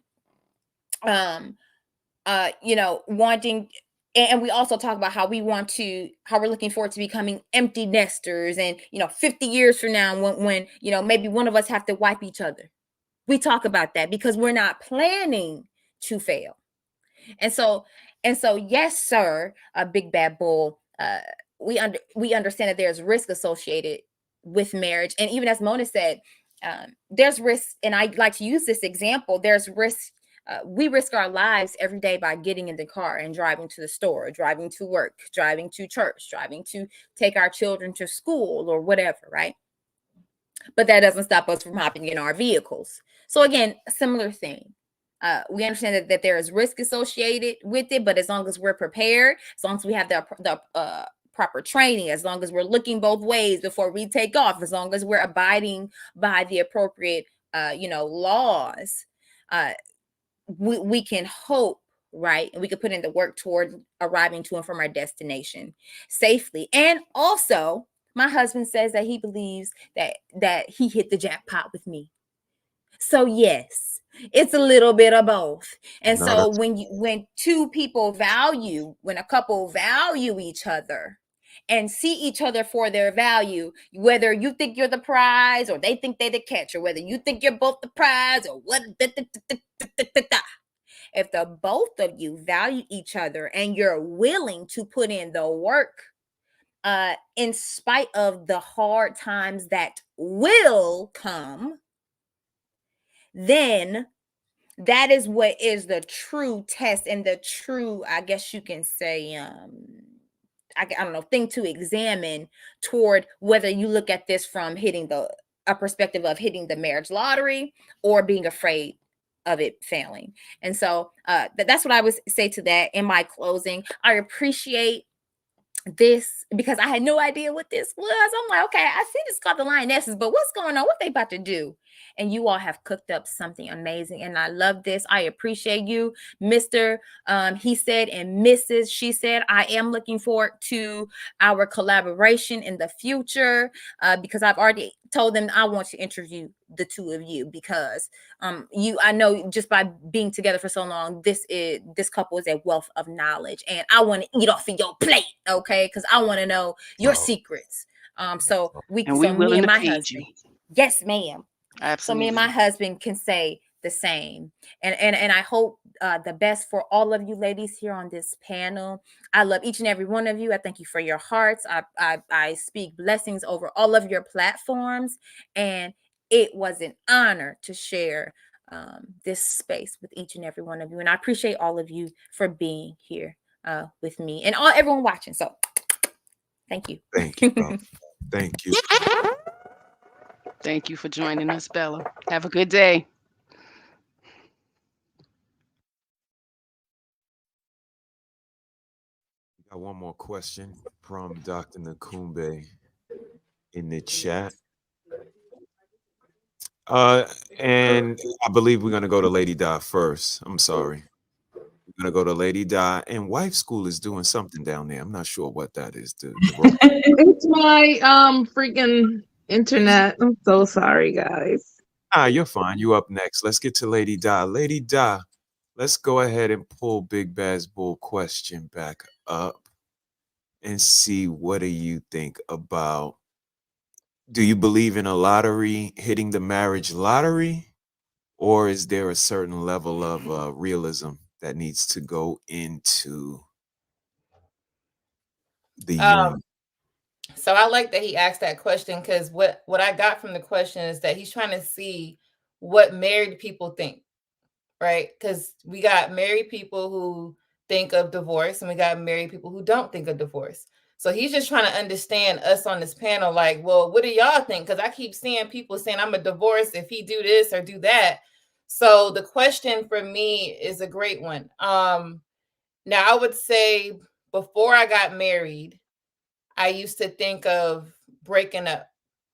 Wanting, and we also talk about how we're looking forward to becoming empty nesters, and 50 years from now, when maybe one of us have to wipe each other. We talk about that because we're not planning to fail. And so yes, sir, a Big Bad Bull, we understand that there's risk associated with marriage. And even as Mona said, there's risk, and I like to use this example, there's risk. We risk our lives every day by getting in the car and driving to the store, driving to work, driving to church, driving to take our children to school or whatever, right? But that doesn't stop us from hopping in our vehicles. So again, a similar thing. We understand that there is risk associated with it, but as long as we're prepared, as long as we have the proper training, as long as we're looking both ways before we take off, as long as we're abiding by the appropriate, laws, we can hope, right? And we can put in the work toward arriving to and from our destination safely. And also, my husband says that he believes that he hit the jackpot with me. So yes, it's a little bit of both. And No, so that's when a couple value each other and see each other for their value, whether you think you're the prize or they think they're the catch, or whether you think you're both the prize or what, if the both of you value each other and you're willing to put in the work, in spite of the hard times that will come, then that is what is the true test and the true, I guess you can say, I don't know, thing to examine toward whether you look at this from a perspective of hitting the marriage lottery or being afraid of it failing. And so that's what I would say to that in my closing. I appreciate this because I had no idea what this was. I'm like, okay, I see this called the Lionesses, but what's going on? What they about to do? And you all have cooked up something amazing, and I love this. I appreciate you, Mr. HeSaid, and Mrs. SheSaid. I am looking forward to our collaboration in the future because I've already told them I want to interview the two of you because I know just by being together for so long, this couple is a wealth of knowledge, and I want to eat off of your plate, okay? Because I want to know your secrets. So me willing and to my feed husband, you. yes, ma'am. Absolutely. So me and my husband can say the same, and I hope the best for all of you ladies here on this panel. I love each and every one of you. I thank you for your hearts. I speak blessings over all of your platforms, and it was an honor to share this space with each and every one of you. And I appreciate all of you for being here with me and everyone watching. So thank you. Thank you, bro. Thank you. Thank you for joining us, Bella. Have a good day. We got one more question from Dr. Nakumbe in the chat. And I believe we're gonna go to Lady Di first. I'm sorry. We're gonna go to Lady Di, and Wife School is doing something down there. I'm not sure what that is. It's my freaking internet. I'm so sorry, guys. You're fine. You up next. Let's get to Lady Di. Lady Di, let's go ahead and pull Big Baz Bull question back up and see what do you think about. Do you believe in a lottery hitting the marriage lottery, or is there a certain level of realism that needs to go into the union? So I like that he asked that question because what I got from the question is that he's trying to see what married people think, right? Because we got married people who think of divorce and we got married people who don't think of divorce. So he's just trying to understand us on this panel, like, well, what do y'all think? Because I keep seeing people saying I'm a divorce if he do this or do that. So the question for me is a great one. Now I would say before I got married, I used to think of breaking up.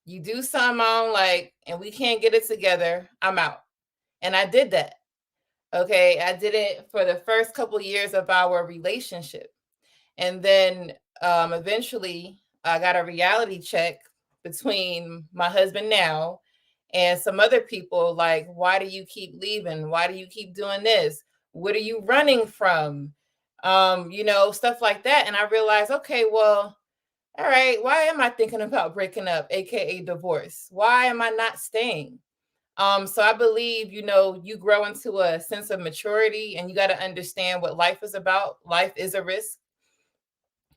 You do something I don't like and we can't get it together, I'm out. And I did that. Okay. I did it for the first couple of years of our relationship. And then eventually I got a reality check between my husband now and some other people like, why do you keep leaving? Why do you keep doing this? What are you running from? Stuff like that. And I realized, okay, well, all right, why am I thinking about breaking up, aka divorce? Why am I not staying? So I believe, you grow into a sense of maturity and you got to understand what life is about. Life is a risk.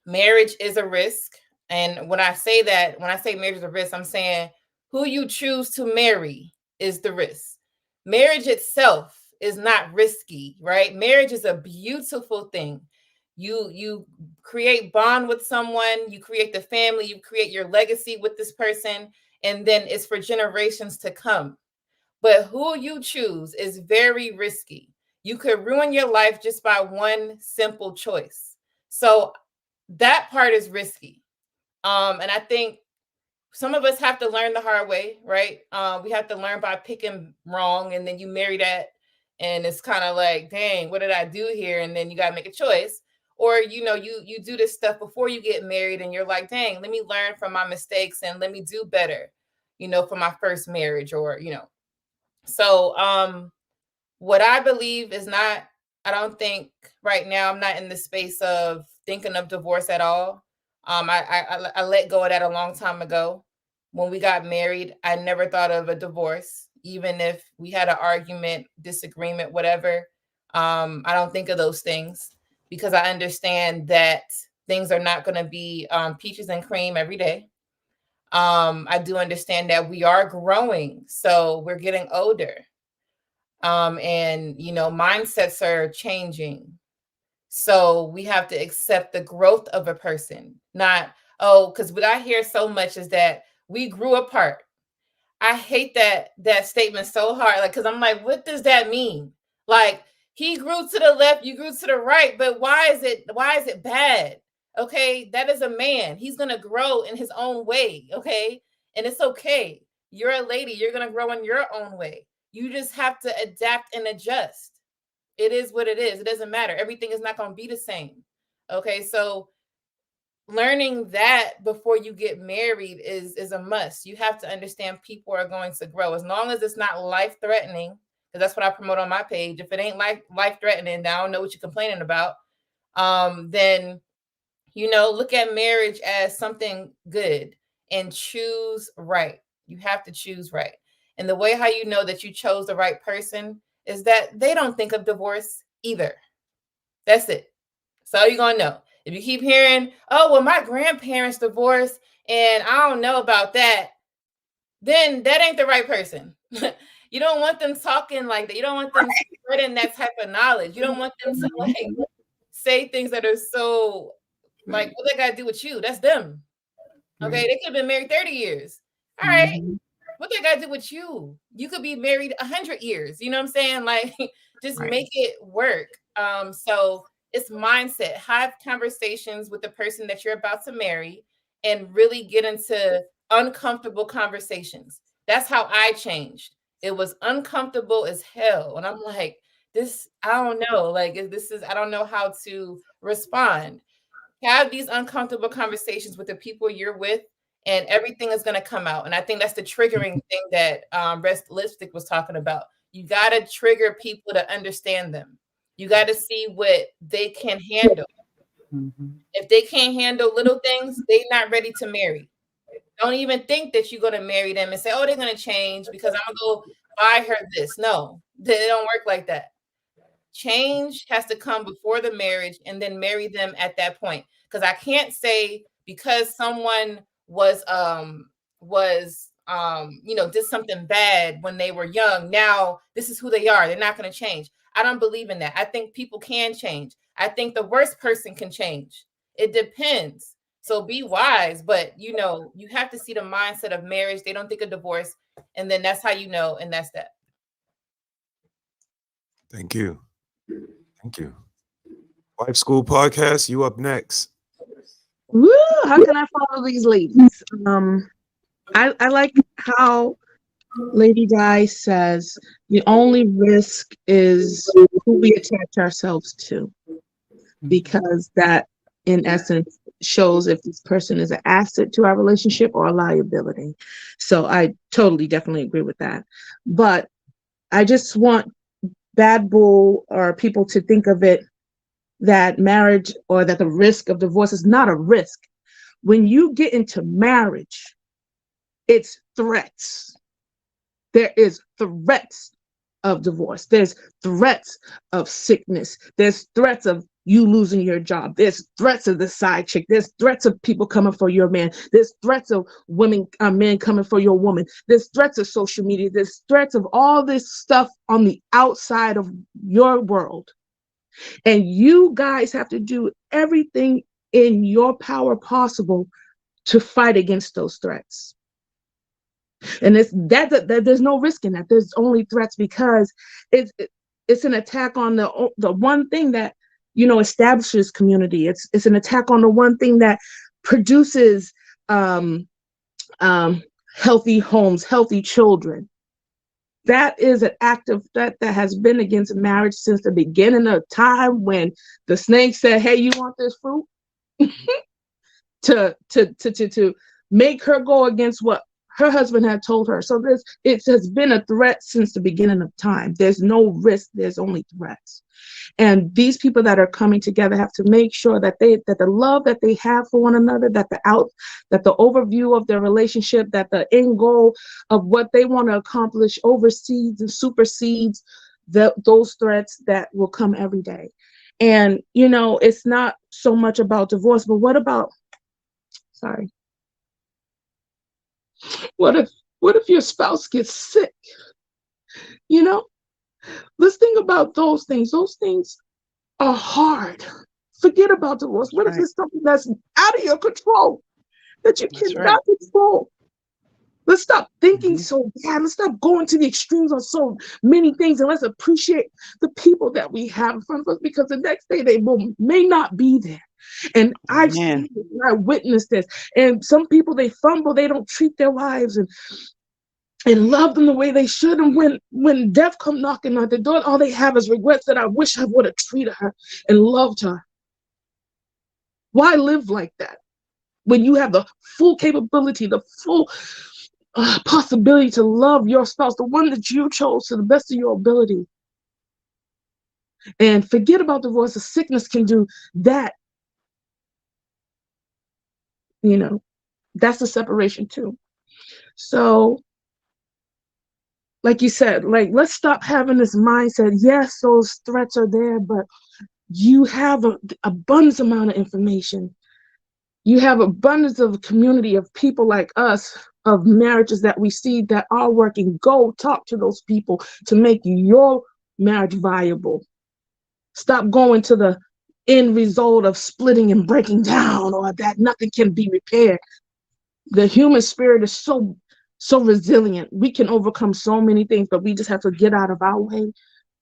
Marriage is a risk. And when I say marriage is a risk, I'm saying who you choose to marry is the risk. Marriage itself is not risky, right? Marriage is a beautiful thing. You create bond with someone, you create the family, you create your legacy with this person, and then it's for generations to come. But who you choose is very risky. You could ruin your life just by one simple choice. So that part is risky. And I think some of us have to learn the hard way, right? We have to learn by picking wrong, and then you marry that, and it's kind of like, dang, what did I do here? And then you got to make a choice. Or, you know, you do this stuff before you get married, and you're like, dang, let me learn from my mistakes and let me do better, you know, for my first marriage, or, you know. So what I believe is not, I don't think right now, I'm not in the space of thinking of divorce at all. I let go of that a long time ago. When we got married, I never thought of a divorce, even if we had an argument, disagreement, whatever. I don't think of those things because I understand that things are not going to be peaches and cream every day. I do understand that we are growing, so we're getting older. And you know, mindsets are changing. So we have to accept the growth of a person, not, oh, because what I hear so much is that we grew apart. I hate that statement so hard. Like, because I'm like, what does that mean? Like, he grew to the left, you grew to the right, but why is it bad? Okay, that is a man. He's gonna grow in his own way. Okay, and it's okay. You're a lady, you're gonna grow in your own way. You just have to adapt and adjust. It is what it is. It doesn't matter. Everything is not gonna be the same. Okay, so learning that before you get married is a must. You have to understand people are going to grow, as long as it's not life threatening, because that's what I promote on my page. If it ain't life threatening, I don't know what you're complaining about. Then, you know, look at marriage as something good and choose right. You have to choose right. And the way how you know that you chose the right person is that they don't think of divorce either. That's it. So you're gonna know. If you keep hearing, oh, well, my grandparents divorced and I don't know about that, then that ain't the right person. You don't want them talking like that. You don't want them spreading that type of knowledge. You don't want them to like say things that are so like, what they got to do with you? That's them. Okay, they could have been married 30 years. All right, what they got to do with you? You could be married 100 years. You know what I'm saying? Like, just make it work. So it's mindset. Have conversations with the person that you're about to marry and really get into uncomfortable conversations. That's how I changed. It was uncomfortable as hell. And I'm like, this, I don't know. Like, this is, I don't know how to respond. Have these uncomfortable conversations with the people you're with, and everything is going to come out. And I think that's the triggering thing that Rest Lipstick was talking about. You got to trigger people to understand them. You got to see what they can handle. If they can't handle little things, they're not ready to marry. Don't even think that you're going to marry them and say, oh, they're going to change because I'm going to go buy her this. No, they don't work like that. Change has to come before the marriage, and then marry them at that point. Because I can't say because someone was you know, did something bad when they were young, now this is who they are. They're not going to change. I don't believe in that. I think people can change. I think the worst person can change. It depends. So be wise, but you know, you have to see the mindset of marriage. They don't think of divorce, and then that's how you know, and that's that. Thank you. Thank you. Wife School Podcast, you up next. Woo! How can I follow these ladies? I like how Lady Di says the only risk is who we attach ourselves to, because that, in essence, shows if this person is an asset to our relationship or a liability. So I totally, definitely agree with that. But I just want bad bull or people to think of it that marriage or that the risk of divorce is not a risk. When you get into marriage, it's threats. There is threats of divorce. There's threats of sickness. There's threats of you losing your job. There's threats of the side chick. There's threats of people coming for your man. There's threats of men coming for your woman. There's threats of social media. There's threats of all this stuff on the outside of your world. And you guys have to do everything in your power possible to fight against those threats. And there's no risk in that. There's only threats, because it's an attack on the one thing that establishes community. It's an attack on the one thing that produces healthy homes, healthy children. That is an act of threat that has been against marriage since the beginning of time, when the snake said, "Hey, you want this fruit?" to make her go against what her husband had told her. So it has been a threat since the beginning of time. There's no risk, there's only threats. And these people that are coming together have to make sure that the love that they have for one another, that the overview of their relationship, that the end goal of what they want to accomplish oversees and supersedes those threats that will come every day. And it's not so much about divorce, but what if your spouse gets sick? Let's think about those things. Those things are hard. Forget about divorce. What if it's something that's out of your control, that you cannot control? Let's stop thinking so bad. Let's stop going to the extremes on so many things, and let's appreciate the people that we have in front of us, because the next day they may not be there. And I've seen it, and I witnessed this. And some people, they fumble, they don't treat their wives and love them the way they should. And when death come knocking on the door, all they have is regrets that I wish I would have treated her and loved her. Why live like that when you have the full capability, the full possibility to love your spouse, the one that you chose, to the best of your ability? And forget about divorce. The sickness can do that. That's the separation too. So, like you said, let's stop having this mindset. Yes, those threats are there, but you have an abundance amount of information. You have abundance of community of people like us, of marriages that we see that are working. Go talk to those people to make your marriage viable. Stop going to the end result of splitting and breaking down, or that nothing can be repaired. The human spirit is so resilient. We can overcome so many things, but we just have to get out of our way.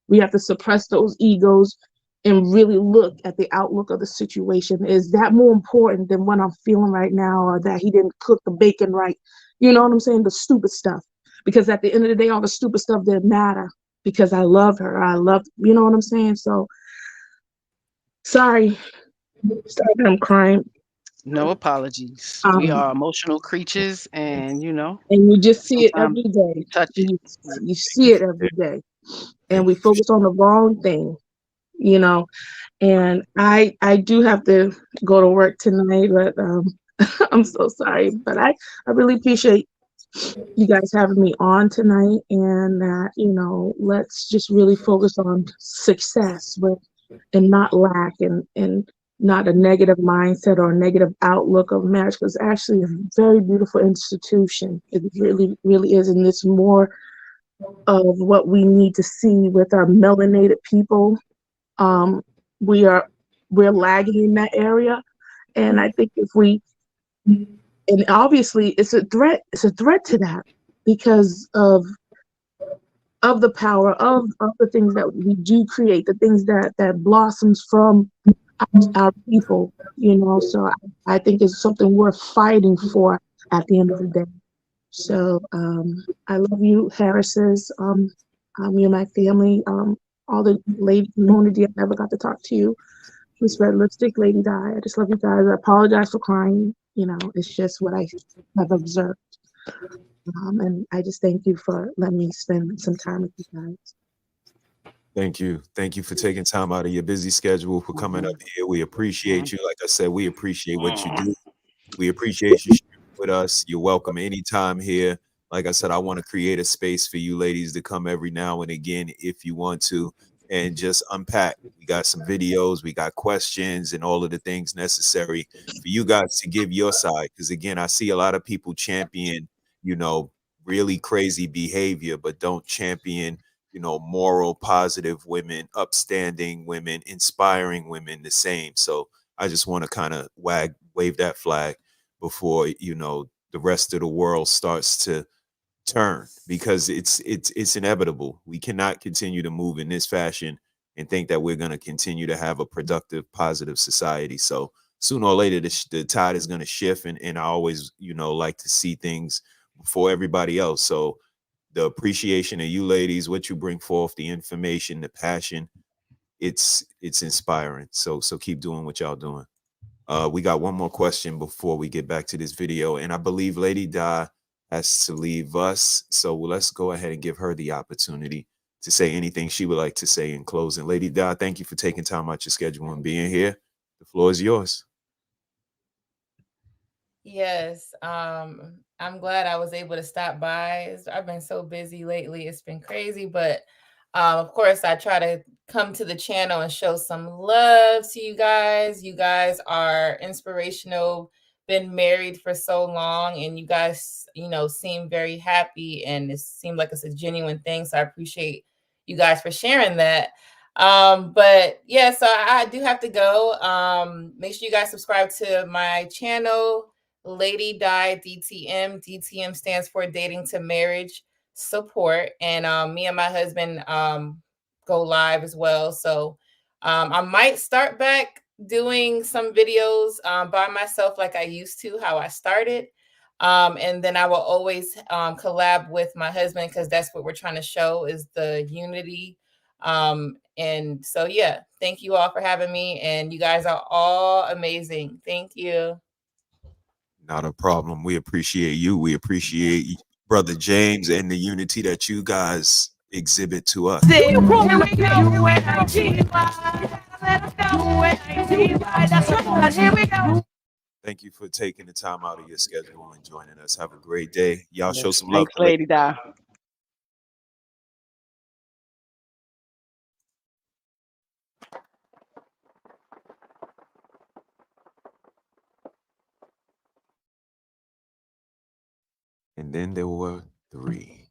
We have to suppress those egos and really look at the outlook of the situation. Is that more important than what I'm feeling right now, or that he didn't cook the bacon right? You know what I'm saying? The stupid stuff. Because at the end of the day, all the stupid stuff didn't matter, because I love her. You know what I'm saying? So, sorry that I'm crying. No apologies. We are emotional creatures, and and you just see it every day. touch it. You see it every day, and we focus on the wrong thing, And I do have to go to work tonight, but I'm so sorry. But I really appreciate you guys having me on tonight, and that let's just really focus on success and not lack, and not a negative mindset or a negative outlook of marriage, because it's actually a very beautiful institution. It really, really is. And it's more of what we need to see with our melanated people. We're lagging in that area. And I think and obviously it's a threat to that, because of the power of the things that we do create, the things that blossoms from our people, So I think it's something worth fighting for at the end of the day. So I love you, Harris's. You and my family, all the ladies, Mona D, I never got to talk to you. Miss Red Lipstick, Lady Di, I just love you guys. I apologize for crying. It's just what I have observed. And I just thank you for letting me spend some time with you guys. Thank you. Thank you for taking time out of your busy schedule for coming up here. We appreciate you. Like I said, we appreciate what you do. We appreciate you sharing with us. You're welcome anytime here. Like I said, I want to create a space for you ladies to come every now and again if you want to, and just unpack. We got some videos, we got questions, and all of the things necessary for you guys to give your side. Because again, I see a lot of people champion, really crazy behavior, but don't champion moral, positive women, upstanding women, inspiring women the same. So I just want to kind of wave that flag before, the rest of the world starts to turn, because it's inevitable. We cannot continue to move in this fashion and think that we're going to continue to have a productive, positive society. So sooner or later, the tide is going to shift. And I always, like to see things before everybody else. So the appreciation of you ladies, what you bring forth, the information, the passion, it's inspiring. So keep doing what y'all doing. We got one more question before we get back to this video. And I believe Lady Di has to leave us. So let's go ahead and give her the opportunity to say anything she would like to say in closing. Lady Di, thank you for taking time out your schedule and being here. The floor is yours. Yes, I'm glad I was able to stop by. I've been so busy lately. It's been crazy, but of course, I try to come to the channel and show some love to you guys. You guys are inspirational, been married for so long, and you guys, seem very happy, and it seemed like it's a genuine thing. So I appreciate you guys for sharing that. But yeah, so I do have to go. Make sure you guys subscribe to my channel, Lady Di DTM. DTM stands for Dating to Marriage Support. And me and my husband go live as well. So I might start back doing some videos by myself like I used to, how I started. And then I will always collab with my husband, because that's what we're trying to show, is the unity. And so, yeah, thank you all for having me. And you guys are all amazing. Thank you. Not a problem. We appreciate you. We appreciate Brother James and the unity that you guys exhibit to us. Thank you for taking the time out of your schedule and joining us. Have a great day. Y'all show some love. Thanks, Lady Di. And then there were 3.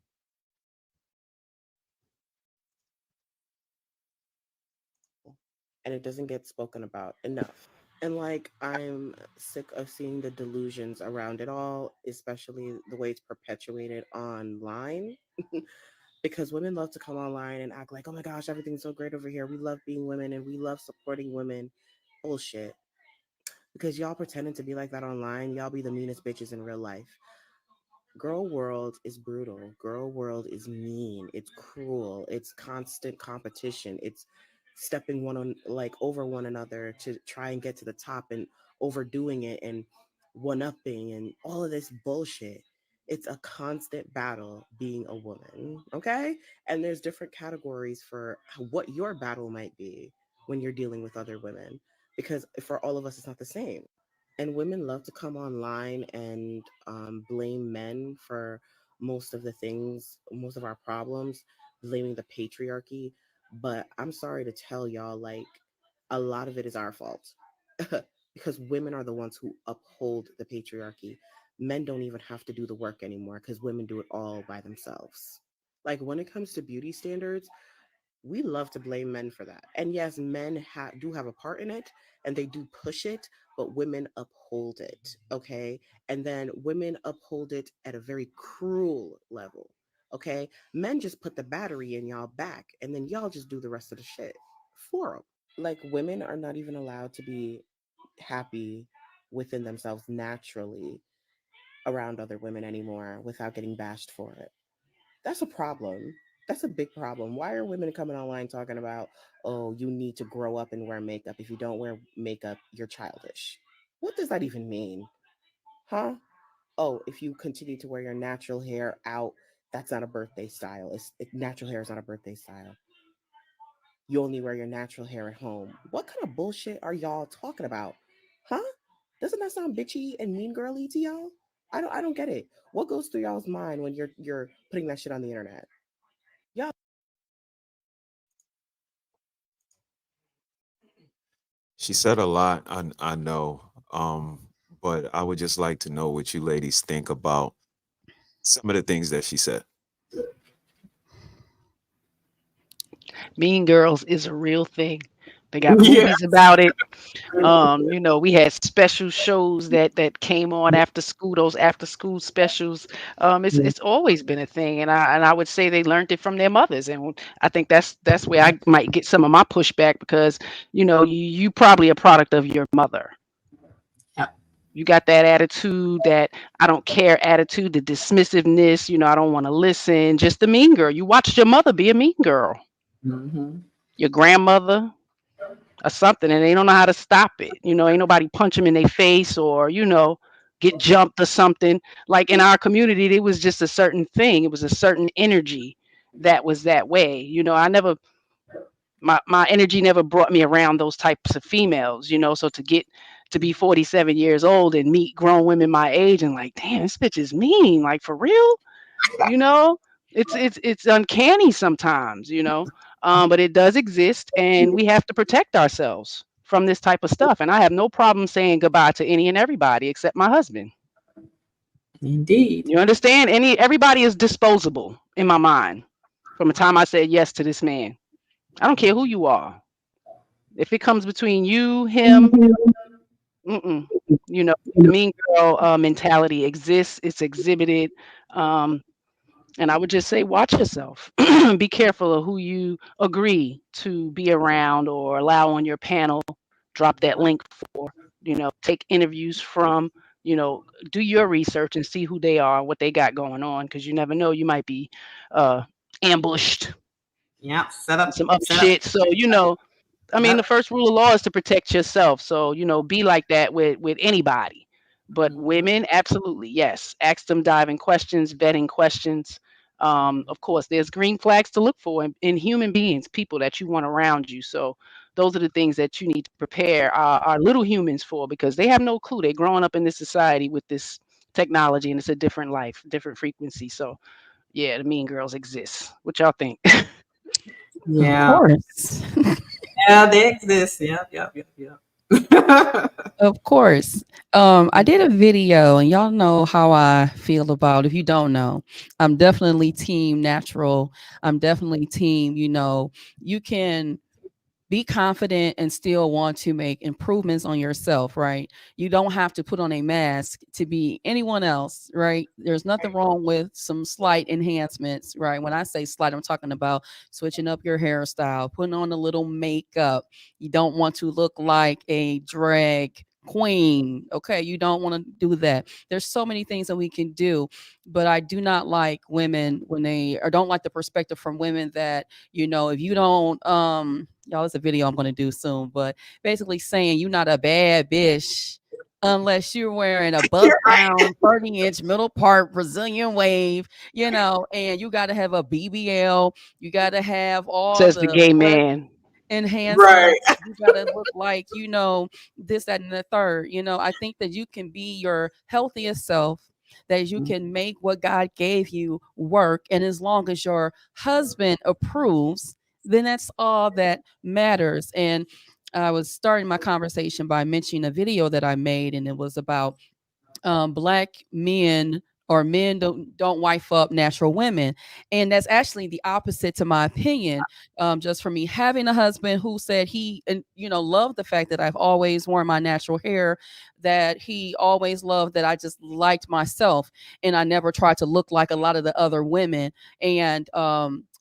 And it doesn't get spoken about enough. And like, I'm sick of seeing the delusions around it all, especially the way it's perpetuated online. Because women love to come online and act like, oh my gosh, everything's so great over here. We love being women and we love supporting women. Bullshit. Because y'all pretending to be like that online, y'all be the meanest bitches in real life. Girl world is brutal. Girl world is mean. It's cruel. It's constant competition. It's stepping over one another to try and get to the top, and overdoing it, and one-upping, and all of this bullshit. It's a constant battle being a woman, okay? And there's different categories for what your battle might be when you're dealing with other women, because for all of us, it's not the same. And women love to come online and blame men for most of the things, most of our problems, blaming the patriarchy. But I'm sorry to tell y'all, like, a lot of it is our fault. Because women are the ones who uphold the patriarchy. Men don't even have to do the work anymore, because women do it all by themselves. Like, when it comes to beauty standards, we love to blame men for that. And yes, men do have a part in it, and they do push it, but women uphold it, okay? And then women uphold it at a very cruel level, okay? Men just put the battery in y'all back, and then y'all just do the rest of the shit for them. Like, women are not even allowed to be happy within themselves naturally around other women anymore without getting bashed for it. That's a problem. That's a big problem. Why are women coming online talking about, oh, you need to grow up and wear makeup? If you don't wear makeup, you're childish. What does that even mean? Huh? Oh, if you continue to wear your natural hair out, that's not a birthday style. Natural hair is not a birthday style. You only wear your natural hair at home. What kind of bullshit are y'all talking about? Huh? Doesn't that sound bitchy and mean girly to y'all? I don't get it. What goes through y'all's mind when you're putting that shit on the internet? Y'all. She said a lot, I know. But I would just like to know what you ladies think about some of the things that she said. Mean Girls is a real thing. They got Yeah. movies about it. You know, we had special shows that came on after school, those after school specials. It's always been a thing, and I would say they learned it from their mothers, and I think that's where I might get some of my pushback because you know you probably a product of your mother. Yep. You got that attitude, that I don't care attitude, the dismissiveness. You know, I don't want to listen. Just the mean girl. You watched your mother be a mean girl, Mm-hmm. your grandmother or something, and they don't know how to stop it. You know, ain't nobody punch them in their face or, you know, get jumped or something. Like in our community, it was just a certain thing. It was a certain energy that was that way. You know, I never my energy never brought me around those types of females, you know. So to get to be 47 years old and meet grown women my age and like, damn, this bitch is mean, like for real, you know, it's uncanny sometimes, you know, but it does exist, and we have to protect ourselves from this type of stuff. And I have no problem saying goodbye to any and everybody except my husband. Indeed. You understand? Everybody is disposable in my mind. From the time I said yes to this man, I don't care who you are. If it comes between you, him, mm-mm. You know, the mean girl mentality exists. It's exhibited. Um, And I would just say, watch yourself. Be careful of who you agree to be around or allow on your panel. Drop that link for, you know, take interviews from, you know, do your research and see who they are, what they got going on, because you never know, you might be ambushed, Yep. Set up. some up Set up. shit. So, you know, I mean, the Yep. first rule of law is to protect yourself. So, you know, be like that with anybody. But women, absolutely, yes. Ask them diving questions, vetting questions. Of course, there's green flags to look for in human beings, people that you want around you. So those are the things that you need to prepare our little humans for, because they have no clue. They're growing up in this society with this technology, and it's a different life, different frequency. So yeah, the mean girls exist. What y'all think? Of Yeah. course. Yeah, they exist. Yep. Yep. Yep. Yep. Of course. I did a video, and y'all know how I feel about, if you don't know, I'm definitely team natural. I'm definitely team, you know, you can be confident and still want to make improvements on yourself, right? You don't have to put on a mask to be anyone else, right? There's nothing wrong with some slight enhancements, right? When I say slight, I'm talking about switching up your hairstyle, putting on a little makeup. You don't want to look like a drag queen. Okay, you don't want to do that. There's so many things that we can do, but I do not like women when they, or don't like the perspective from women that, you know, if you don't y'all, it's a video I'm going to do soon, but basically saying you're not a bad bitch unless you're wearing a bust down 30-inch middle part Brazilian wave, you know, and you got to have a BBL, you got to have all Says the the gay breast man. enhancements, you got to look like, you know, this, that, and the third. You know, I think that you can be your healthiest self, that you can make what God gave you work, and as long as your husband approves, then that's all that matters. And I was starting my conversation by mentioning a video that I made, and it was about black men, or men don't wife up natural women, and that's actually the opposite to my opinion. Just for me having a husband who said he, and you know, loved the fact that I've always worn my natural hair, that he always loved that I just liked myself and I never tried to look like a lot of the other women. And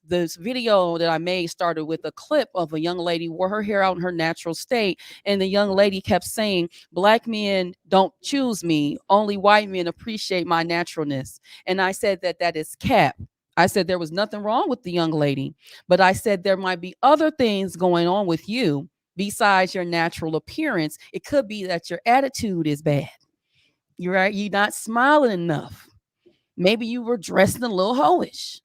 this video that I made started with a clip of a young lady wore her hair out in her natural state, and the young lady kept saying, "Black men don't choose me, only white men appreciate my naturalness." And I said that that is cap. I said there was nothing wrong with the young lady, but I said there might be other things going on with you besides your natural appearance. It could be that your attitude is bad. You're right. You're not smiling enough. Maybe you were dressing a little hoish.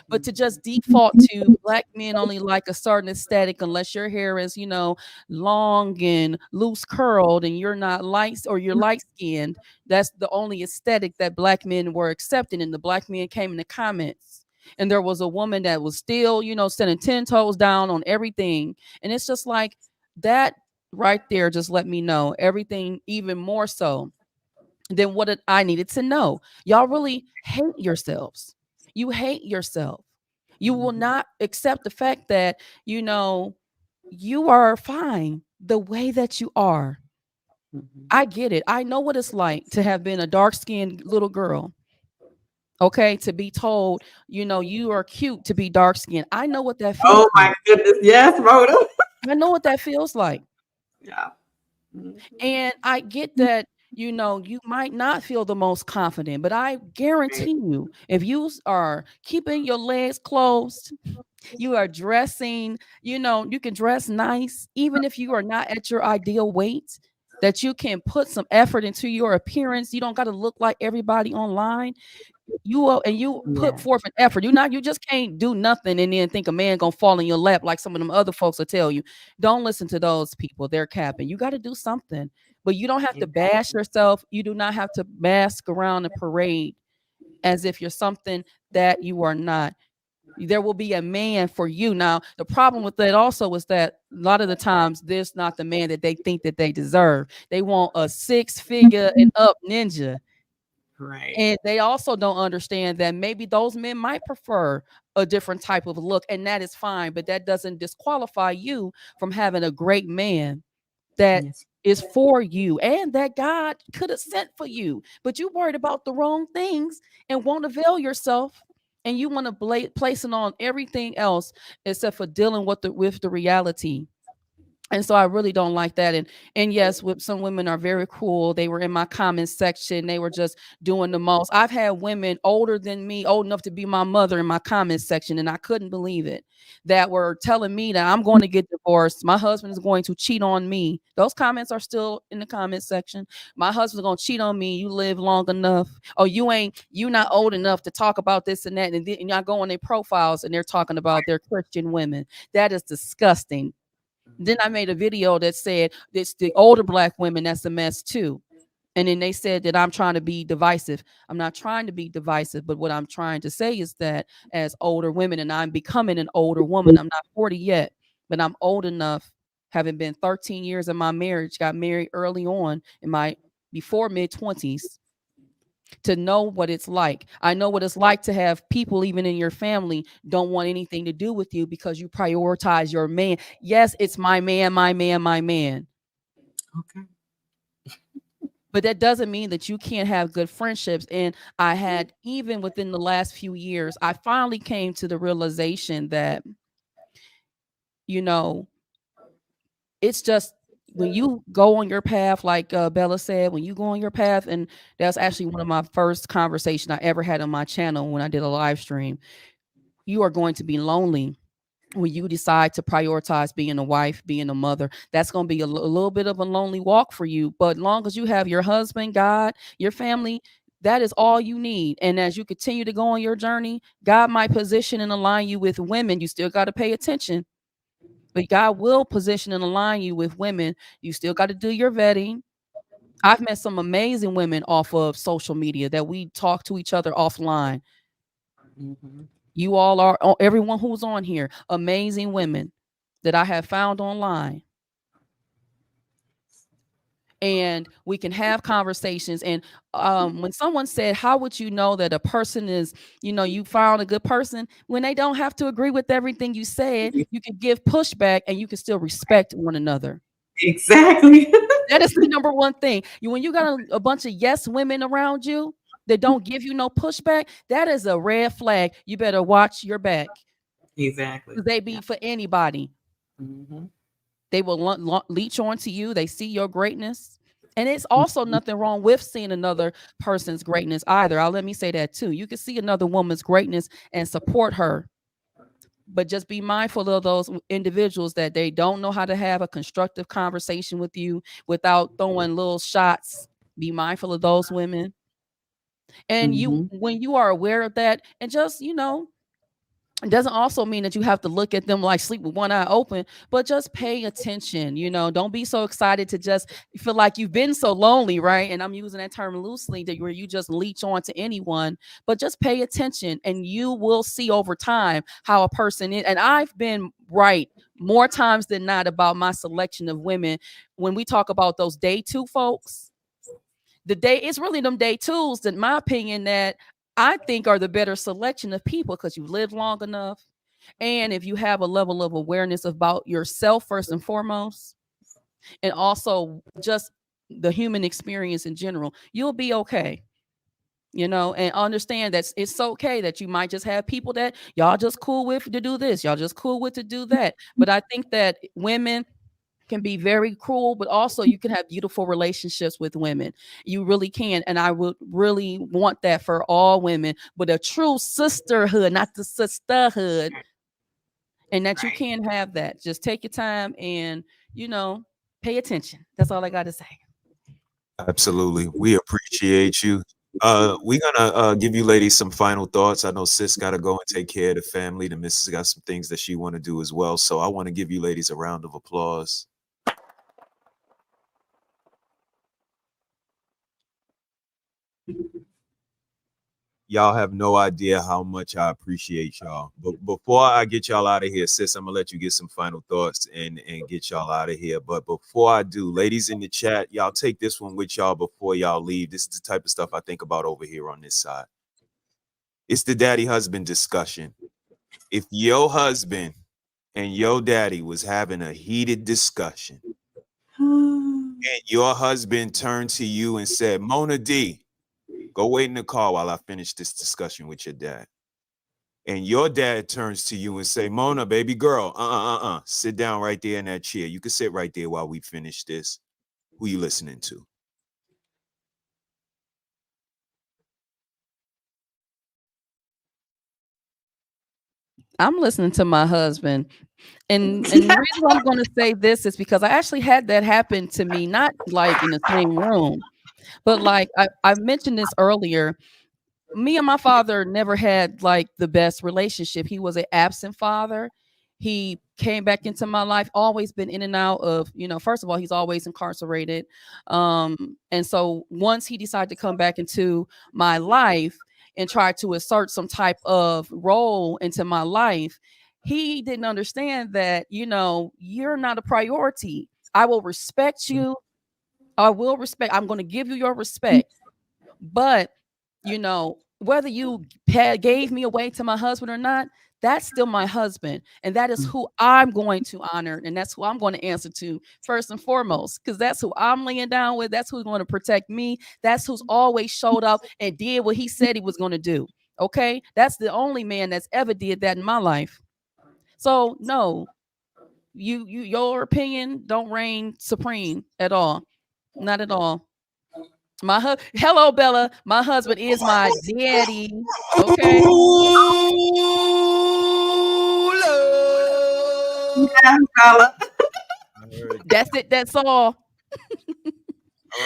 But to just default to black men only like a certain aesthetic, unless your hair is, you know, long and loose curled and you're not light, or you're light skinned, that's the only aesthetic that black men were accepting. And the black men came in the comments, and there was a woman that was still, you know, standing 10 toes down on everything. And it's just like that right there just let me know everything even more so than what I needed to know. Y'all really hate yourselves. You hate yourself. You will not accept the fact that, you know, you are fine the way that you are. I get it. I know what it's like to have been a dark-skinned little girl. Okay, to be told, you are cute to be dark-skinned. I know what that feels Oh my like. goodness. Yes, Rhoda. I know what that feels like. Yeah. And I get that, you might not feel the most confident, but I guarantee you, if you are keeping your legs closed, you are dressing, you can dress nice, even if you are not at your ideal weight, that you can put some effort into your appearance. You don't got to look like everybody online. You put Yeah. forth an effort. You just can't do nothing and then think a man gonna fall in your lap like some of them other folks will tell you. Don't listen to those people. They're capping. You got to do something, but you don't have to bash yourself. You do not have to mask around and parade as if you're something that you are not. There will be a man for you. Now, the problem with that also is that a lot of the times there's not the man that they think that they deserve. They want a 6-figure and up ninja. Right. And they also don't understand that maybe those men might prefer a different type of look, and that is fine, but that doesn't disqualify you from having a great man that Yes. is for you and that God could have sent for you. But you worried about the wrong things and won't avail yourself, and you want to place it on everything else except for dealing with the reality. And so I really don't like that. And yes, some women are very cruel. They were in my comments section. They were just doing the most. I've had women older than me, old enough to be my mother, in my comments section, and I couldn't believe it, that were telling me that I'm going to get divorced. My husband is going to cheat on me. Those comments are still in the comment section. My husband's going to cheat on me. You live long enough. Oh, you not old enough to talk about this and that. And y'all go on their profiles and they're talking about their Christian women. That is disgusting. Then I made a video that said it's the older Black women that's a mess too. And then they said that I'm trying to be divisive. I'm not trying to be divisive, but what I'm trying to say is that as older women, and I'm becoming an older woman, I'm not 40 yet, but I'm old enough, having been 13 years in my marriage, got married early on in my before mid-20s, to know what it's like. I know what it's like to have people, even in your family, don't want anything to do with you because you prioritize your man. Yes, it's my man, my man, my man. Okay. But that doesn't mean that you can't have good friendships. And I had, even within the last few years, I finally came to the realization that, it's just when you go on your path, like Bella said, when you go on your path, and that's actually one of my first conversations I ever had on my channel when I did a live stream. You are going to be lonely when you decide to prioritize being a wife, being a mother. That's going to be a little bit of a lonely walk for you. But long as you have your husband, God, your family, that is all you need. And as you continue to go on your journey, God might position and align you with women. You still got to pay attention. But God will position and align you with women. You still got to do your vetting. I've met some amazing women off of social media that we talk to each other offline. You all are, everyone who's on here, amazing women that I have found online. And we can have conversations. And when someone said, how would you know that a person is, you found a good person? When they don't have to agree with everything you said, you can give pushback and you can still respect one another. Exactly. That is the number one thing. When you got a bunch of yes women around you that don't give you no pushback, that is a red flag. You better watch your back. Exactly. They be for anybody. Mm-hmm. They will leech onto you. They see your greatness. And it's also nothing wrong with seeing another person's greatness either. Let me say that too. You can see another woman's greatness and support her. But just be mindful of those individuals that they don't know how to have a constructive conversation with you without throwing little shots. Be mindful of those women. And when you are aware of that, and just, it doesn't also mean that you have to look at them like sleep with one eye open, but just pay attention. Don't be so excited to just feel like you've been so lonely, right? And I'm using that term loosely, that where you just leech on to anyone, but just pay attention and you will see over time how a person is. And I've been right more times than not about my selection of women. When we talk about those day two folks, it's really them day twos, that my opinion, that I think are the better selection of people, because you live long enough, And if you have a level of awareness about yourself first and foremost, and also just the human experience in general, you'll be okay. And understand that it's okay that you might just have people that y'all just cool with to do this, y'all just cool with to do that. But I think that women can be very cruel, but also you can have beautiful relationships with women. You really can. And I would really want that for all women, but a true sisterhood, not the sisterhood. And that you can have that. Just take your time and, pay attention. That's all I got to say. Absolutely. We appreciate you. We're gonna give you ladies some final thoughts. I know sis gotta go and take care of the family. The missus got some things that she want to do as well. So I want to give you ladies a round of applause. Y'all have no idea how much I appreciate y'all. But before I get y'all out of here, sis, I'm gonna let you get some final thoughts and get y'all out of here. But before I do, ladies in the chat, y'all take this one with y'all before y'all leave. This is the type of stuff I think about over here on this side. It's the daddy husband discussion. If your husband and your daddy was having a heated discussion and your husband turned to you and said, Mona D, go wait in the car while I finish this discussion with your dad. And your dad turns to you and say, Mona, baby girl, sit down right there in that chair. You can sit right there while we finish this. Who you listening to? I'm listening to my husband. And the reason why I'm going to say this is because I actually had that happen to me, not like in the same room, but like I mentioned this earlier. Me and my father never had like the best relationship. He was an absent father. He came back into my life, always been in and out of, first of all, he's always incarcerated. And so once he decided to come back into my life and try to assert some type of role into my life, he didn't understand that, you're not a priority. I will respect you. I'm going to give you your respect. But whether you gave me away to my husband or not, that's still my husband. And that is who I'm going to honor. And that's who I'm going to answer to first and foremost, because that's who I'm laying down with. That's who's going to protect me. That's who's always showed up and did what he said he was going to do. Okay. That's the only man that's ever did that in my life. So no, your opinion don't reign supreme at all. Not at all. Hello, Bella. My husband is my daddy. Okay. Yeah, Bella. That's it. That's all. All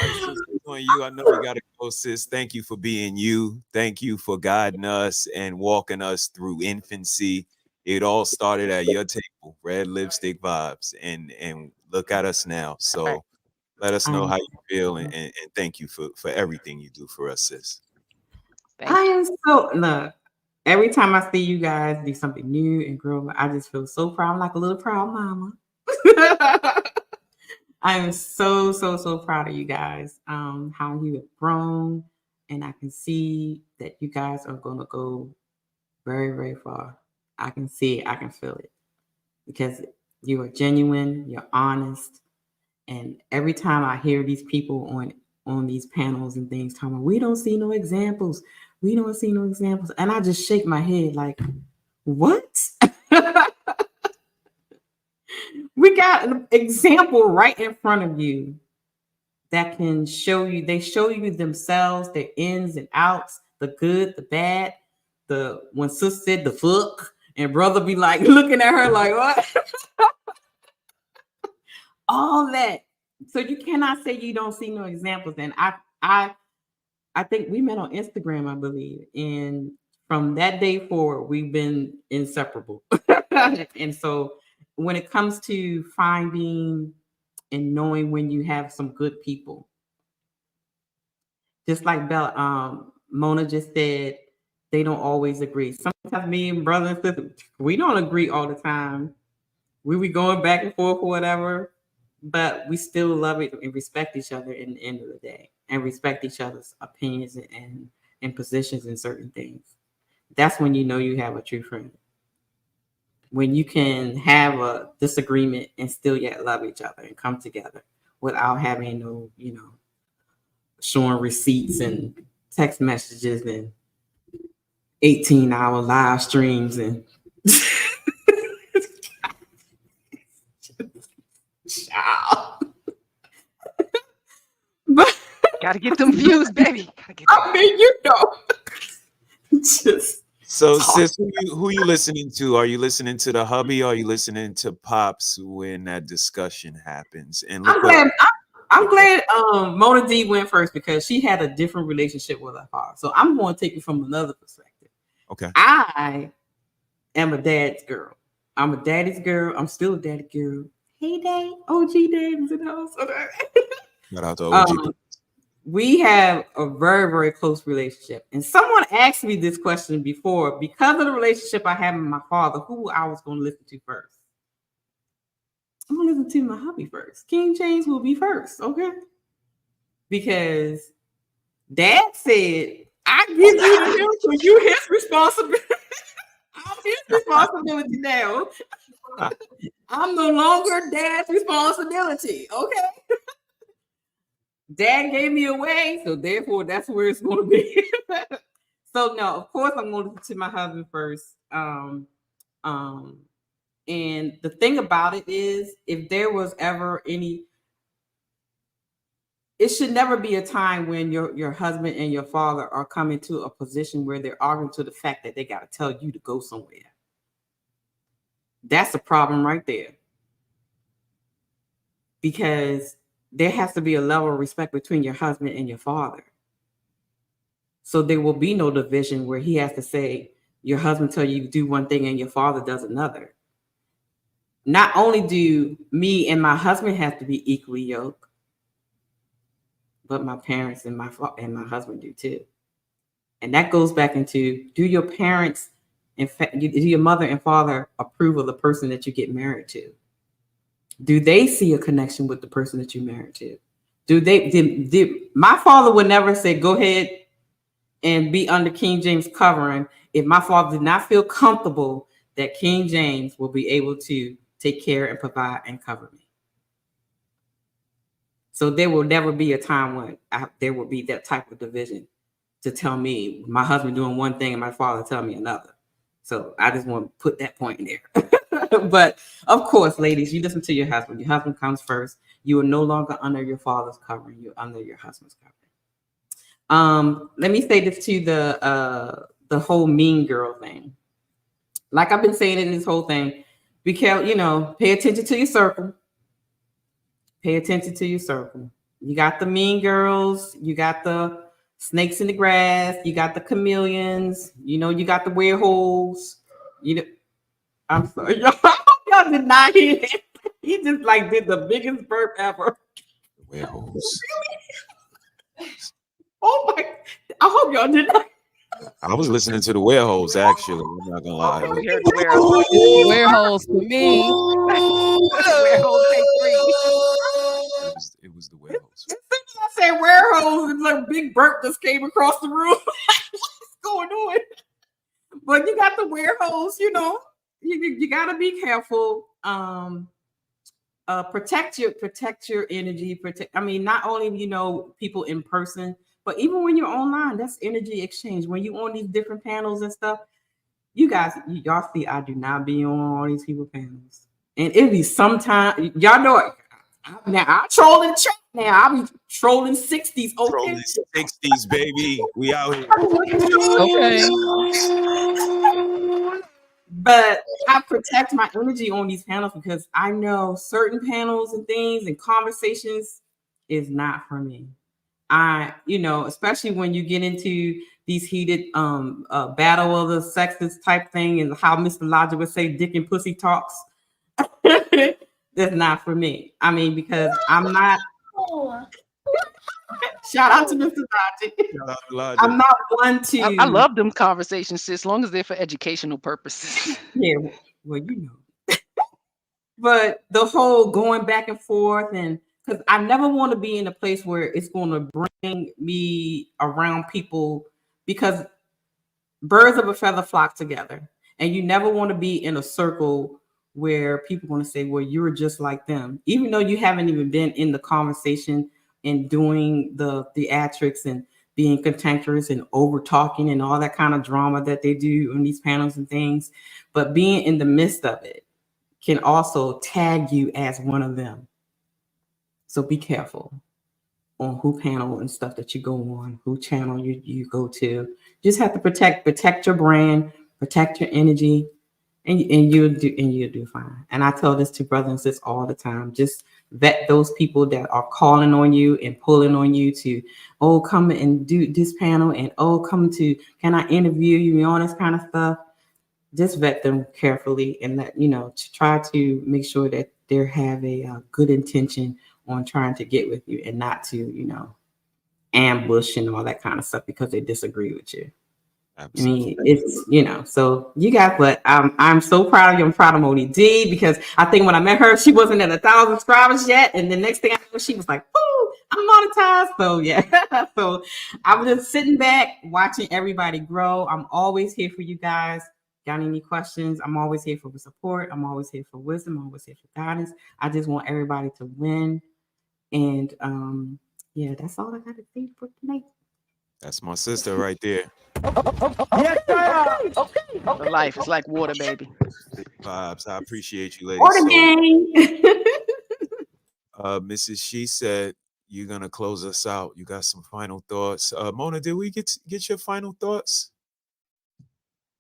right, sis, it's on you. I know you gotta go, sis. Thank you for being you. Thank you for guiding us and walking us through infancy. It all started at your table, red lipstick vibes, and look at us now. So let us know how you feel and thank you for everything you do for us, sis. I am so look. Every time I see you guys do something new and grow, I just feel so proud. I'm like a little proud mama. I am so proud of you guys. How you have grown, and I can see that you guys are going to go very far. I can see it. I can feel it because you are genuine. You're honest, and every time I hear these people on these panels and things talking about, we don't see no examples. We don't see no examples, and I just shake my head like, what? We got an example right in front of you that can show you, they show you themselves, their ins and outs, the good, the bad, the when sis said the fuck, and brother be like looking at her like, what? All that. So you cannot say you don't see no examples. And I think we met on Instagram, I believe. And from that day forward, we've been inseparable. And so when it comes to finding and knowing when you have some good people, just like Mona just said, they don't always agree. Sometimes me and brother and sister, we don't agree all the time. We be going back and forth or whatever, but we still love it and respect each other in the end of the day, and respect each other's opinions and positions in certain things. That's when you know you have a true friend. when you can have a disagreement and still yet love each other and come together without having no, showing receipts and text messages and 18-hour live streams and but Gotta get them views, baby. I mean, just So, sis, who you listening to? Are you listening to the hubby? Or are you listening to Pops when that discussion happens? And look I'm glad Mona D went first because she had a different relationship with her father. So I'm going to take it from another perspective. Okay. I am a dad's girl. I'm a daddy's girl. I'm still a daddy girl. Hey, Dad. OG Dad is in the house. Shout out to OG. We have a very, very close relationship. And someone asked me this question before because of the relationship I have with my father, who I was going to listen to first. I'm going to listen to my hubby first. King James will be first, okay? Because Dad said, I give you to him because you his responsibility. I'm his responsibility now. I'm no longer Dad's responsibility, okay? Dad gave me away, so therefore that's where it's going to be. So no, of course I'm going to listen to my husband first. And the thing about it is, if there was ever any, it should never be a time when your husband and your father are coming to a position where they're arguing to the fact that they got to tell you to go somewhere. That's a problem right there. Because there has to be a level of respect between your husband and your father. So there will be no division where he has to say, your husband tell you to do one thing and your father does another. Not only do me and my husband have to be equally yoked, but my parents and my husband do too. And that goes back into, do your parents, do your mother and father approve of the person that you get married to? Do they see a connection with the person that you married to? My father would never say, go ahead and be under King James covering if my father did not feel comfortable that King James will be able to take care and provide and cover me. So there will never be a time when there will be that type of division to tell me my husband doing one thing and my father telling me another. So I just want to put that point in there. But of course, ladies, you listen to your husband. Your husband comes first. You are no longer under your father's covering. You're under your husband's covering. Let me say this to the whole mean girl thing. Like I've been saying in this whole thing, be careful, pay attention to your circle. Pay attention to your circle. You got the mean girls, you got the snakes in the grass, you got the chameleons, you got the werewolves. I'm sorry, y'all did not hear it. He just did the biggest burp ever. Werewolves. Oh my! I hope y'all did not. I was listening to the werewolves, actually. I'm not gonna lie. We heard the werewolves. Werewolves to me. Werewolves take three. It was the werewolves. As soon as I said werewolves, it's like a big burp just came across the room. What's going on? But you got the werewolves, you got to be careful. Protect your energy. Not only people in person, but even when you're online, that's energy exchange. When you're on these different panels and stuff, y'all see, I do not be on all these people panels, and it be sometimes y'all know it. Now I troll in chat. Now I be trolling 60s. Okay, trolling 60s, baby. We out here. Okay. But I protect my energy on these panels because I know certain panels and things and conversations is not for me. Especially when you get into these heated battle of the sexes type thing and how Mr. Logic would say dick and pussy talks. That's not for me. Because I'm not. Shout out to Mr. Logic. I'm not one to. I love them conversations, sis, as long as they're for educational purposes. Yeah, well, But the whole going back and forth, and because I never want to be in a place where it's going to bring me around people, because birds of a feather flock together. And you never want to be in a circle where people want to say, well, you're just like them, even though you haven't even been in the conversation and doing the theatrics and being cantankerous and over talking and all that kind of drama that they do on these panels and things. But being in the midst of it can also tag you as one of them. So be careful on who panel and stuff that you go on, who channel you go to. Just have to protect your brand, protect your energy, and you'll do fine. And I tell this to brothers and sisters all the time. Just vet those people that are calling on you and pulling on you to, oh, come and do this panel, and oh, come to, can I interview you, and all this kind of stuff. Just vet them carefully, and that, to try to make sure that they have a good intention on trying to get with you, and not to, ambush and all that kind of stuff because they disagree with you. Absolutely. I mean, it's, so you got, but I'm so proud of you. I'm proud of Moni D, because I think when I met her, she wasn't at 1,000 subscribers yet. And the next thing I know, she was like, "Woo, I'm monetized." So yeah. So I'm just sitting back, watching everybody grow. I'm always here for you guys. Got any questions? I'm always here for support. I'm always here for wisdom. I'm always here for guidance. I just want everybody to win. And yeah, that's all I got to say for tonight. That's my sister right there. The life is like water, baby. Big vibes. I appreciate you, ladies. Water gang. Mrs. She said you're gonna close us out. You got some final thoughts. Mona, did we get your final thoughts?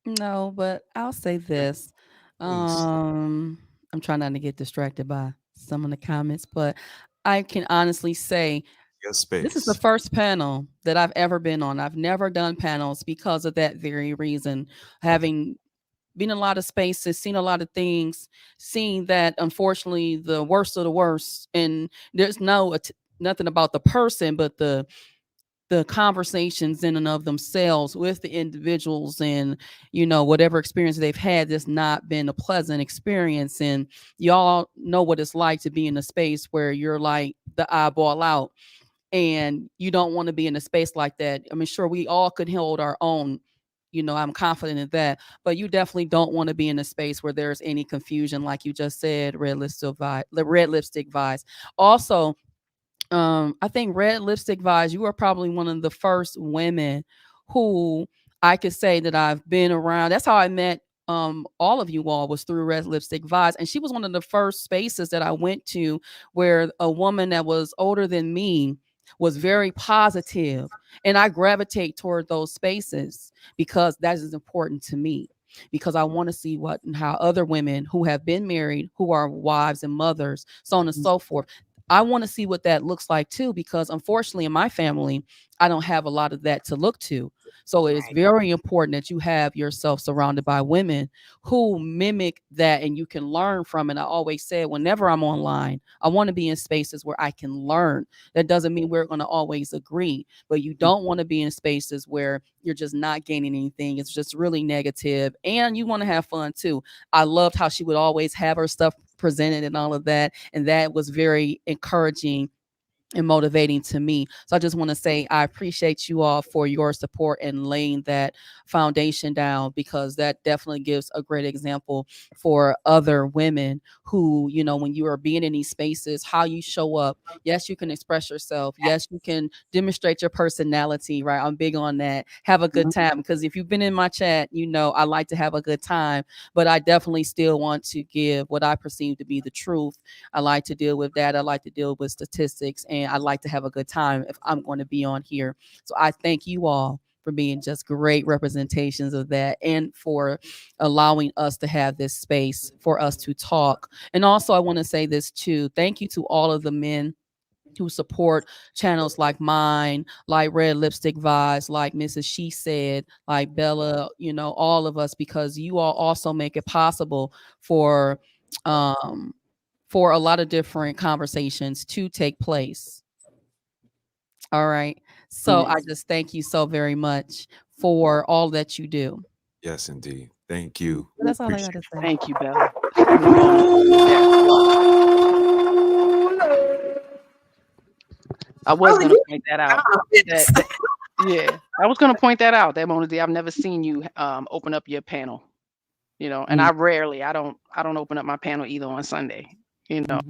No, but I'll say this. Please. I'm trying not to get distracted by some of the comments, but I can honestly say Your this is the space. first panel that I've ever been on. I've never done panels because of that very reason. Having been in a lot of spaces, seen a lot of things, seeing that unfortunately the worst of the worst, and there's nothing about the person, but the conversations in and of themselves with the individuals, and whatever experience they've had, that's not been a pleasant experience. And y'all know what it's like to be in a space where you're like the eyeball out, and you don't want to be in a space like that. I mean, sure, we all could hold our own, I'm confident in that, but you definitely don't want to be in a space where there's any confusion, like you just said, red lipstick vibes. Also, I think Red Lipstick Vibes, you are probably one of the first women who I could say that I've been around. That's how I met all of you all, was through Red Lipstick Vibes. And she was one of the first spaces that I went to where a woman that was older than me was very positive. And I gravitate toward those spaces because that is important to me. Because I want to see what and how other women who have been married, who are wives and mothers, so on and so forth. I want to see what that looks like too, because unfortunately in my family, I don't have a lot of that to look to. So it's very important that you have yourself surrounded by women who mimic that and you can learn from. And I always say, whenever I'm online, I want to be in spaces where I can learn. That doesn't mean we're going to always agree, but you don't want to be in spaces where you're just not gaining anything. It's just really negative, and you want to have fun too. I loved how she would always have her stuff presented and all of that, and that was very encouraging and motivating to me. So I just want to say I appreciate you all for your support and laying that foundation down, because that definitely gives a great example for other women who, when you are being in these spaces, how you show up. Yes, you can express yourself. Yes, you can demonstrate your personality, right? I'm big on that. Have a good time, because if you've been in my chat, I like to have a good time, but I definitely still want to give what I perceive to be the truth. I like to deal with that. I like to deal with statistics, and I like to have a good time if I'm going to be on here. So I thank you all for being just great representations of that, and for allowing us to have this space for us to talk. And also, I want to say this too. Thank you to all of the men who support channels like mine, like Red Lipstick Vibes, like Mrs. She Said, like Bella, all of us, because you all also make it possible for a lot of different conversations to take place. All right. So I just thank you so very much for all that you do. Yes, indeed. Thank you. That's all I got to say. Thank you, Bella. I was going to point that out. I was going to point that out, that Mona D, I've never seen you open up your panel. you know, and I don't open up my panel either on Sunday, you know.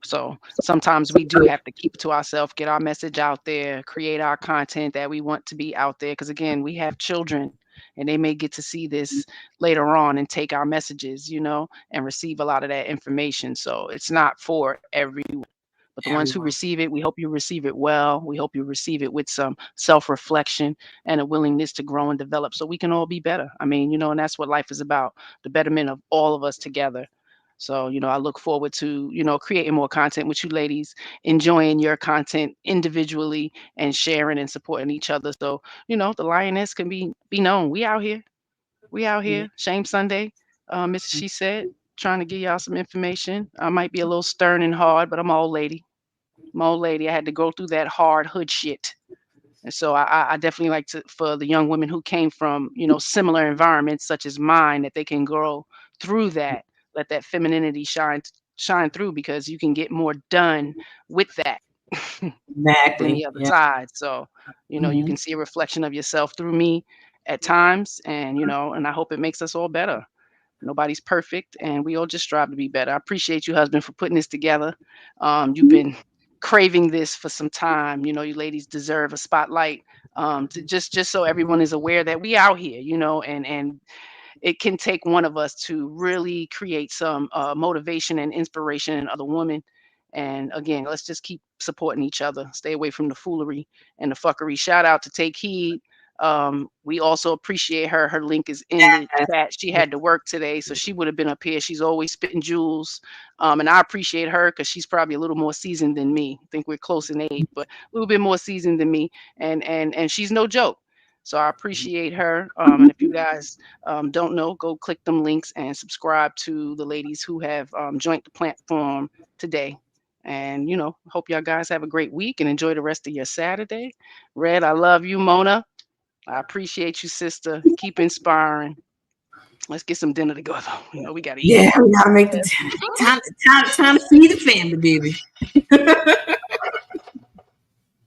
So sometimes we do have to keep it to ourselves, get our message out there, create our content that we want to be out there. Because again, we have children and they may get to see this later on and take our messages, you know, and receive a lot of that information. So it's not for everyone. But the ones who receive it, we hope you receive it well. We hope you receive it with some self-reflection and a willingness to grow and develop so we can all be better. I mean, you know, and that's what life is about, the betterment of all of us together. So, you know, I look forward to, you know, creating more content with you ladies, enjoying your content individually and sharing and supporting each other. So, you know, the Lioness can be known. We out here. We out here. Shame Sunday. Miss She Said, trying to give y'all some information. I might be a little stern and hard, but I'm an old lady. I'm an old lady. I had to go through that hard hood shit. And so I definitely like to, for the young women who came from, you know, similar environments such as mine, that they can grow through that, let that femininity shine through, because you can get more done with that than Exactly. the other Yeah. side. So, you know, you can see a reflection of yourself through me at times, and, you know, and I hope it makes us all better. Nobody's perfect, and we all just strive to be better. I appreciate you, husband, for putting this together. You've been craving this for some time. You know, you ladies deserve a spotlight, to just so everyone is aware that we out here, you know, and it can take one of us to really create some motivation and inspiration in other women. And again, let's just keep supporting each other. Stay away from the foolery and the fuckery. Shout out to Take Heed. We also appreciate her. Her link is in the chat. She had to work today, so she would have been up here. She's always spitting jewels. And I appreciate her because she's probably a little more seasoned than me. I think we're close in age, but a little bit more seasoned than me. And she's no joke. So I appreciate her. And if you guys don't know, go click them links and subscribe to the ladies who have joined the platform today. And, you know, hope y'all guys have a great week and enjoy the rest of your Saturday. Red, I love you. Mona, I appreciate you, sister. Keep inspiring. Let's get some dinner together. You know, we got to eat. Yeah, we gotta make the time to feed the family, baby.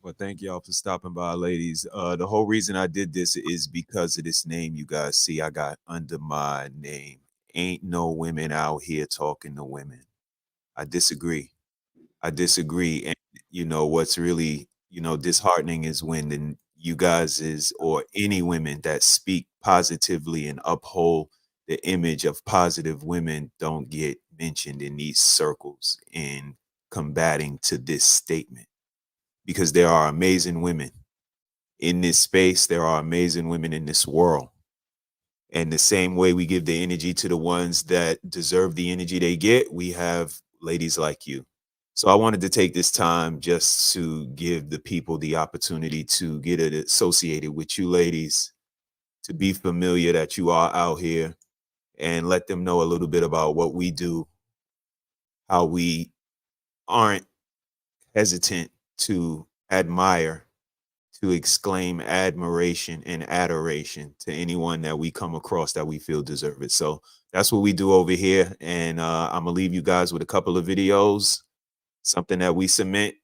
Well, thank y'all for stopping by, ladies. The whole reason I did this is because of this name you guys see I got under my name. Ain't no women out here talking to women. I disagree. And, you know, what's really, you know, disheartening is when you guys or any women that speak positively and uphold the image of positive women don't get mentioned in these circles in combating to this statement. Because there are amazing women in this space. There are amazing women in this world. And the same way we give the energy to the ones that deserve the energy they get, we have ladies like you. So I wanted to take this time just to give the people the opportunity to get it associated with you ladies, to be familiar that you are out here, and let them know a little bit about what we do, how we aren't hesitant to admire, to exclaim admiration and adoration to anyone that we come across that we feel deserve it. So that's what we do over here. And I'm gonna leave you guys with a couple of videos, something that we submit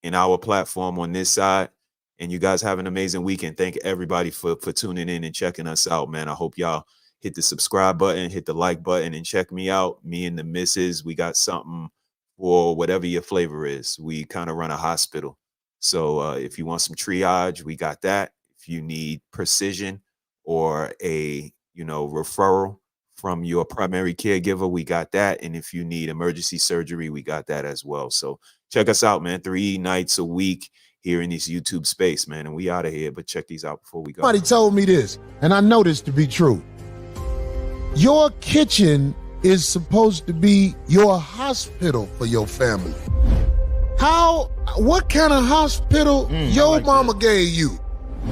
in our platform on this side. And you guys have an amazing weekend. Thank everybody for tuning in and checking us out, man. I hope y'all hit the subscribe button, hit the like button, and check me out. Me and the missus, we got something for whatever your flavor is. We kind of run a hospital. So if you want some triage, we got that. If you need precision or a, you know, referral from your primary caregiver, we got that. And if you need emergency surgery, we got that as well. So check us out, man. 3 nights a week here in this YouTube space, man. And we out of here, but check these out before we go. Somebody told me this, and I know this to be true. Your kitchen is supposed to be your hospital for your family. What kind of hospital your mama gave you?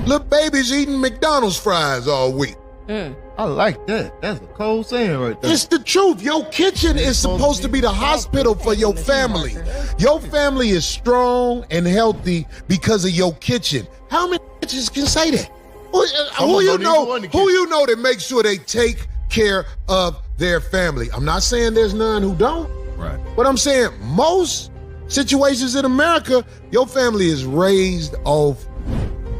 Little babies eating McDonald's fries all week. I like that. That's a cold saying right there. It's the truth. Your kitchen is supposed to be the hospital for your family. Your family is strong and healthy because of your kitchen. How many bitches can say that? Who you know that makes sure they take care of their family? I'm not saying there's none who don't. Right. But I'm saying most situations in America, your family is raised off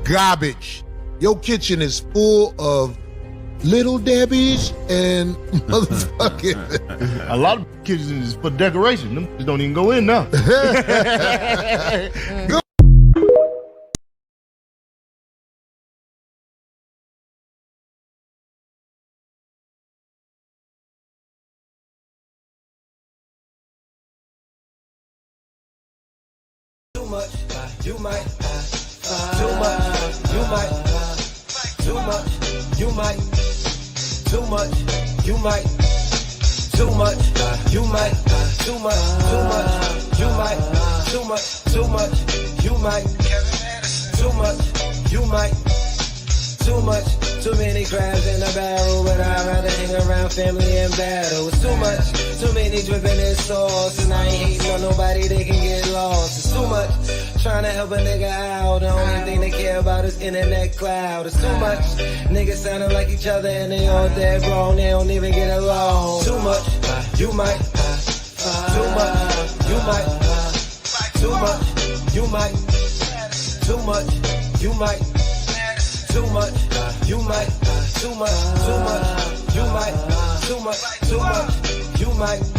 garbage. Your kitchen is full of Little Debbie's and motherfucking. A lot of kitchens is for decoration. Them don't even go in now. Go. Too much, you might. Too much, you might. Too much, you might. Too much, you might. Too much, you might. Too much, you might. Too much, you might. Too much, you might. Too much, too many crabs in a barrel, but I'd rather hang around family and battle. It's too much, too many dripping in sauce, and I ain't hating on nobody, they can get lost. It's too much, trying to help a nigga out, the only thing they care about is internet cloud. It's too much, niggas sounding like each other and they all dead wrong, they don't even get along. Too much, you might. Too much, you might. Too much, you might. Too much, you might. Too much, you might. Too much, you might. Too much, you might.